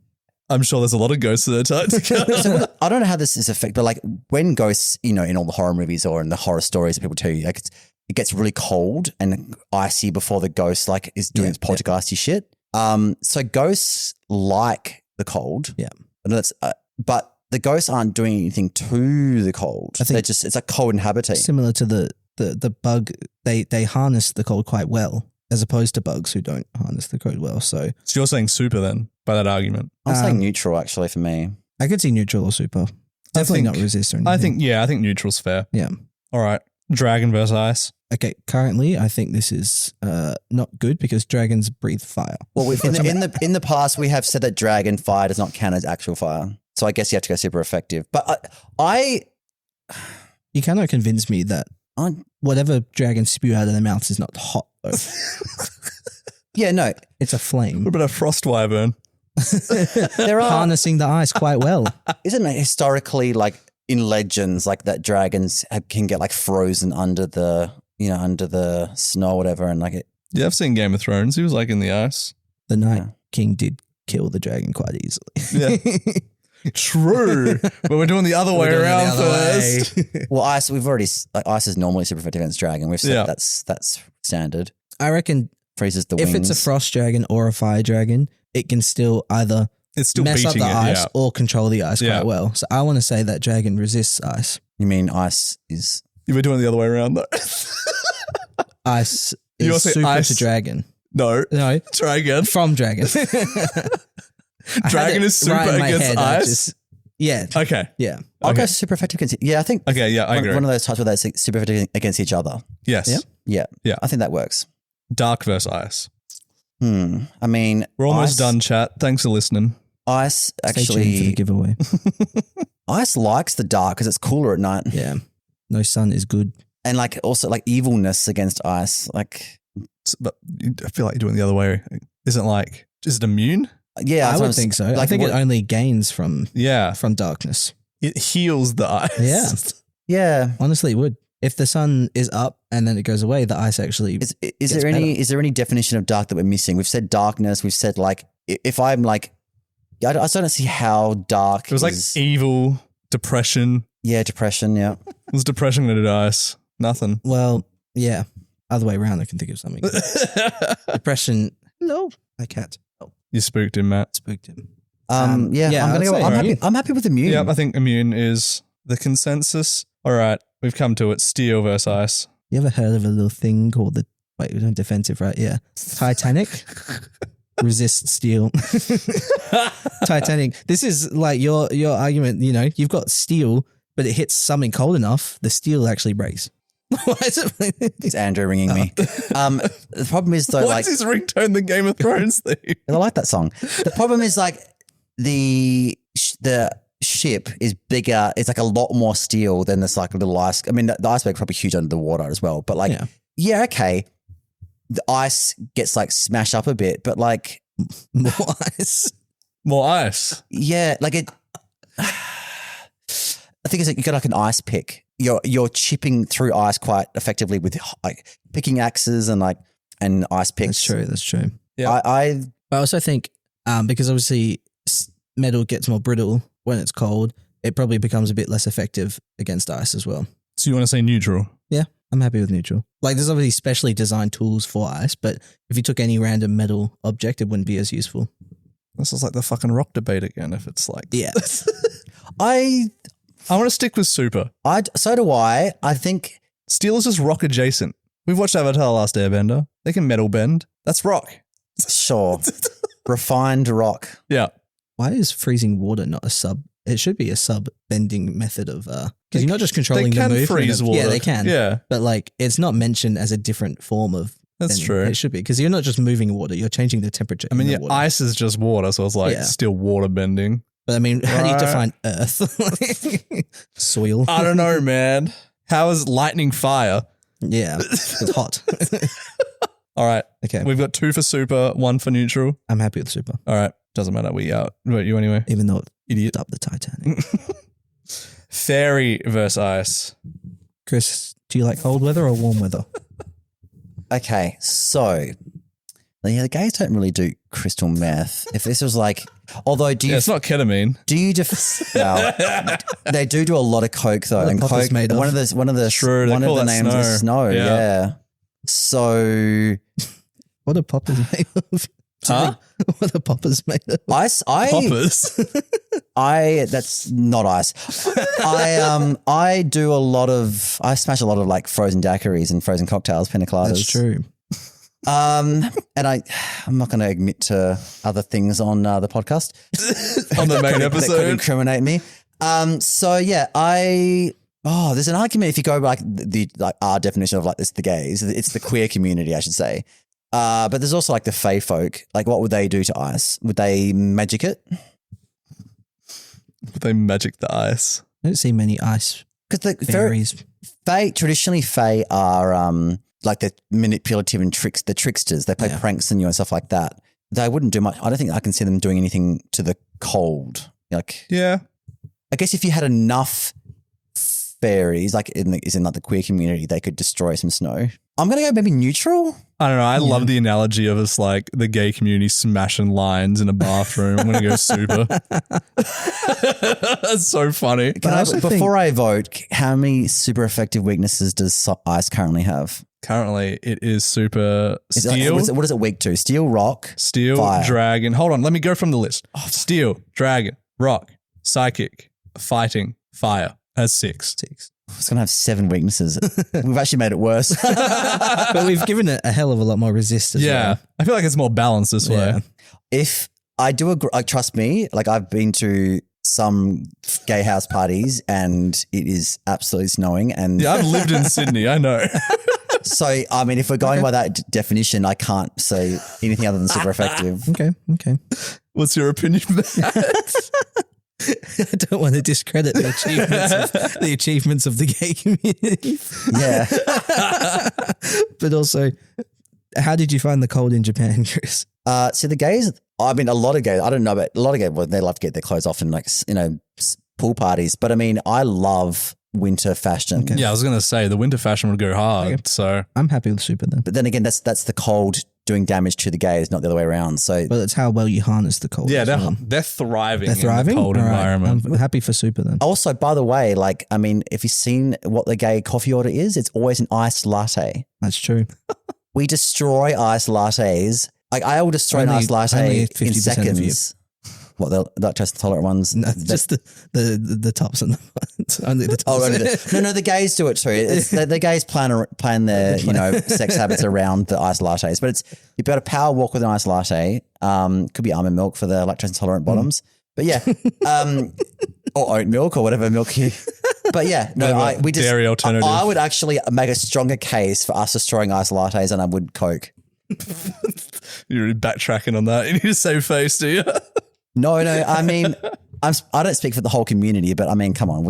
I'm sure there's a lot of ghosts in Antarctica. So I don't know how this is affected, but like when ghosts, in all the horror movies or in the horror stories that people tell you, like it gets really cold and icy before the ghost like is doing its poltergeisty shit. So ghosts like the cold. Yeah. I know that's, but the ghosts aren't doing anything to the cold. I think it's a cold inhabiting. Similar to the bug, they harness the cold quite well, as opposed to bugs who don't harness the cold well. So you're saying super then, by that argument? I'm saying neutral actually for me. I could see neutral or super. Definitely not resist or anything. I think neutral's fair. Yeah. All right. Dragon versus ice. Okay, currently I think this is not good because dragons breathe fire. Well, in the past we have said that dragon fire does not count as actual fire, so I guess you have to go super effective. But you cannot convince me that whatever dragons spew out of their mouths is not hot though. Yeah, no, it's a flame. What about a frost wyvern? There are harnessing the ice quite well. Isn't it historically like in legends like that dragons can get like frozen under the snow or whatever, and like it. Yeah, I've seen Game of Thrones. He was like in the ice. The Night King did kill the dragon quite easily. Yeah. True. But we're doing the other way around first. Well, ice, we've already, like, ice is normally super effective against dragon. We've said that's standard. I reckon freezes the wings. If it's a frost dragon or a fire dragon, it can still either mess up the ice or control the ice quite well. So I want to say that dragon resists ice. You mean ice is... You were doing the other way around though. Ice is super ice to dragon. No. Dragon. From dragon. Dragon is super against ice? Yeah. Okay. Yeah. I'll go super effective against... Yeah, I think... Okay, yeah, I agree. One of those types where they're super effective against each other. Yes. Yeah. Yeah. I think that works. Dark versus ice. I mean... We're almost done, chat. Thanks for listening. Ice actually... Stay tuned for the giveaway. Ice likes the dark because it's cooler at night. Yeah. No sun is good. And like also like evilness against ice. Like... But I feel like you're doing the other way. Isn't like... Is it immune? Yeah, I would think so. Like I think it only gains from darkness. It heals the ice. Yeah. Yeah. Honestly, it would. If the sun is up and then it goes away, the ice actually is there any definition of dark that we're missing? We've said darkness. We've said like if I'm like I don't see how dark it was like evil, depression. Yeah, depression. Yeah. Was depression going to do ice? Nothing. Well, yeah. Other way around, I can think of something. Depression. No, I can't. Oh. You spooked him, Matt. Spooked him. Yeah, I'm happy with immune. Yeah, I think immune is the consensus. All right, we've come to it. Steel versus ice. You ever heard of a little thing called we're doing defensive, right? Yeah. Titanic resists steel. Titanic. This is like your argument, you've got steel, but it hits something cold enough, the steel actually breaks. Why is it? It's Andrew ringing me. The problem is though, what's his ringtone? The Game of Thrones thing. I like that song. The problem is like the ship is bigger. It's like a lot more steel than this like little ice. I mean, the iceberg's probably huge under the water as well. But like, yeah, okay. The ice gets like smashed up a bit, but like More ice. More ice. yeah, like it. I think it's like you got like an ice pick. You're chipping through ice quite effectively with like picking axes and ice picks. That's true. Yeah. I also think because obviously metal gets more brittle when it's cold, it probably becomes a bit less effective against ice as well. So you want to say neutral? Yeah, I'm happy with neutral. Like there's obviously specially designed tools for ice, but if you took any random metal object, it wouldn't be as useful. This is like the fucking rock debate again. If it's like, Yeah. I want to stick with super. so do I. I think Steel is just rock adjacent. We've watched Avatar: The Last Airbender. They can metal bend. That's rock. sure refined rock. Yeah. Why is freezing water not a sub? It should be a sub bending method of because you're not just controlling They the can movement. freeze water. Yeah, they can. Yeah. But like it's not mentioned as a different form of. That's bending. true. It should be because you're not just moving water; you're changing the temperature. I mean, in yeah, the water. ice is just water, so it's like Yeah. still water bending. But I mean, how do you Right. define Earth? Soil. I don't know, man. How is lightning fire? Yeah, it's hot. All right. Okay, We've got 2 for super, 1 for neutral. I'm happy with super, All right. Doesn't matter. We out. Vote you anyway. even though it Idiot. up the Titanic. Fairy versus ice. Chris, do you like cold weather or warm weather? Okay, so the gays don't really do crystal meth. If this was like, although do you Yeah, it's not ketamine. do you well, they do a lot of coke though, What are and poppers coke. made of? One of the True, they one call of the that names is snow. snow. Yeah. Yeah. So What are poppers made of? Huh? What are poppers made of? Poppers. That's not ice. I smash a lot of like frozen daiquiris and frozen cocktails, pina coladas. That's true. And I'm not going to admit to other things on the podcast. On the main That could episode. incriminate me. So yeah, there's an argument if you go by like our definition of like this, the gays, it's the queer community, I should say. But there's also like the fae folk. Like, what would they do to ice? Would they magic it? They magic the ice. I don't see many ice Because the fairies. traditionally fae are like the manipulative and the tricksters. They play Yeah. pranks on you and stuff like that. They wouldn't do much. I don't think I can see them doing anything to the cold. Like, Yeah. I guess if you had enough fairies, like in like the queer community, they could destroy some snow. I'm gonna go maybe neutral. I don't know. I love the analogy of us like the gay community smashing lines in a bathroom. I'm going to go super. That's so funny. Can I I, also before I vote, how many super effective weaknesses does ice currently have? Currently, it is super Is it like- steel, what is it weak to? Steel, rock. steel, fire. dragon. Hold on. Let me go from the list. Steel, dragon, rock, psychic, fighting, fire. That's 6. It's going to have 7 weaknesses. We've actually made it worse. But we've given it a hell of a lot more resist as Yeah. well. I feel like it's more balanced this way. Yeah. If I do agree, like, trust me, like I've been to some gay house parties and it is absolutely snowing. And Yeah, I've lived in Sydney. I know. so, I mean, if we're going by that definition, I can't say anything other than super effective. Okay. What's your opinion, Matt? I don't want to discredit the achievements of the gay community. Yeah. But also, how did you find the cold in Japan, Chris? So the gays, I mean, a lot of gays, I don't know, but a lot of gays, well, they love to get their clothes off in like, pool parties. But I mean, I love winter fashion. Okay. Yeah, I was going to say the winter fashion would go hard. Okay. So I'm happy with super then. But then again, that's the cold doing damage to the gays, not the other way around. So But it's how well you harness the cold. yeah, as well. they're thriving. They're thriving. in the cold All right. environment. I'm happy for super then. also, by the way, like, I mean, if you've seen what the gay coffee order is, it's always an iced latte. That's true. We destroy iced lattes. Like, I will destroy an Only- iced latte only in 50% of you. seconds. What, the lactose intolerant ones? No, just the tops and the bottoms. Only the tops. Oh, no, the gays do it too. It's, the gays plan their, sex habits around the iced lattes. But it's, you've got a power walk with an iced latte. Could be almond milk for the lactose intolerant bottoms. But yeah, or oat milk or whatever milk you. But yeah, no, we just Dairy alternative. I would actually make a stronger case for us destroying iced lattes than I would Coke. You're really backtracking on that. You need to save face, do you? No. I mean, I don't speak for the whole community, but I mean, come on,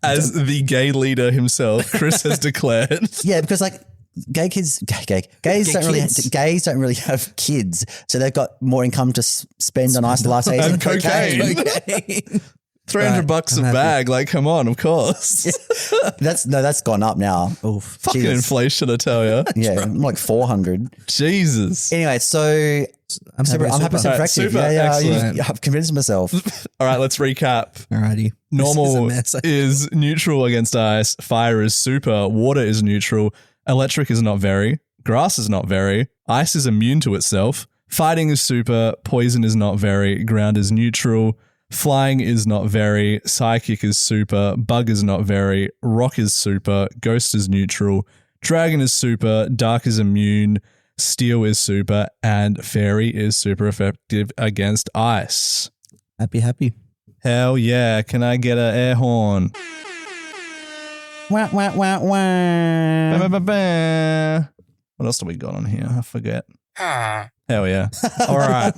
As the gay leader himself, Chris has declared. Yeah, because like gays don't really have kids, so they've got more income to spend on isolates and cocaine. $300 a bag, like come on, of course. That's gone up now. Oh, fucking inflation, I tell you. Yeah, like 400. Jesus. Anyway, so I'm happy Right, super, I've convinced myself. All right, let's recap. Alrighty. Normal is neutral against ice. Fire is super. Water is neutral. Electric is not very. Grass is not very. Ice is immune to itself. Fighting is super. Poison is not very. Ground is neutral. Flying is not very. Psychic is super. Bug is not very. Rock is super. Ghost is neutral. Dragon is super. Dark is immune. Steel is super. And fairy is super effective against ice. Happy. Hell yeah. Can I get an air horn? Wah, wah, wah, wah. Ba-ba-ba-ba. What else do we got on here? I forget. Hell yeah. All right.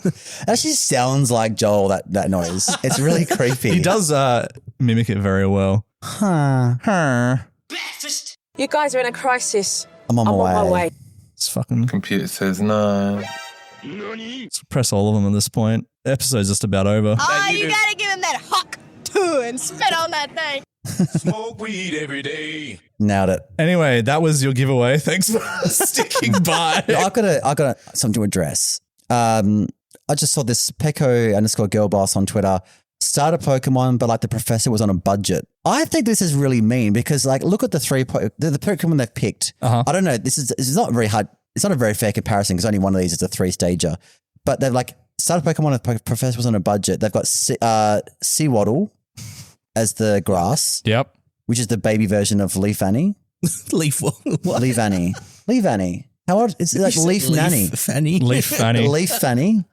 That just sounds like Joel, that noise. It's really creepy. He does mimic it very well. You guys are in a crisis. I'm on my way. It's fucking... Computer says no. Let's press all of them at this point. The episode's just about over. Oh, you gotta give him that hawk too and spit on that thing. Smoke weed every day. Nailed it. Anyway, that was your giveaway. Thanks for sticking by. I got something to address. I just saw this Peko_girlboss on Twitter start a Pokemon, but like the professor was on a budget. I think this is really mean because like look at the the Pokemon they've picked. I don't know. This is not very hard. It's not a very fair comparison because only one of these is a 3-stager. But they've like started Pokemon if the professor was on a budget. They've got Seawaddle as the grass. Yep. Which is the baby version of Leaf Annie. Leaf Annie. How old? It's like Leaf Nanny. Fanny. Leaf Fanny. Leaf Fanny.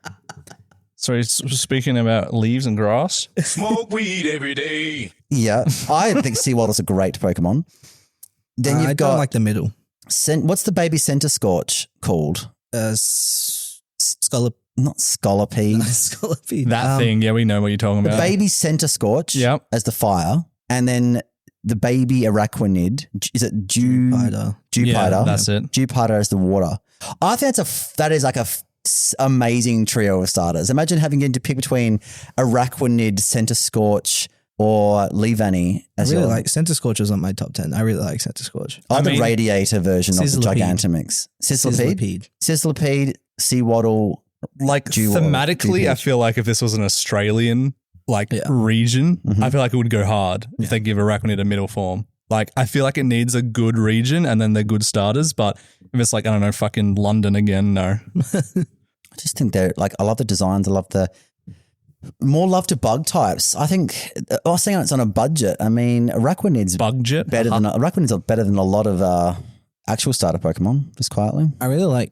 Sorry, speaking about leaves and grass. Smoke weed every day. Yeah, I think Seawaddle's a great Pokemon. Then you've I got don't like the middle. what's the baby Center Scorch called? Scolipede. Not Scolipede. Scolipede. That thing. Yeah, we know what you're talking The about. baby Center Scorch Yep. as the fire. And then the baby Araquanid. Is it Jupiter. Yeah, that's it. Jupiter as the water. I think that is like a amazing trio of starters. Imagine having to pick between Araquanid, Center Scorch, or Leavanny. I really like Center Scorch was on my top 10. I really like Center Scorch. I like the Radiator version of the Gigantomix. Sizzlipede, Seawaddle. Like thematically, I feel like if this was an Australian region, I feel like it would go hard if they give Araquanid a middle form. Like, I feel like it needs a good region and then they're good starters. But if it's like, I don't know, fucking London again, no. I just think they're like, I love the designs. I love more love to bug types. I think, I was saying it's on a budget. I mean, Araquanid's Budget? Araquanid's better than a lot of actual starter Pokemon, just quietly. I really like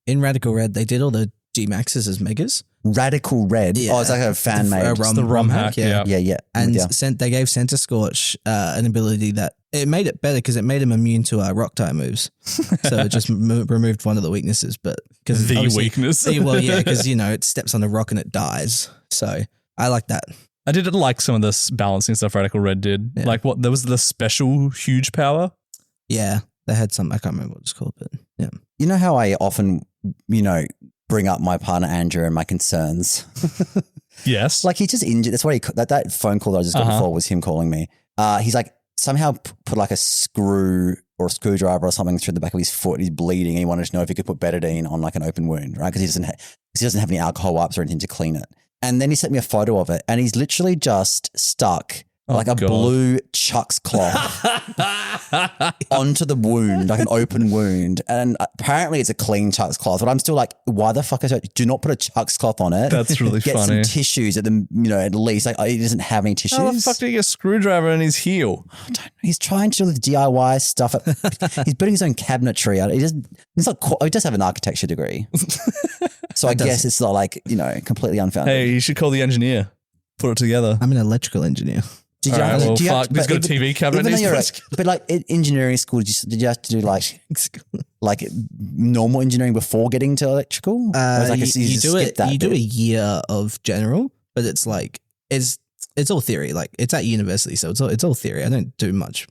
in Radical Red, they did all the G-Maxes as Megas. Radical Red. Yeah. Oh, it's like a fan made. It's the ROM hack, yeah. Yeah. And they gave Center Scorch an ability that it made it better because it made him immune to rock type moves. So it just removed one of the weaknesses. But because the weakness. Well, yeah, because it steps on a rock and it dies. So I like that. I did like some of this balancing stuff Radical Red did. Yeah. Like there was the special huge power. Yeah, they had some. I can't remember what it's called, but yeah. You know how I often, bring up my partner Andrew and my concerns. Yes. Like he's just injured. That's why that phone call that I just got before was him calling me. He's like somehow put like a screw or a screwdriver or something through the back of his foot. He's bleeding. And he wanted to know if he could put betadine on like an open wound, right? Because he doesn't have any alcohol wipes or anything to clean it. And then he sent me a photo of it, and he's literally just stuck like a blue Chuck's cloth onto the wound, like an open wound. And apparently it's a clean Chuck's cloth. But I'm still like, why the fuck is it? Do not put a Chuck's cloth on it. That's really Get funny. some tissues at at least. Like he doesn't have any tissues. How the fuck did he get a screwdriver in his heel? He's trying to do the DIY stuff. He's building his own cabinetry. He does have an architecture degree. So I guess it's not like, completely unfounded. Hey, you should call the engineer. Put it together. I'm an electrical engineer. Did All you right, have to, well, do you have fuck, to, he's got a even- TV cabinet even in though his you're but like in engineering school, did you have to do like normal engineering before getting to electrical? Or is like you do skip it. that You do bit? a year of general, but it's like it's all theory. Like it's at university, so it's all theory. I don't do much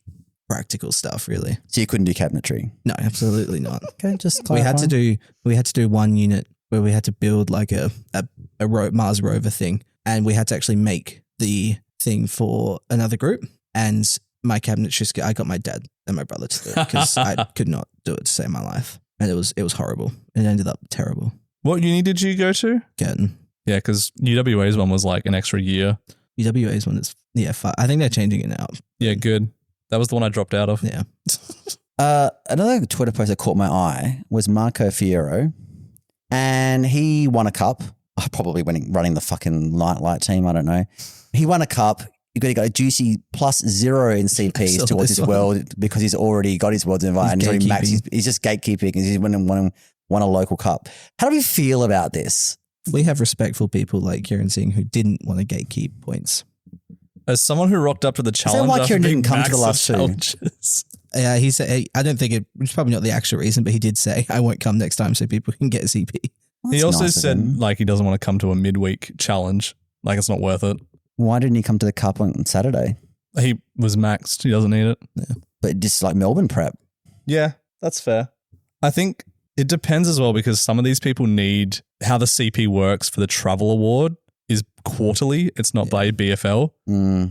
practical stuff really. So you couldn't do cabinetry. No, absolutely not. Okay, just we had to do one unit where we had to build like a Mars rover thing, and we had to actually make the thing for another group. And my cabinetry, I got my dad and my brother to do it because I could not do it to save my life, and it was horrible. It ended up terrible. What uni did you go to? Curtin. Yeah, because UWA's one was like an extra year. UWA's one is I think they're changing it now. Yeah, good. That was the one I dropped out of. Yeah. Another Twitter post that caught my eye was Marco Fiero, and he won a cup. Probably running the fucking light team. I don't know. He won a cup. He got a juicy +0 in CPs towards his world because he's already got his world's invite and he's already maxed. He's just gatekeeping because he's won a local cup. How do we feel about this? We have respectful people like Kieran Singh who didn't want to gatekeep points. As someone who rocked up to the challenge, why after Kieran being didn't come to the maxed last two? challenges. Yeah, he said. I don't think it's probably not the actual reason, but he did say, "I won't come next time so people can get a CP." He also nice of said him. like he doesn't want to come to a midweek challenge. Like it's not worth it. Why didn't he come to the cup on Saturday? He was maxed. He doesn't need it. But just like Melbourne prep. Yeah, that's fair. I think it depends as well because some of these people need how the CP works for the travel award is quarterly. It's not by BFL.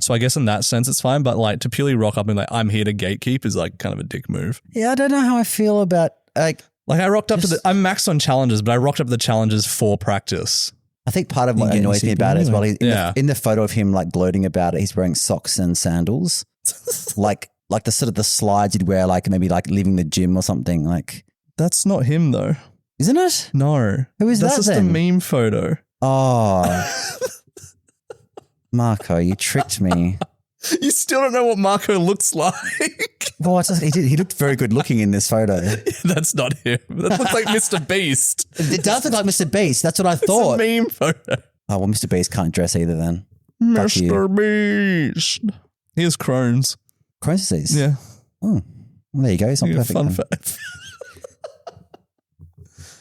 So I guess in that sense it's fine. But like to purely rock up and like I'm here to gatekeep is like kind of a dick move. Yeah, I don't know how I feel about Like I rocked up to I'm maxed on challenges, but I rocked up to the challenges for practice. I think part of what getting annoys me CP about it as well, anyway. in the photo of him like gloating about it, he's wearing socks and sandals, like the sort of the slides you'd wear, like maybe like leaving the gym or something. Like, That's not him though. isn't it? No. Who is That's that just then? a meme photo. Oh, Marco, you tricked me. You still don't know what Marco looks like. Well, he looked very good looking in this photo. That's not him. That looks like Mr. Beast. It does look like Mr. Beast. That's what I It's thought. a meme photo. Oh, well, Mr. Beast can't dress either then. Fuck you. Mr. Beast. He has Crohn's. Crohn's disease? Yeah. Oh, well, there you go. It's not Yeah, perfect. fun then. fact.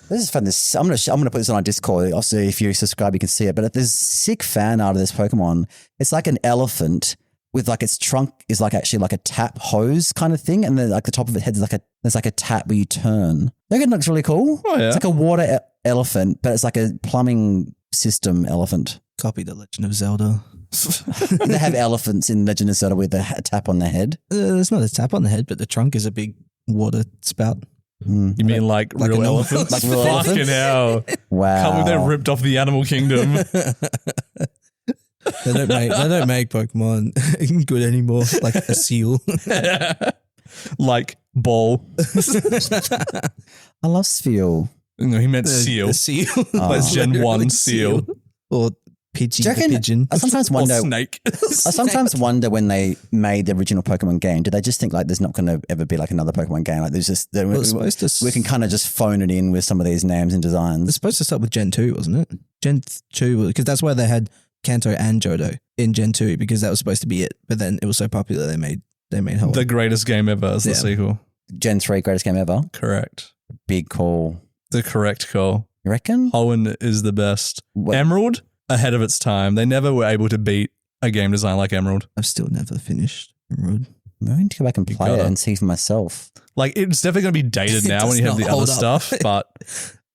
This is fun. I'm gonna put this on our Discord. Also, if you subscribe, you can see it. But there's sick fan art of this Pokemon. It's like an elephant with like its trunk is like actually like a tap hose kind of thing, and then like the top of its head is there's like a tap where you turn. I think it looks really cool. Oh, yeah. It's like a water elephant, but it's like a plumbing system elephant. Copy the Legend of Zelda. They have elephants in Legend of Zelda with a tap on their head. There's not a tap on the head, but the trunk is a big water spout. You mean like Like real an elephants? like real Fucking elephants? hell. Wow. Can't believe they ripped off the animal kingdom. They don't make Pokemon good anymore. Like a seal. Like ball. I love Spheal. No, he meant seal. A seal. Like Gen 1 Literally seal. Or Pidgey Do you the reckon- pigeon. I sometimes Or wonder. snake. I sometimes wonder when they made the original Pokemon game, did they just think like there's not going to ever be like another Pokemon game? Like there's just Well, it's supposed to, we can kind of just phone it in with some of these names and it's designs. supposed to start with Gen 2, wasn't it? Gen 2, because that's why they had Kanto and Johto in Gen 2, because that was supposed to be it. But then it was so popular they made whole. The greatest game ever as the Yeah. sequel. Gen 3, greatest game ever. Correct. Big call. The correct call. You reckon? Hoenn is the best. What- Emerald, ahead of its time. They never were able to beat a game design like Emerald. I've still never finished Emerald. I need to go back and play it gotta. and see for myself. Like, it's definitely going to be dated It now when does you have not the other hold up. stuff, but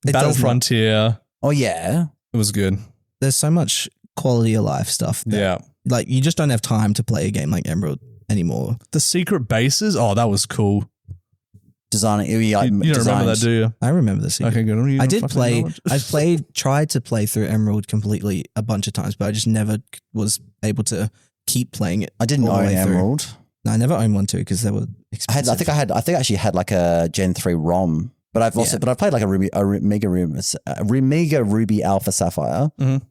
It Battle does not. Frontier, Oh, yeah. it was good. There's so much quality of life stuff. That, Yeah. Like, you just don't have time to play a game like Emerald anymore. The secret bases, oh, that was cool. Designing. You don't remember that, do you? I remember the secret. Okay, good. You I don't did fucking play. know it. Tried to play through Emerald completely a bunch of times, but I just never was able to keep playing it. I didn't all the own way through. Emerald. No, I never owned one too because they were expensive. I actually had like a Gen 3 ROM, but I've also, Yeah. but I've played like a Mega Ruby Alpha Sapphire. Mhm.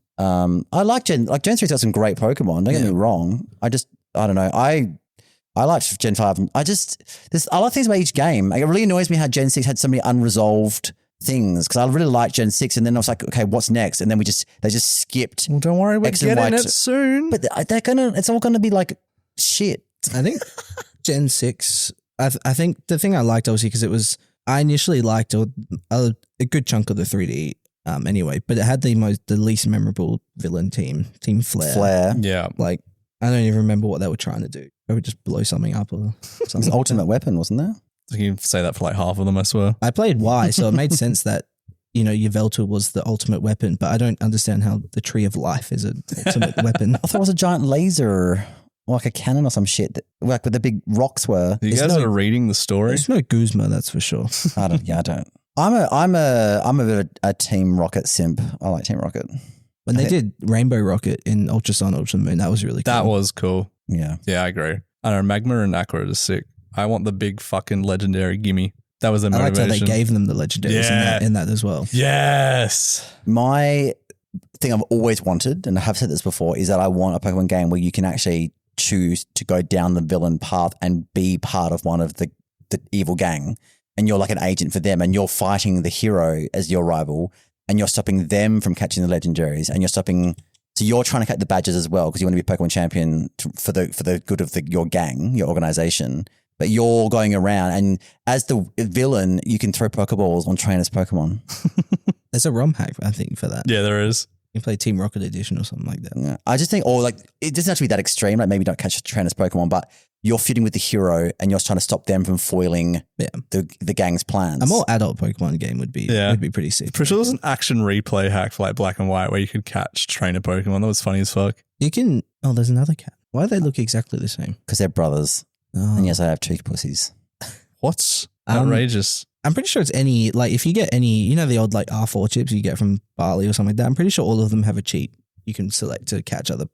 I like Gen 3's got some great Pokemon. Don't get me wrong. I don't know. I liked Gen 5. There's a lot of things about each game. Like, it really annoys me how Gen 6 had so many unresolved things because I really liked Gen 6 and then I was like, okay, what's next? And then they just skipped. Well, don't worry, we're X and getting Y it soon. But it's all going to be like shit. I think Gen 6, I think the thing I liked, obviously, because I initially liked a good chunk of the 3D anyway, but it had the least memorable villain team Flare. Yeah. Like, I don't even remember what they were trying to do. They would just blow something up or It something. was an ultimate weapon, wasn't there? You can say that for like half of them, I swear. I played Y, so it made sense that, Yveltal was the ultimate weapon, but I don't understand how the Tree of Life is an ultimate weapon. I thought it was a giant laser, or like a cannon or some shit, like where the big rocks were. You guys are reading the story? There's no Guzma, that's for sure. I don't. I'm a bit of a Team Rocket simp. I like Team Rocket. When they did Rainbow Rocket in Ultra Sun, Ultra Moon, that was really cool. That was cool. Yeah. Yeah, I agree. I know, Magma and Aqua are sick. I want the big fucking legendary gimme. That was their I liked motivation. how they gave them the legendaries in that as well. Yes. My thing I've always wanted, and I have said this before, is that I want a Pokemon game where you can actually choose to go down the villain path and be part of one of the evil gang, and you're like an agent for them, and you're fighting the hero as your rival, and you're stopping them from catching the legendaries, and so you're trying to catch the badges as well because you want to be Pokemon champion for the good of your gang, your organization. But you're going around, and as the villain, you can throw Pokeballs on trainers' Pokemon. There's a ROM hack, I think, for that. Yeah, there is. You can play Team Rocket Edition or something like that. Yeah. I just think, or like, it doesn't have to be that extreme. Like maybe don't catch trainers' Pokemon, but you're feuding with the hero, and you're trying to stop them from foiling the gang's plans. A more adult Pokemon game would be pretty sick. Pretty sure there's an action replay hack for like Black and White where you could catch trainer Pokemon. That was funny as fuck. You can. Oh, there's another cat. Why do they look exactly the same? Because they're brothers. Oh. And yes, I have two pussies. What's outrageous? I'm pretty sure it's any, like, if you get any, the old like R4 chips you get from Bali or something like that, I'm pretty sure all of them have a cheat you can select to catch other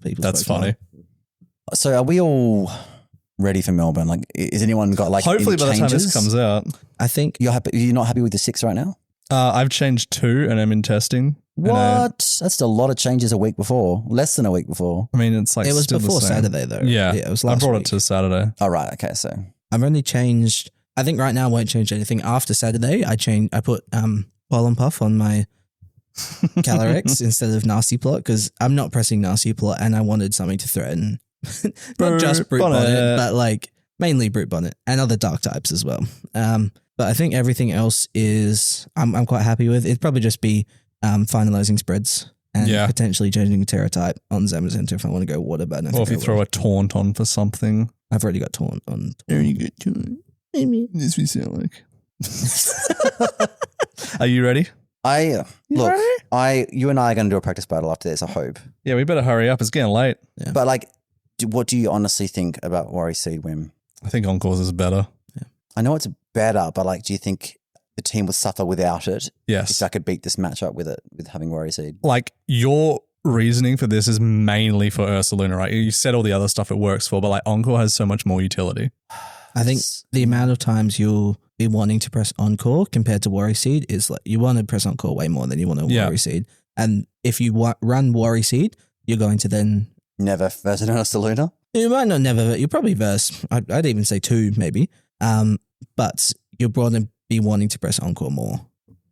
people's That's Pokemon. funny. So are we all ready for Melbourne? Like, is anyone got like Hopefully any by the time changes? this comes out. I think You're not happy with the 6 right now? I've changed 2 and I'm in testing. What? That's a lot of changes a week before. Less than a week before. I mean, it's like it was still the before same. Saturday though. Yeah. it was I last brought week. it to Saturday. Oh, right. Okay. So I've only changed. I think right now I won't change anything. After Saturday, I put Pollen Puff on my Calyrex instead of Nasty Plot because I'm not pressing Nasty Plot and I wanted something to threaten not just Brute Bonnet, but like mainly Brute Bonnet and other dark types as well. But I think everything else is I'm quite happy with. It'd probably just be finalizing spreads and potentially changing a Terra type on Zamazenta if I want to go water. But Or if you throw a Taunt on for something. I've already got Taunt on. Very good Taunt. This we sound like. Are you ready? you and I are going to do a practice battle after this, I hope. Yeah, we better hurry up. It's getting late. Yeah. But like, what do you honestly think about Worry Seed Whim? I think Encore's is better. I know it's better, but like, do you think the team would suffer without it? Yes. If I could beat this matchup with having Worry Seed. Like, your reasoning for this is mainly for Ursaluna, right? You said all the other stuff it works for, but like Encore has so much more utility. I think the amount of times you'll be wanting to press Encore compared to Worry Seed is like you want to press Encore way more than you want to Worry Seed. And if you run Worry Seed, you're going to then Never versus an Ursaluna? you might not never. You'll probably verse. I'd even say 2 maybe. But you're going to be wanting to press Encore more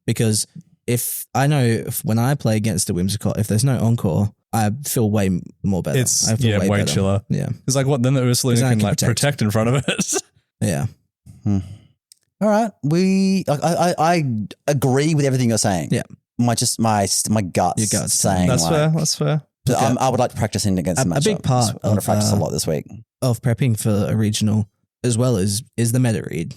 because when I play against the Whimsicott, if there's no Encore, I feel way more better. It's I feel way better. chiller. Yeah. It's like what then the Ursaluna Because I can can like protect in front of it. Yeah. All right. I agree with everything you're saying. Yeah. My guts, Your guts. saying That's like, fair. That's fair. but I would like to practice in against the A big matchup. part I want of, to practice a lot this week. Of prepping for a regional as well is the meta read.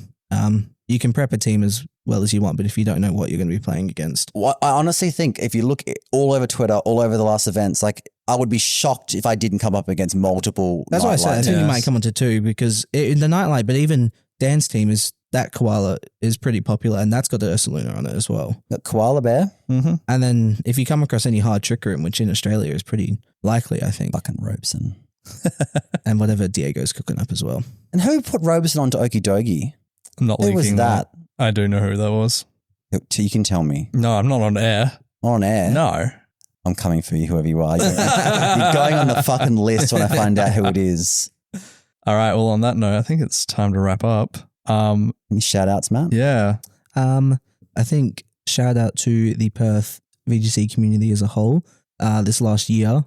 You can prep a team as well as you want, but if you don't know what you're going to be playing against. Well, I honestly think if you look all over Twitter, all over the last events, like I would be shocked if I didn't come up against multiple. That's why I said I think you Yes. might come onto 2 because in the Nightlight, but even Dan's team that Koala is pretty popular and that's got the Ursaluna on it as well. Koala Bear, Mm-hmm. And then if you come across any hard trick room, which in Australia is pretty likely, I think, fucking Robeson. and whatever Diego's cooking up as well. And who put Robeson onto Okie Dokie? I'm not Who leaking was that? I do know who that was. You can tell me. No, I'm not on air. On air? No. I'm coming for you, whoever you are. You're going on the fucking list when I find out who it is. All right. Well, on that note, I think it's time to wrap up. Any shout outs, Matt? Yeah. I think shout out to the Perth VGC community as a whole. This last year,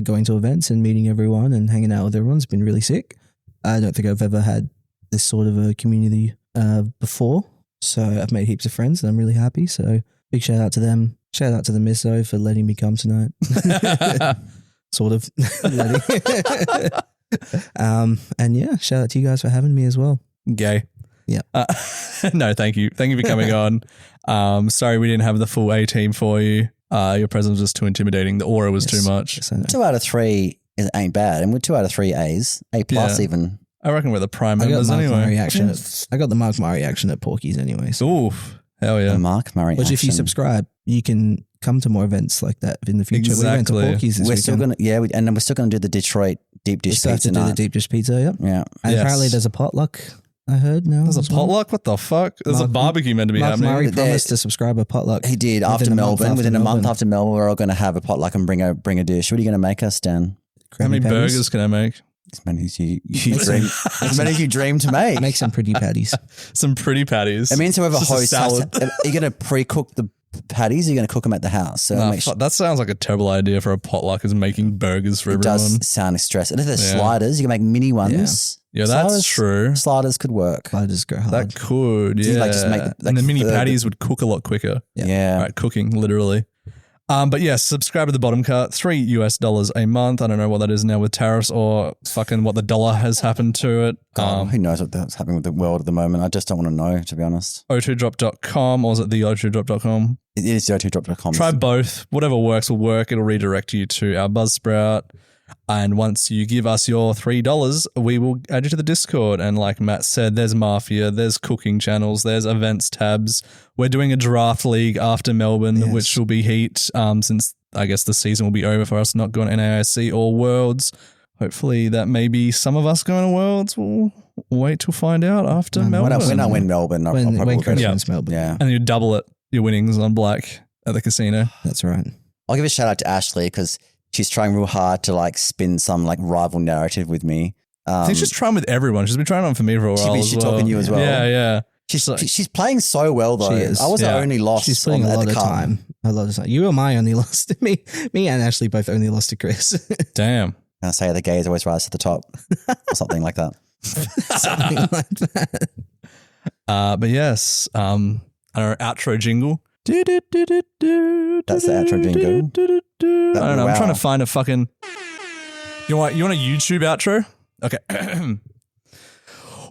going to events and meeting everyone and hanging out with everyone's been really sick. I don't think I've ever had this sort of a community before. So I've made heaps of friends and I'm really happy. So big shout out to them. Shout out to the Misso for letting me come tonight. Sort of. And yeah, shout out to you guys for having me as well. Gay. Yeah. No, thank you. Thank you for coming on. Sorry we didn't have the full A team for you. Your presence was too intimidating. The aura was too much. Yes, I know. 2 out of 3 ain't bad. And we're 2 out of 3 A's. A plus Yeah. even. I reckon we're the prime I got members Mark anyway. Murray action. I got the Mark Murray action at Porky's anyway. So. Oof. Hell yeah. A Mark Murray Which, if you action. subscribe, you can come to more events like that in the future. We went to Exactly. Porky's this We're still weekend. going to, and then we're still going to do the Detroit deep We dish still have pizza to do the night. deep dish pizza. Yep. Yeah. And Yes. apparently, there's a potluck. I heard now. There's a as well. potluck? What the fuck? There's a Mark- barbecue meant to be Mark happening. Murray There- promised to subscribe a potluck. He did after Within a month Melbourne. after Within a month Melbourne. after Melbourne, we're all going to have a potluck and bring a dish. What are you going to make us, Dan? How many Krabby patties. burgers can I make? As many as you dream. As many as you dream to make. Make some pretty patties. Some pretty patties. It means whoever It's just a hosts has salad. to, are you going to pre-cook the patties? Or are you going to cook them at the house? So Nah, make sure, that sounds like a terrible idea for a potluck, is making burgers for it everyone. does sound stress. And if there's Yeah. sliders, you can make mini ones. Yeah, that's Sliders- true. Sliders could work. I just go hard. That could, Do yeah. you, like, just make the- and the like, mini the- patties would cook a lot quicker. Yeah. Right, cooking, literally. But yes, subscribe to the bottom cut, $3 a month. I don't know what that is now with tariffs or fucking what the dollar has happened to it. God, who knows what's happening with the world at the moment? I just don't want to know, to be honest. o2drop.com, or is it the o2drop.com? It is o2drop.com. Try both. Whatever works will work. It'll redirect you to our Buzzsprout. And once you give us your $3, we will add you to the Discord. And like Matt said, there's Mafia, there's cooking channels, there's events tabs. We're doing a draft league after Melbourne, Yes. which will be heat, since I guess the season will be over for us not going to NAIC or Worlds. Hopefully that maybe some of us going to Worlds. We'll wait to find out after Man, Melbourne. When I win Melbourne, I'll probably when go. Chris Yeah. wins Melbourne. Yeah. And you double it, your winnings on black at the casino. That's right. I'll give a shout out to Ashley because she's trying real hard to like spin some like rival narrative with me. I think she's trying with everyone. She's been trying on for me for a while. She's as well. talking to you as well. Yeah, yeah. She's playing so well though. She is. I was Yeah. the only loss. She's putting a at lot the of cup. time. A lot of time. You and I only lost to me. Me and Ashley both only lost to Chris. Damn. And I say the gays always rise to the top, or something like that. Something like that. But yes, our outro jingle. That's That's the outro jingle. I don't know. I'm Wow. trying to find a fucking. You want a YouTube outro? Okay.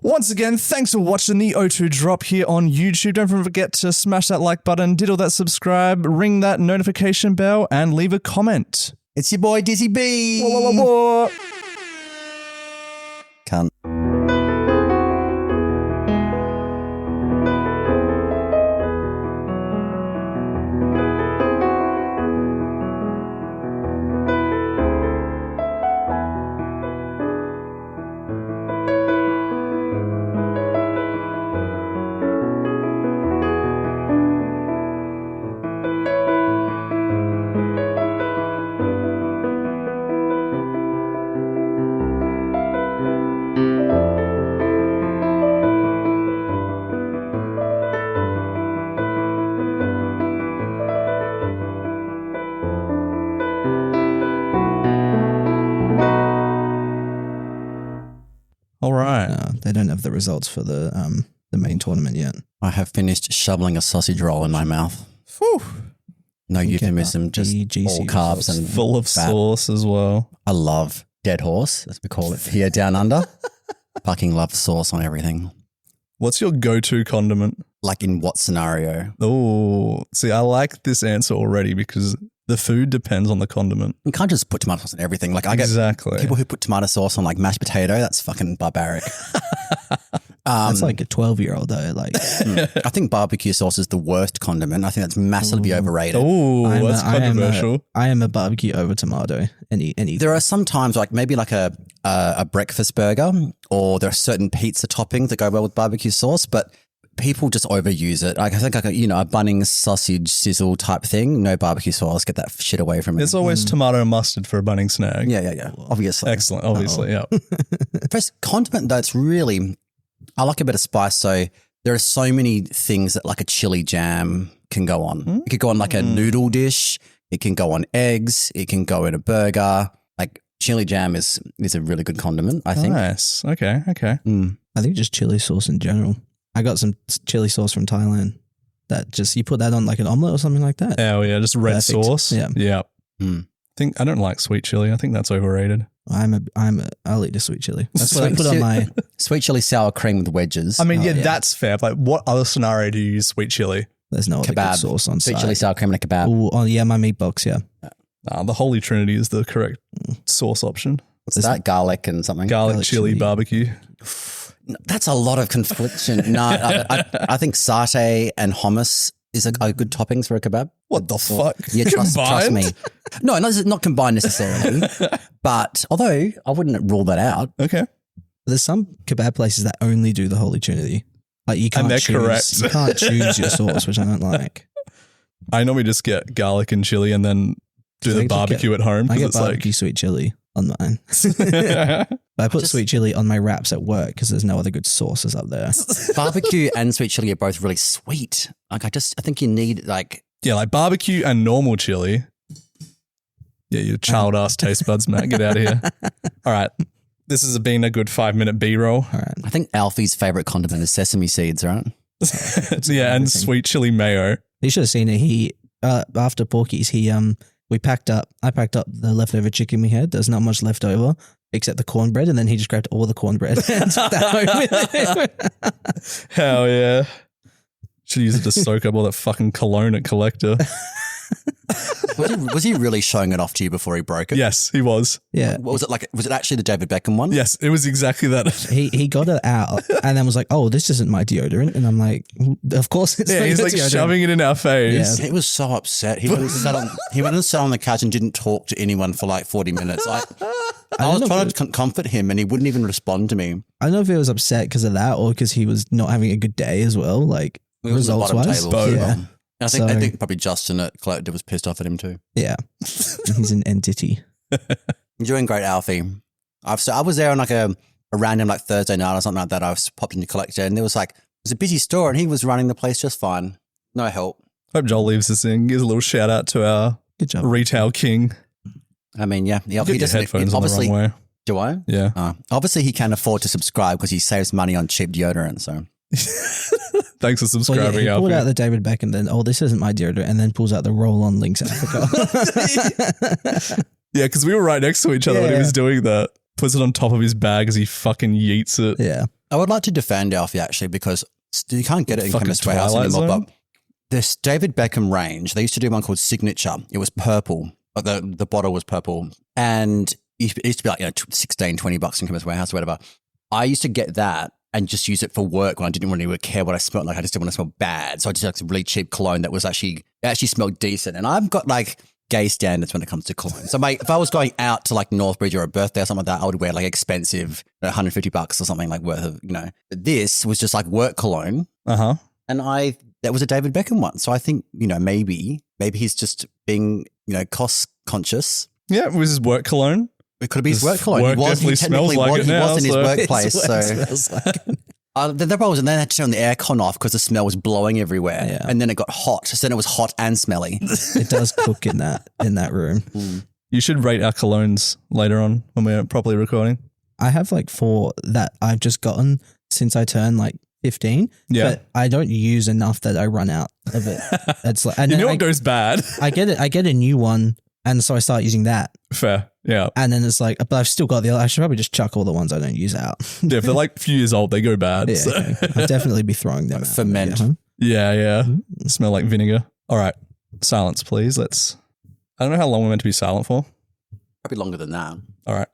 Once again, thanks for watching the O2 Drop here on YouTube. Don't forget to smash that like button, diddle that subscribe, ring that notification bell, and leave a comment. It's your boy Dizzy B. Cunt. All right. They don't have the results for the main tournament yet. I have finished shoveling a sausage roll in my mouth. Whew. No You get euphemism, just the GC all carbs results. and Full of fat. sauce as well. I love dead horse, as we call it here down under. Fucking love sauce on everything. What's your go-to condiment? Like in what scenario? Oh, see, I like this answer already because the food depends on the condiment. You can't just put tomato sauce on everything. Like I get Exactly. people who put tomato sauce on like mashed potato. That's fucking barbaric. That's like a 12-year-old though. Like I think barbecue sauce is the worst condiment. I think that's massively overrated. Oh, that's controversial. I am a barbecue over tomato. Any. There are some times like maybe like a breakfast burger, or there are certain pizza toppings that go well with barbecue sauce, but people just overuse it. Like I think like a Bunnings sausage sizzle type thing. No barbecue sauce. Get that shit away from it. It's always tomato and mustard for a bunning snag. Yeah. Obviously. Excellent. Obviously, yeah. First condiment though, it's really, I like a bit of spice. So there are so many things that like a chili jam can go on. It could go on like a noodle dish. It can go on eggs. It can go in a burger. Like chili jam is a really good condiment, I think. Nice. Okay. I think just chili sauce in general. I got some chili sauce from Thailand. That just you put that on like an omelet or something like that. Oh yeah, just red Perfect. sauce. Yeah. I don't like sweet chili. I think that's overrated. I'll eat a sweet chili. That's what I put on my. Sweet chili sour cream with wedges. I mean, Oh, yeah. that's fair. Like, what other scenario do you use sweet chili? There's no other Kebab. good sauce on Sweet side. chili sour cream and a kebab. Ooh, oh yeah, my meat box. Yeah, The Holy Trinity is the correct sauce option. What's that? Garlic and something? Garlic, chili, chili. barbecue. That's a lot of confliction. No, I think satay and hummus is a good toppings for a kebab. What the fuck? Yeah, trust me. Combined? No, not combined necessarily. But although I wouldn't rule that out. Okay. there's some kebab places that only do the Holy Trinity. Like you can't they're choose. correct. You can't choose your sauce, which I don't like. I normally just get garlic and chili and then do I the just barbecue at home I because get it's barbecue sweet chili on mine. But I put sweet chili on my wraps at work because there's no other good sauces up there. Barbecue and sweet chili are both really sweet. Like I think you need like yeah, like barbecue and normal chili. Yeah, you child ass taste buds, Matt. Get out of here. All right. This has been a good 5-minute B-roll. All right. I think Alfie's favorite condiment is sesame seeds, right? Yeah, and sweet chili mayo. You should have seen it. He after Porky's, I packed up the leftover chicken we had. There's not much left over except the cornbread, and then he just grabbed all the cornbread and took that home with him. Hell yeah. Should use it to soak up all that fucking cologne at Collector. Was he really showing it off to you before he broke it? Yes, he was. Yeah. What was it like? Was it actually the David Beckham one? Yes, it was exactly that. He got it out and then was like, "Oh, this isn't my deodorant," and I'm like, "Of course it's Yeah, not he's your like deodorant." shoving it in our face. Yeah. He was so upset. He went and sat on the couch and didn't talk to anyone for like 40 minutes. I was trying to comfort him and he wouldn't even respond to me. I don't know if he was upset because of that or because he was not having a good day as well. Like It was the results bottom wise, table. yeah, I So- think probably Justin at Collector was pissed off at him too. yeah, he's an entity. You're doing great, Alfie. I was there on like a random like Thursday night or something like that. I was popped into Collector and there was like, it was a busy store and he was running the place just fine. No help. Hope Joel leaves this in. Gives a little shout out to our Good job. retail king. I mean, yeah. Get He your doesn't, headphones on the obviously, wrong way. do I? Yeah. Obviously he can afford to subscribe because he saves money on cheap deodorant. So Thanks for Well, yeah, subscribing, he pulled Alfie. out the David Beckham, then this isn't my deodorant, and then pulls out the roll-on Lynx Africa. Yeah, because we were right next to each other when he Yeah. was doing that. Puts it on top of his bag as he fucking yeets it. Yeah, I would like to defend Alfie actually because you can't get it in Fucking Chemist Warehouse Twilight anymore. Zone? But this David Beckham range, they used to do one called Signature. It was purple, but the bottle was purple. And it used to be like, 16, 20 bucks in Chemist Warehouse or whatever. I used to get that and just use it for work when I didn't really care what I smelled like. I just didn't want to smell bad. So I just had some really cheap cologne that was actually smelled decent. And I've got like gay standards when it comes to cologne. So if I was going out to like Northbridge or a birthday or something like that, I would wear like expensive, $150 or something like worth of, But this was just like work cologne. Uh-huh. And that was a David Beckham one. So I think, maybe he's just being, cost conscious. Yeah, it was his work cologne. It could be his His work cologne. work definitely smells like it now, was in his so- workplace. It's what it So smells like. the problem was, and then I had to turn the aircon off because the smell was blowing everywhere. Yeah. And then it got hot. So then it was hot and smelly. It does cook in that room. You should rate our colognes later on when we're properly recording. I have like 4 that I've just gotten since I turned like 15. Yeah. But I don't use enough that I run out of it. It's like, and You then know what goes bad? I get a new one, and so I start using that. Fair. Yeah. And then it's like, but I've still got the other. I should probably just chuck all the ones I don't use out. Yeah, if they're like a few years old, they go bad. Yeah, so- okay. I'll definitely be throwing them out. Ferment. Yeah. Yeah. Smell like vinegar. All right. Silence, please. I don't know how long we're meant to be silent for. Probably longer than that. All right.